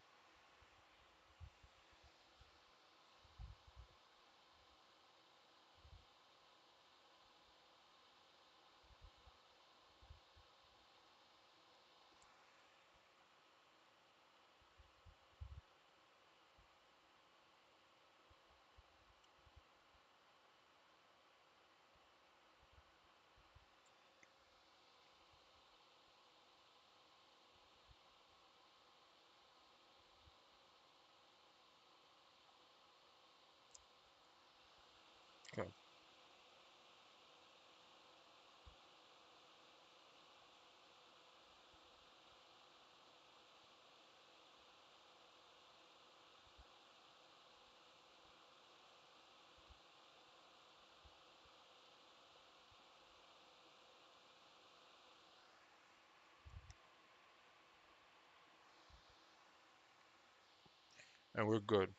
and we're good.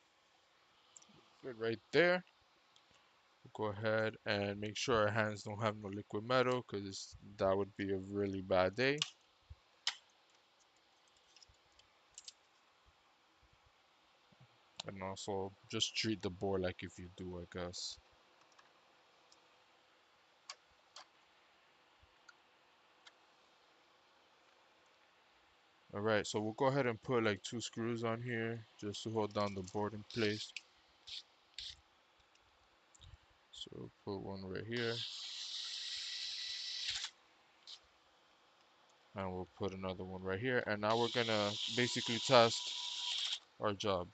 Good right there. Go ahead and make sure our hands don't have no liquid metal because that would be a really bad day. And also just treat the board like if you do, I guess. Alright, so we'll go ahead and put like 2 screws on here just to hold down the board in place. So we'll put one right here. And we'll put another one right here. And now we're gonna basically test our job.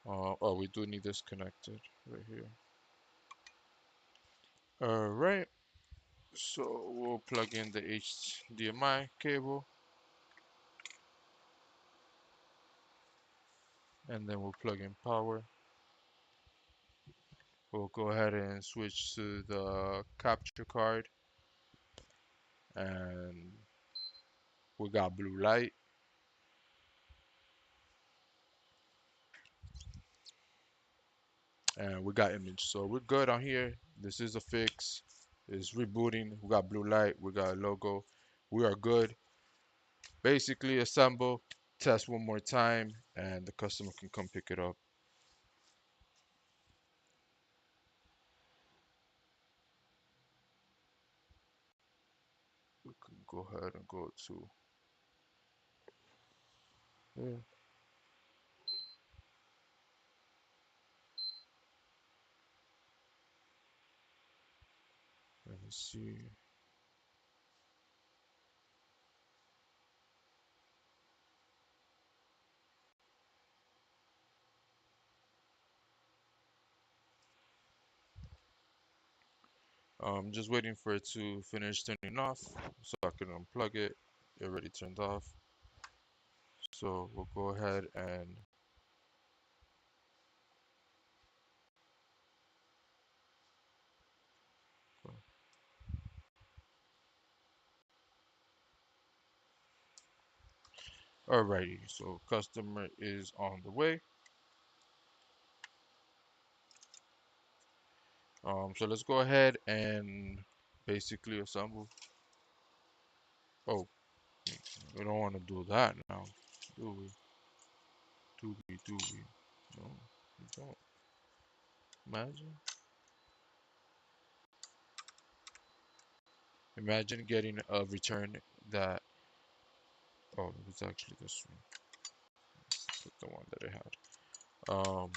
Oh, we do need this connected right here. Alright, so we'll plug in the HDMI cable. And then we'll plug in power. We'll go ahead and switch to the capture card. And we got blue light. And we got image. So we're good on here. This is a fix. It's rebooting. We got blue light. We got a logo. We are good. Basically assemble, test one more time, and the customer can come pick it up. We can go ahead and go to yeah. Let me see. Just waiting for it to finish turning off so I can unplug it. It already turned off. So we'll go ahead and alrighty. So customer is on the way. So let's go ahead and basically assemble. Oh, we don't want to do that now, do we? Do we? No, we don't. Imagine. Imagine getting a return that. Oh, it was actually this one. That's the one that I had.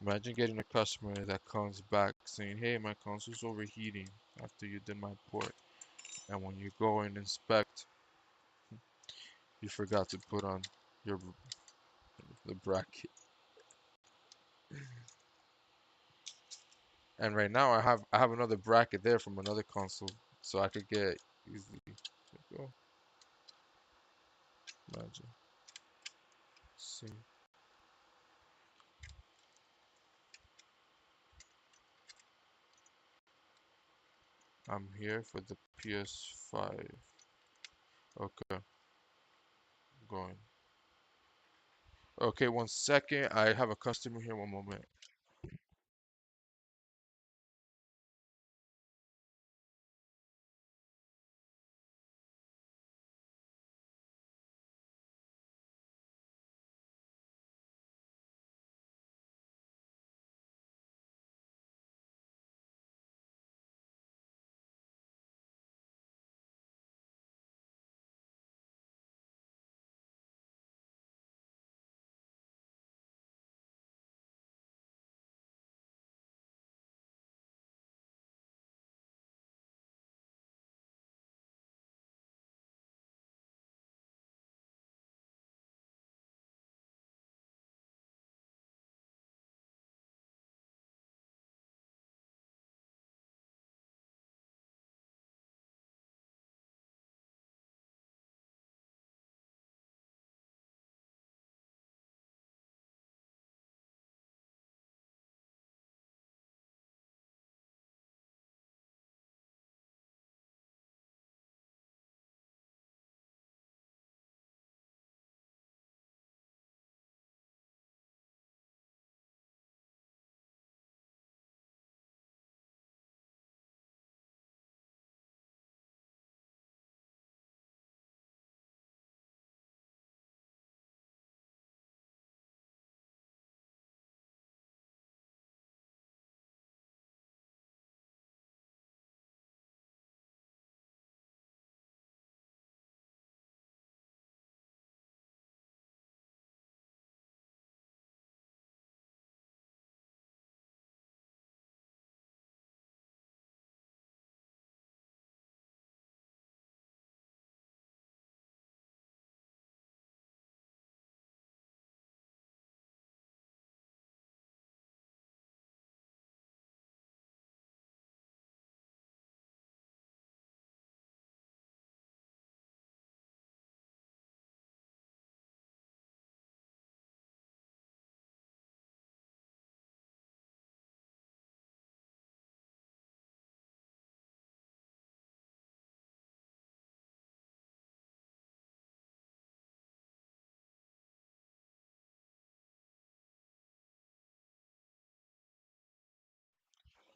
Imagine getting a customer that comes back saying, "Hey, my console's overheating after you did my port," and when you go and inspect, you forgot to put on your the bracket. And right now I have another bracket there from another console, so I could get easily. Go. Imagine. See. I'm here for the PS5. Okay, going. Okay, 1 second. I have a customer here. One moment.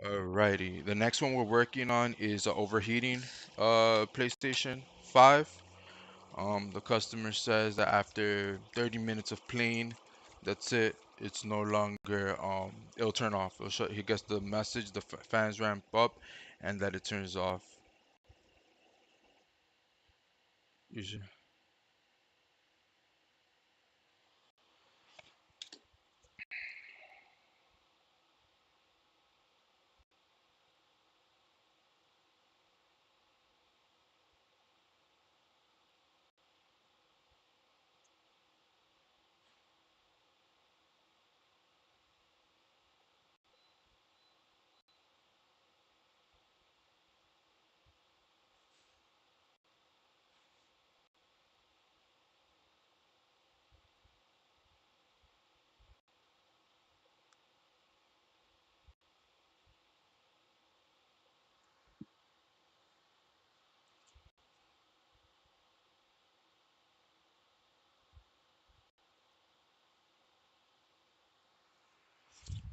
Alrighty. The next one we're working on is overheating PlayStation 5. The customer says that after 30 minutes of playing, that's it. It's no longer it'll turn off. He gets the message, the fans ramp up, and that it turns off. You should-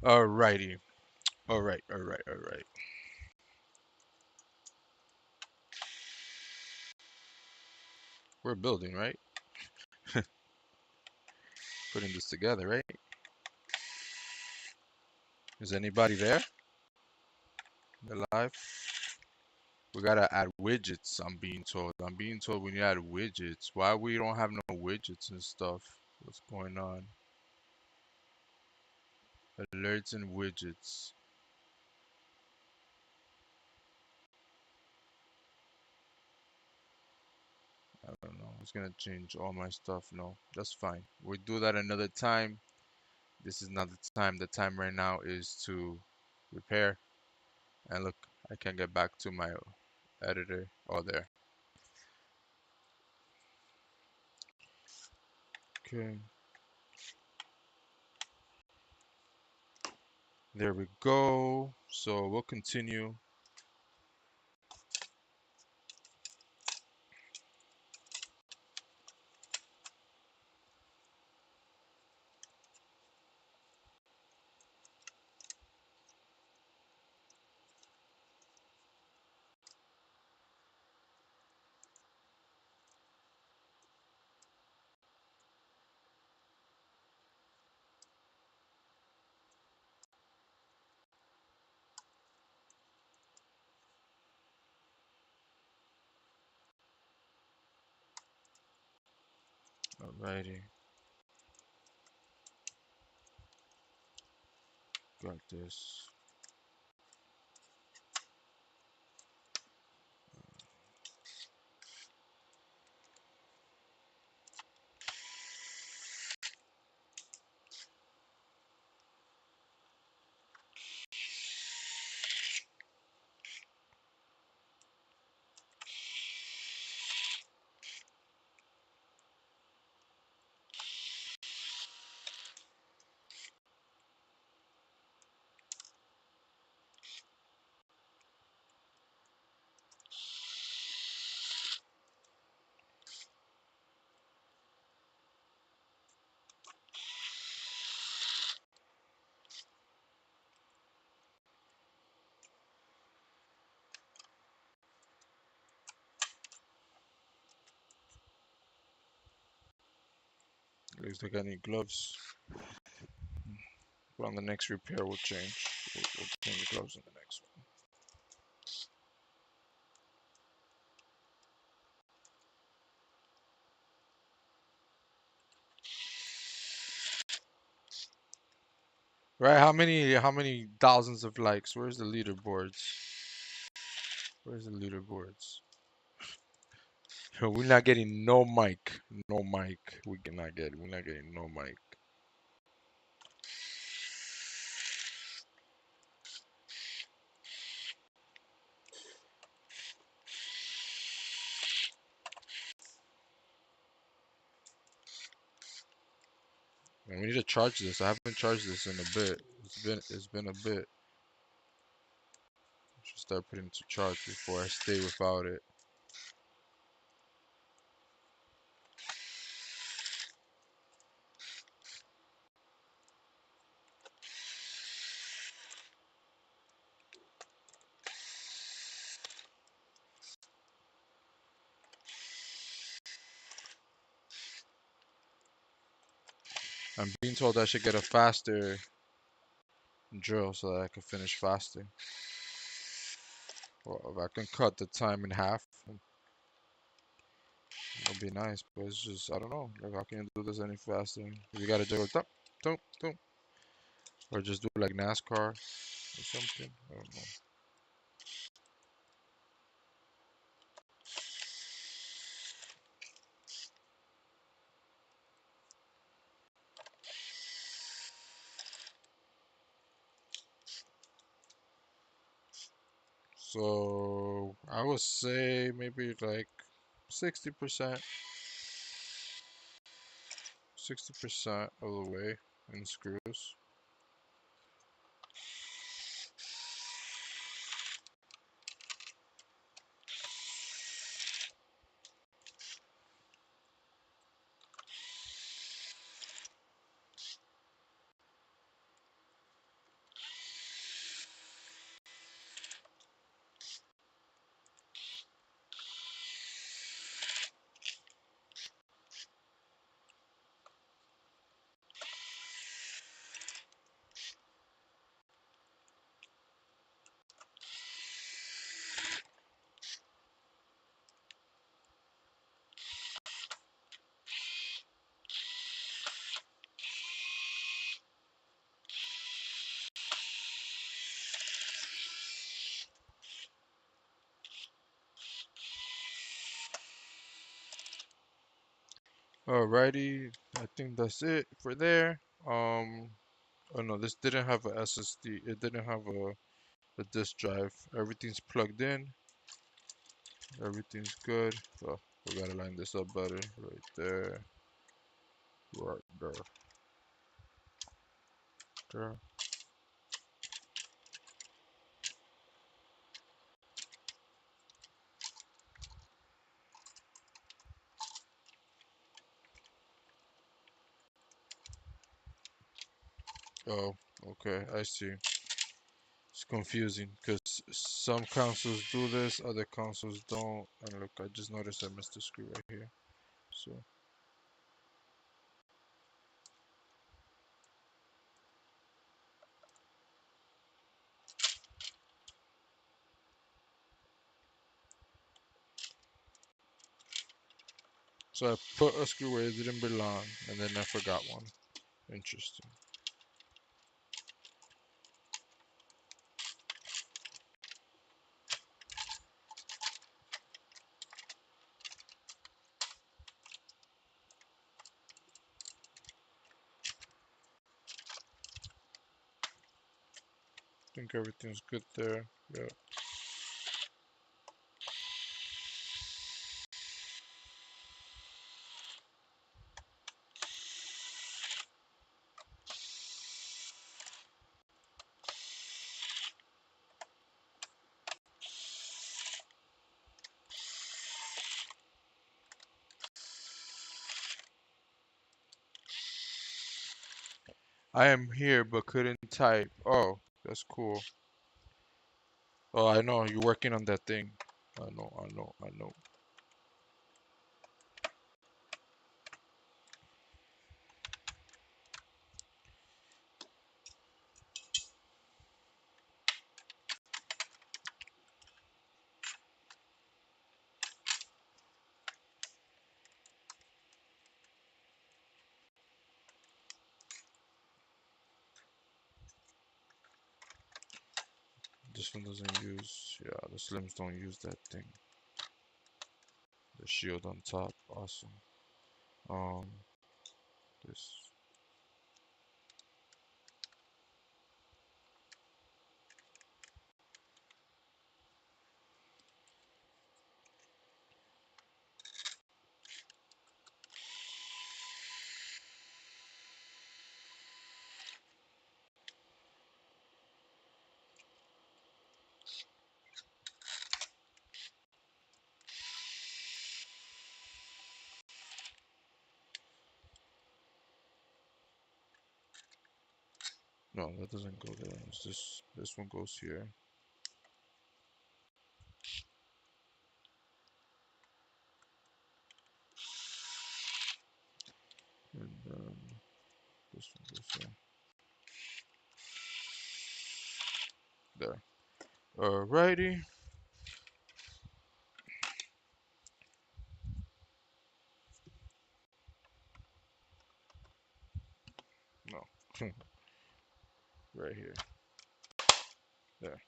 Alrighty. Alright. We're building, right? Putting this together, right? Is anybody there? They're live? We gotta add widgets, I'm being told. I'm being told we need to add widgets. Why we don't have no widgets and stuff? What's going on? Alerts and widgets. I don't know. It's gonna change all my stuff. No, that's fine. We'll do that another time. This is not the time. The time right now is to repair. And look, I can get back to my editor. Oh, there. Okay. There we go. So we'll continue. Alrighty. Got this. Looks like I need gloves. But on the next repair, we'll change. We'll change the gloves in the next one. Right? How many thousands of likes? Where's the leaderboards? Where's the leaderboards? We're not getting no mic. No mic. We're not getting no mic. And we need to charge this. I haven't charged this in a bit. It's been a bit. Should start putting it to charge before I stay without it. I'm being told I should get a faster drill so that I can finish faster. Well, if I can cut the time in half, it'll be nice. But it's just, I don't know. Like, how can you do this any faster? You gotta do it, thump, thump, or just do it like NASCAR or something. I don't know. So I would say maybe like 60%, 60% of the way in screws. Alrighty, I think that's it for there. Oh no, this didn't have a SSD. It didn't have a disk drive. Everything's plugged in. Everything's good. Oh, we gotta line this up better. Right there. Right there. There. Oh, okay, I see. It's confusing because some consoles do this, other consoles don't. And look, I just noticed I missed a screw right here. So I put a screw where it didn't belong, and then I forgot one. Interesting. Think everything's good there. Yeah. I am here but couldn't type. Oh, that's cool. Oh, I know you're working on that thing. I know, I know, I know. This one doesn't use. Yeah, the Slims don't use that thing. The shield on top, awesome. Um, this. No, that doesn't go there. It's this. This one goes here. And then This one goes there. Alrighty. No. Right here. There.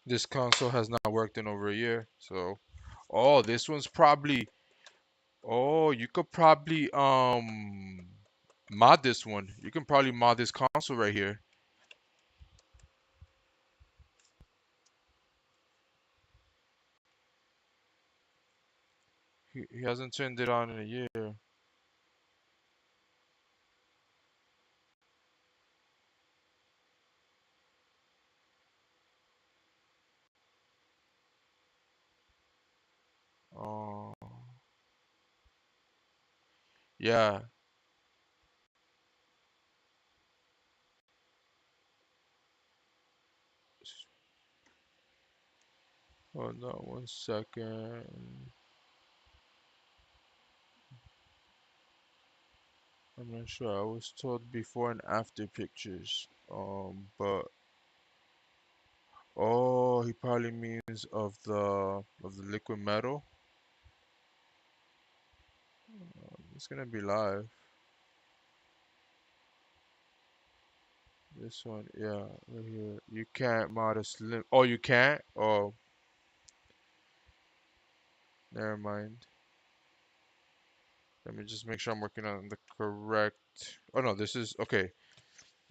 This console has not worked in over a year, so oh, this one's probably oh, you could probably mod this one. You can probably mod this console right here. He hasn't turned it on in a year. Oh, yeah. Hold on 1 second. I'm not sure. I was told before and after pictures. But oh, he probably means of the liquid metal. It's gonna be live. This one, yeah, right here. You can't mod a slim. Oh, you can't? Oh, never mind. Let me just make sure I'm working on the correct. Oh no, this is okay.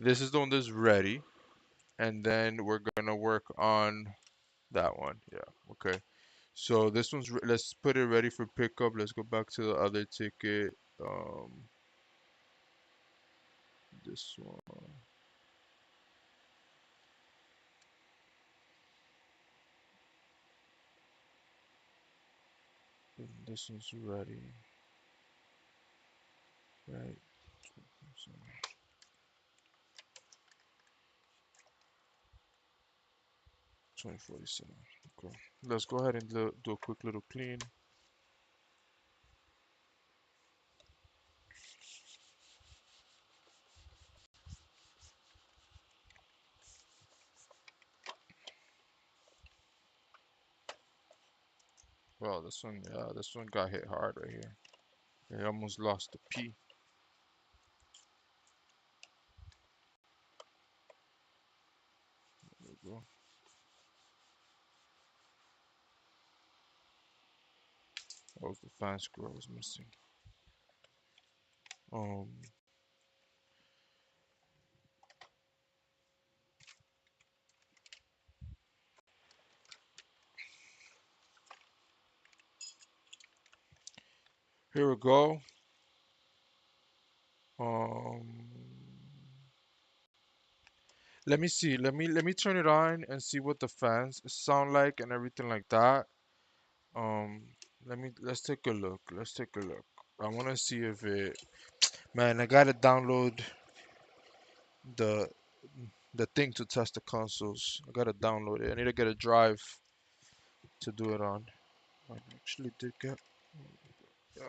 This is the one that's ready, and then we're gonna work on that one. Yeah, okay. So this one's. Let's put it ready for pickup. Let's go back to the other ticket. This one. And this one's ready. Right. So 2047. Okay. Let's go ahead and do a quick little clean. Well, this one got hit hard right here. They almost lost the P. There we go. Oh, the fan screw was missing. Um, Here we go. Um, let me see. Let me turn it on and see what the fans sound like and everything like that. Um, let's take a look. Let's take a look. I want to see if it. Man, I gotta download the the thing to test the consoles. I gotta download it. I need to get a drive to do it on. I actually did get. Yeah.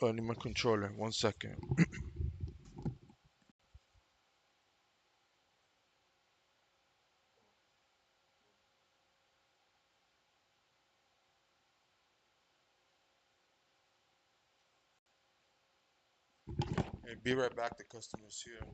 Oh, I need my controller. 1 second. Hey, be right back. The customer's here.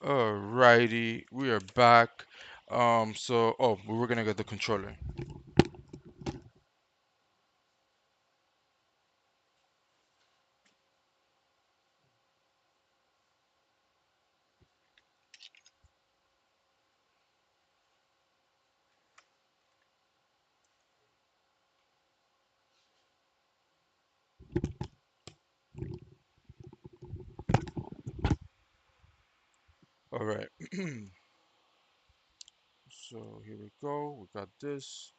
Alrighty, we are back. So we were gonna get the controller. All right. So here we go. We got this.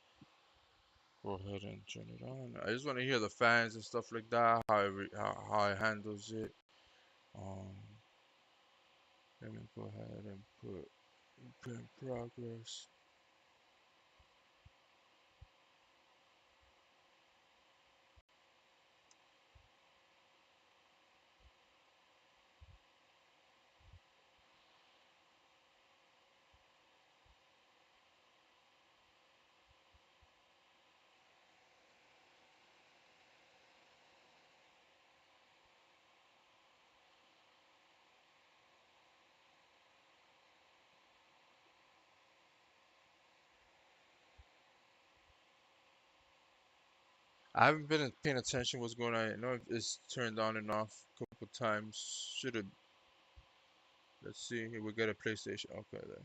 Go ahead and turn it on. I just want to hear the fans and stuff like that. How it handles it. Um, Let me go ahead and put in progress. I haven't been paying attention what's going on. I know it's turned on and off a couple times. Should have. Let's see. Here we got a PlayStation. Okay, there.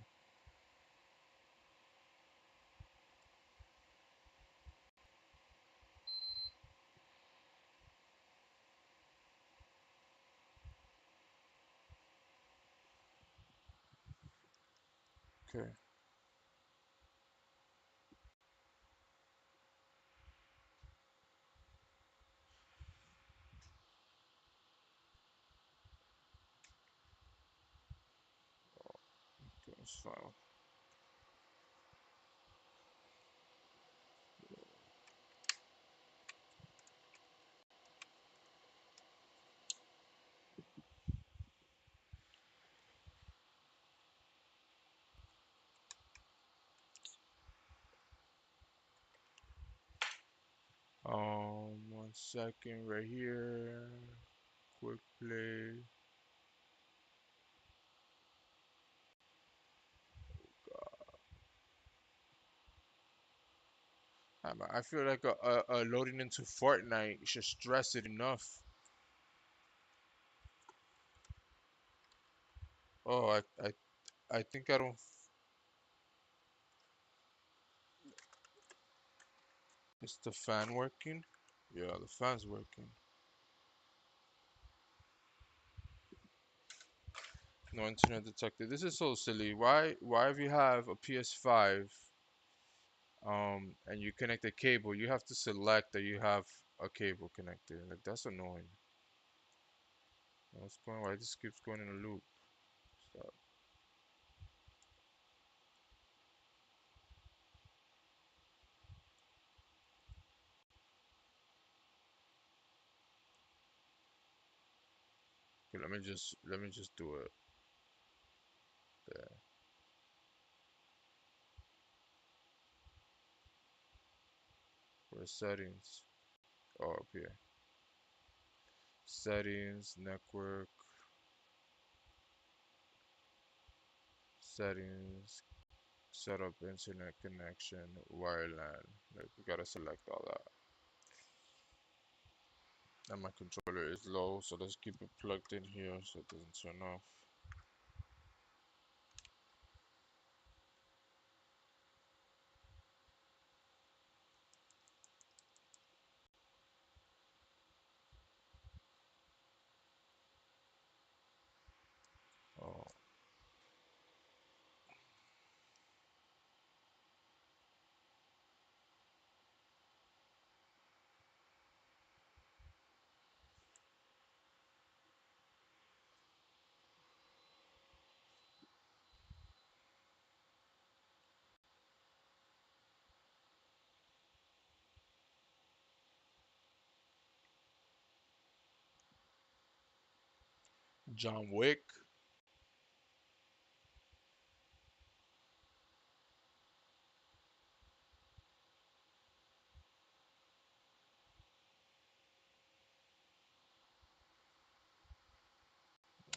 Okay. Okay, it's fine. One second right here. Quick play. I feel like loading into Fortnite should stress it enough. Oh, I think I don't. Is the fan working? Yeah, the fan's working. No internet detected. This is so silly. Why if you have a PS5, and you connect a cable, you have to select that you have a cable connected. Like that's annoying. What's going? Why this keeps going in a loop? Stop. Okay, let me just do it there. For settings. Oh, up here. Settings, network, settings, set up internet connection, wireline. Like we gotta select all that. And my controller is low, so let's keep it plugged in here so it doesn't turn off. Oh, John Wick.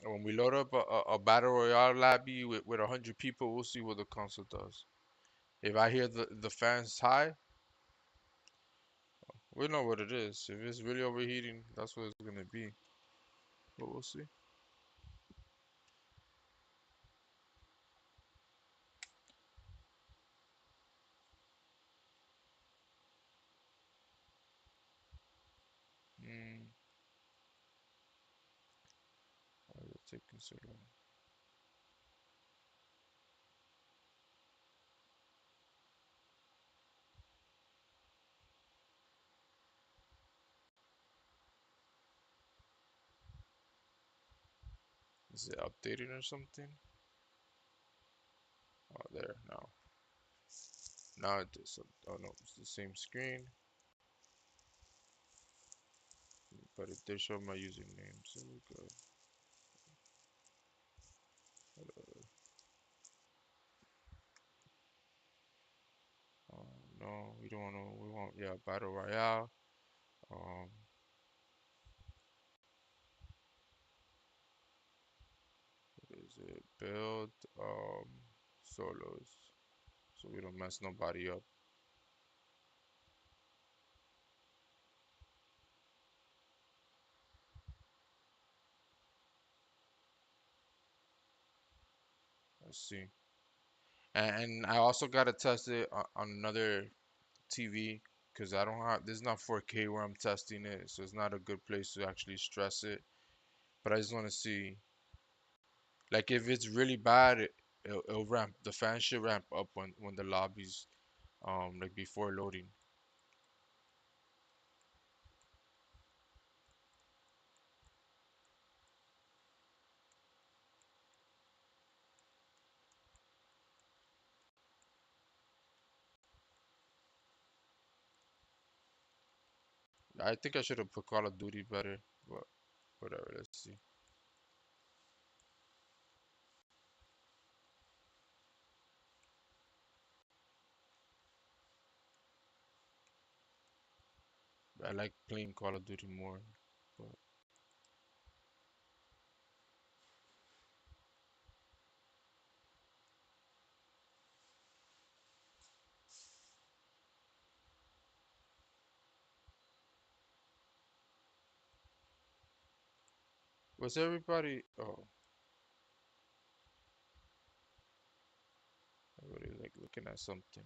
When we load up a battle royale lobby with 100 people, we'll see what the console does. If I hear the fans high, we know what it is. If it's really overheating, that's what it's gonna be. But we'll see. Mm, why is it taking so long? Is it updating or something? Oh, there now. Now it is. Oh no, it's the same screen, but it did show my username, so we're good. No, we don't want to. We want, yeah, battle royale. Um, what is it? Build solos, so we don't mess nobody up. Let's see. And I also gotta test it on another TV because I don't have. This is not 4K where I'm testing it, so it's not a good place to actually stress it. But I just want to see, like, if it's really bad, it'll ramp. The fan should ramp up when the lobbies, like before loading. I think I should have put Call of Duty better, but whatever. Let's see. I like playing Call of Duty more, but was everybody? Oh, everybody like looking at something.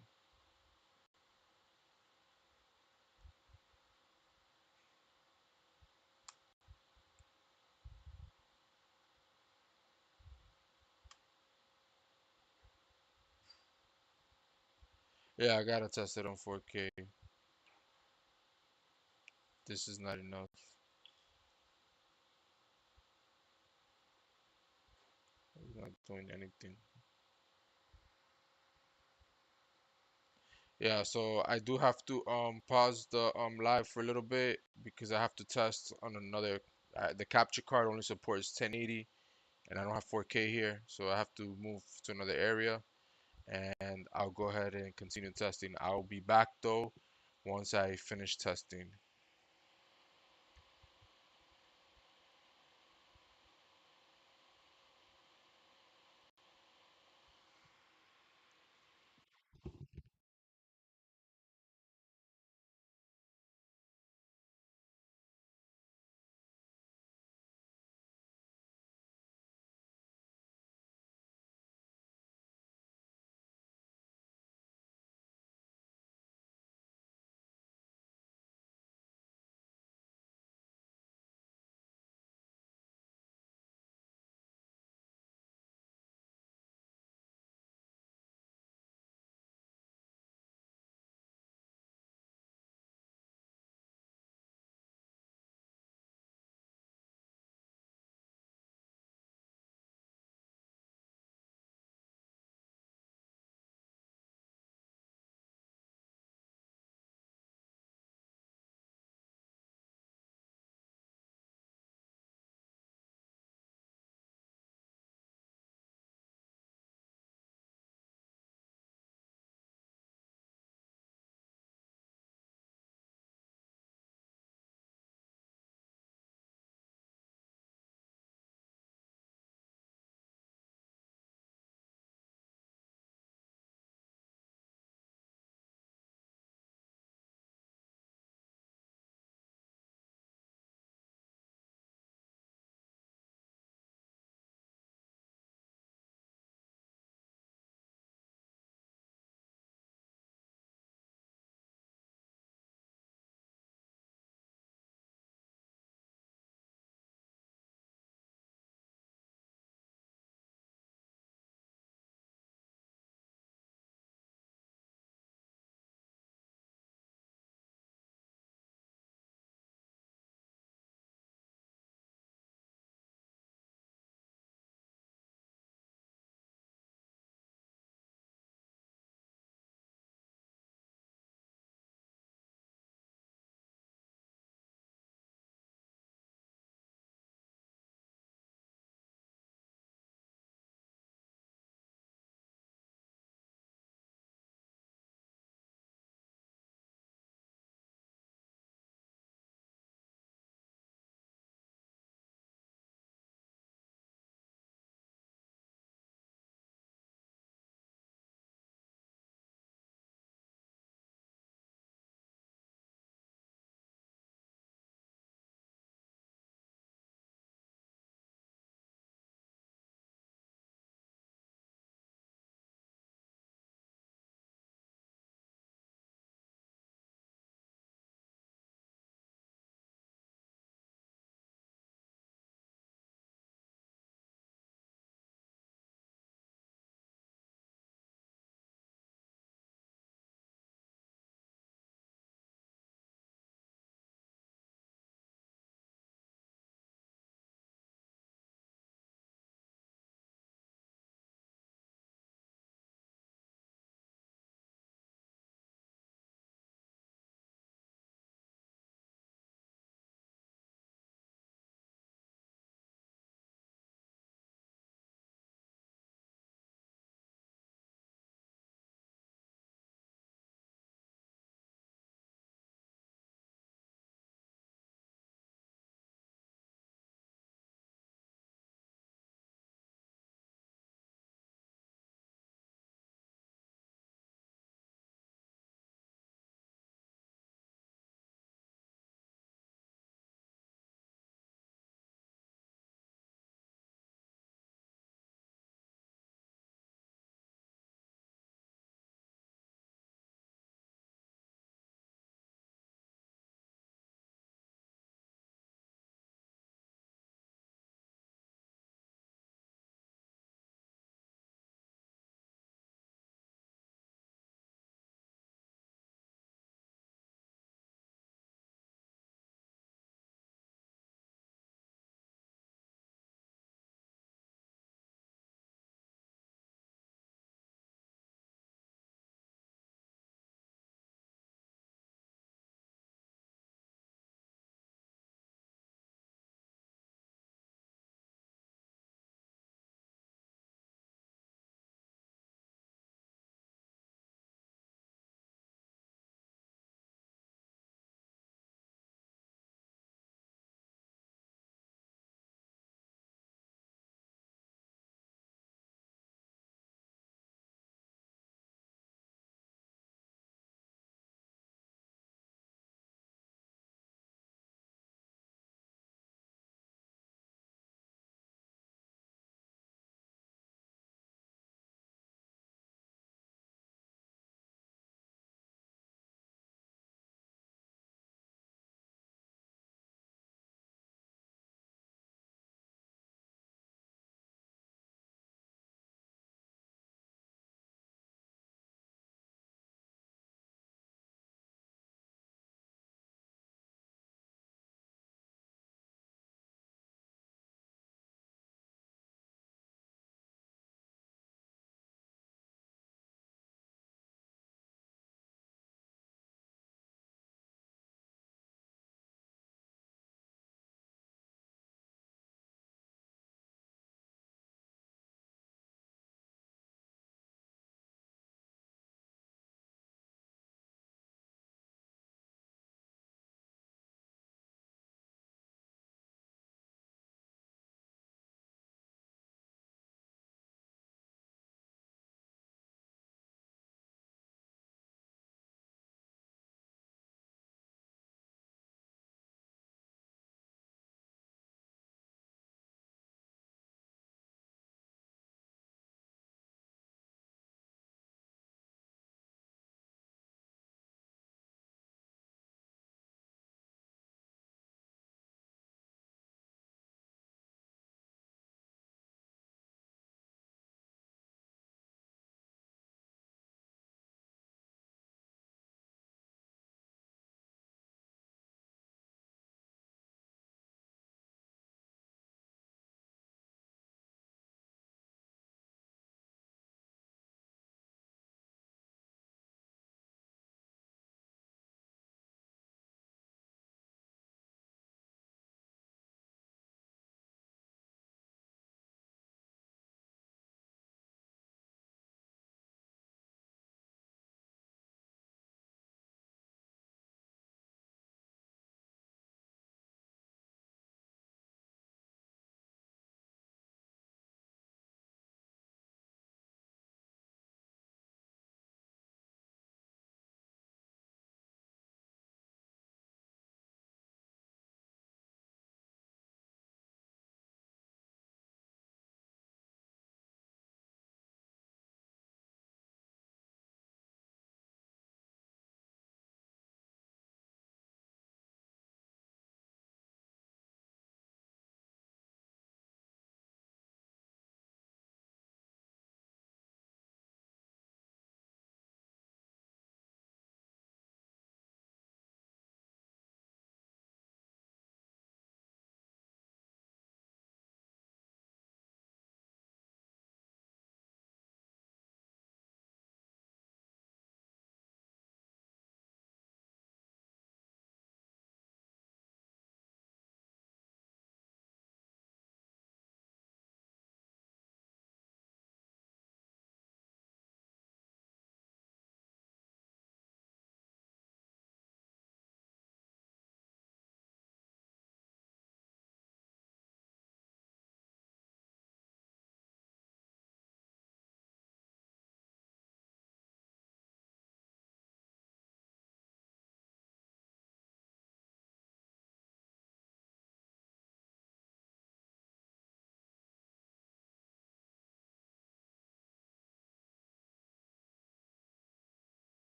Yeah, I gotta test it on 4K. This is not enough. It's not doing anything. Yeah, so I do have to pause the live for a little bit because I have to test on another. The capture card only supports 1080, and I don't have 4K here, so I have to move to another area. And I'll go ahead and continue testing. I'll be back though once I finish testing.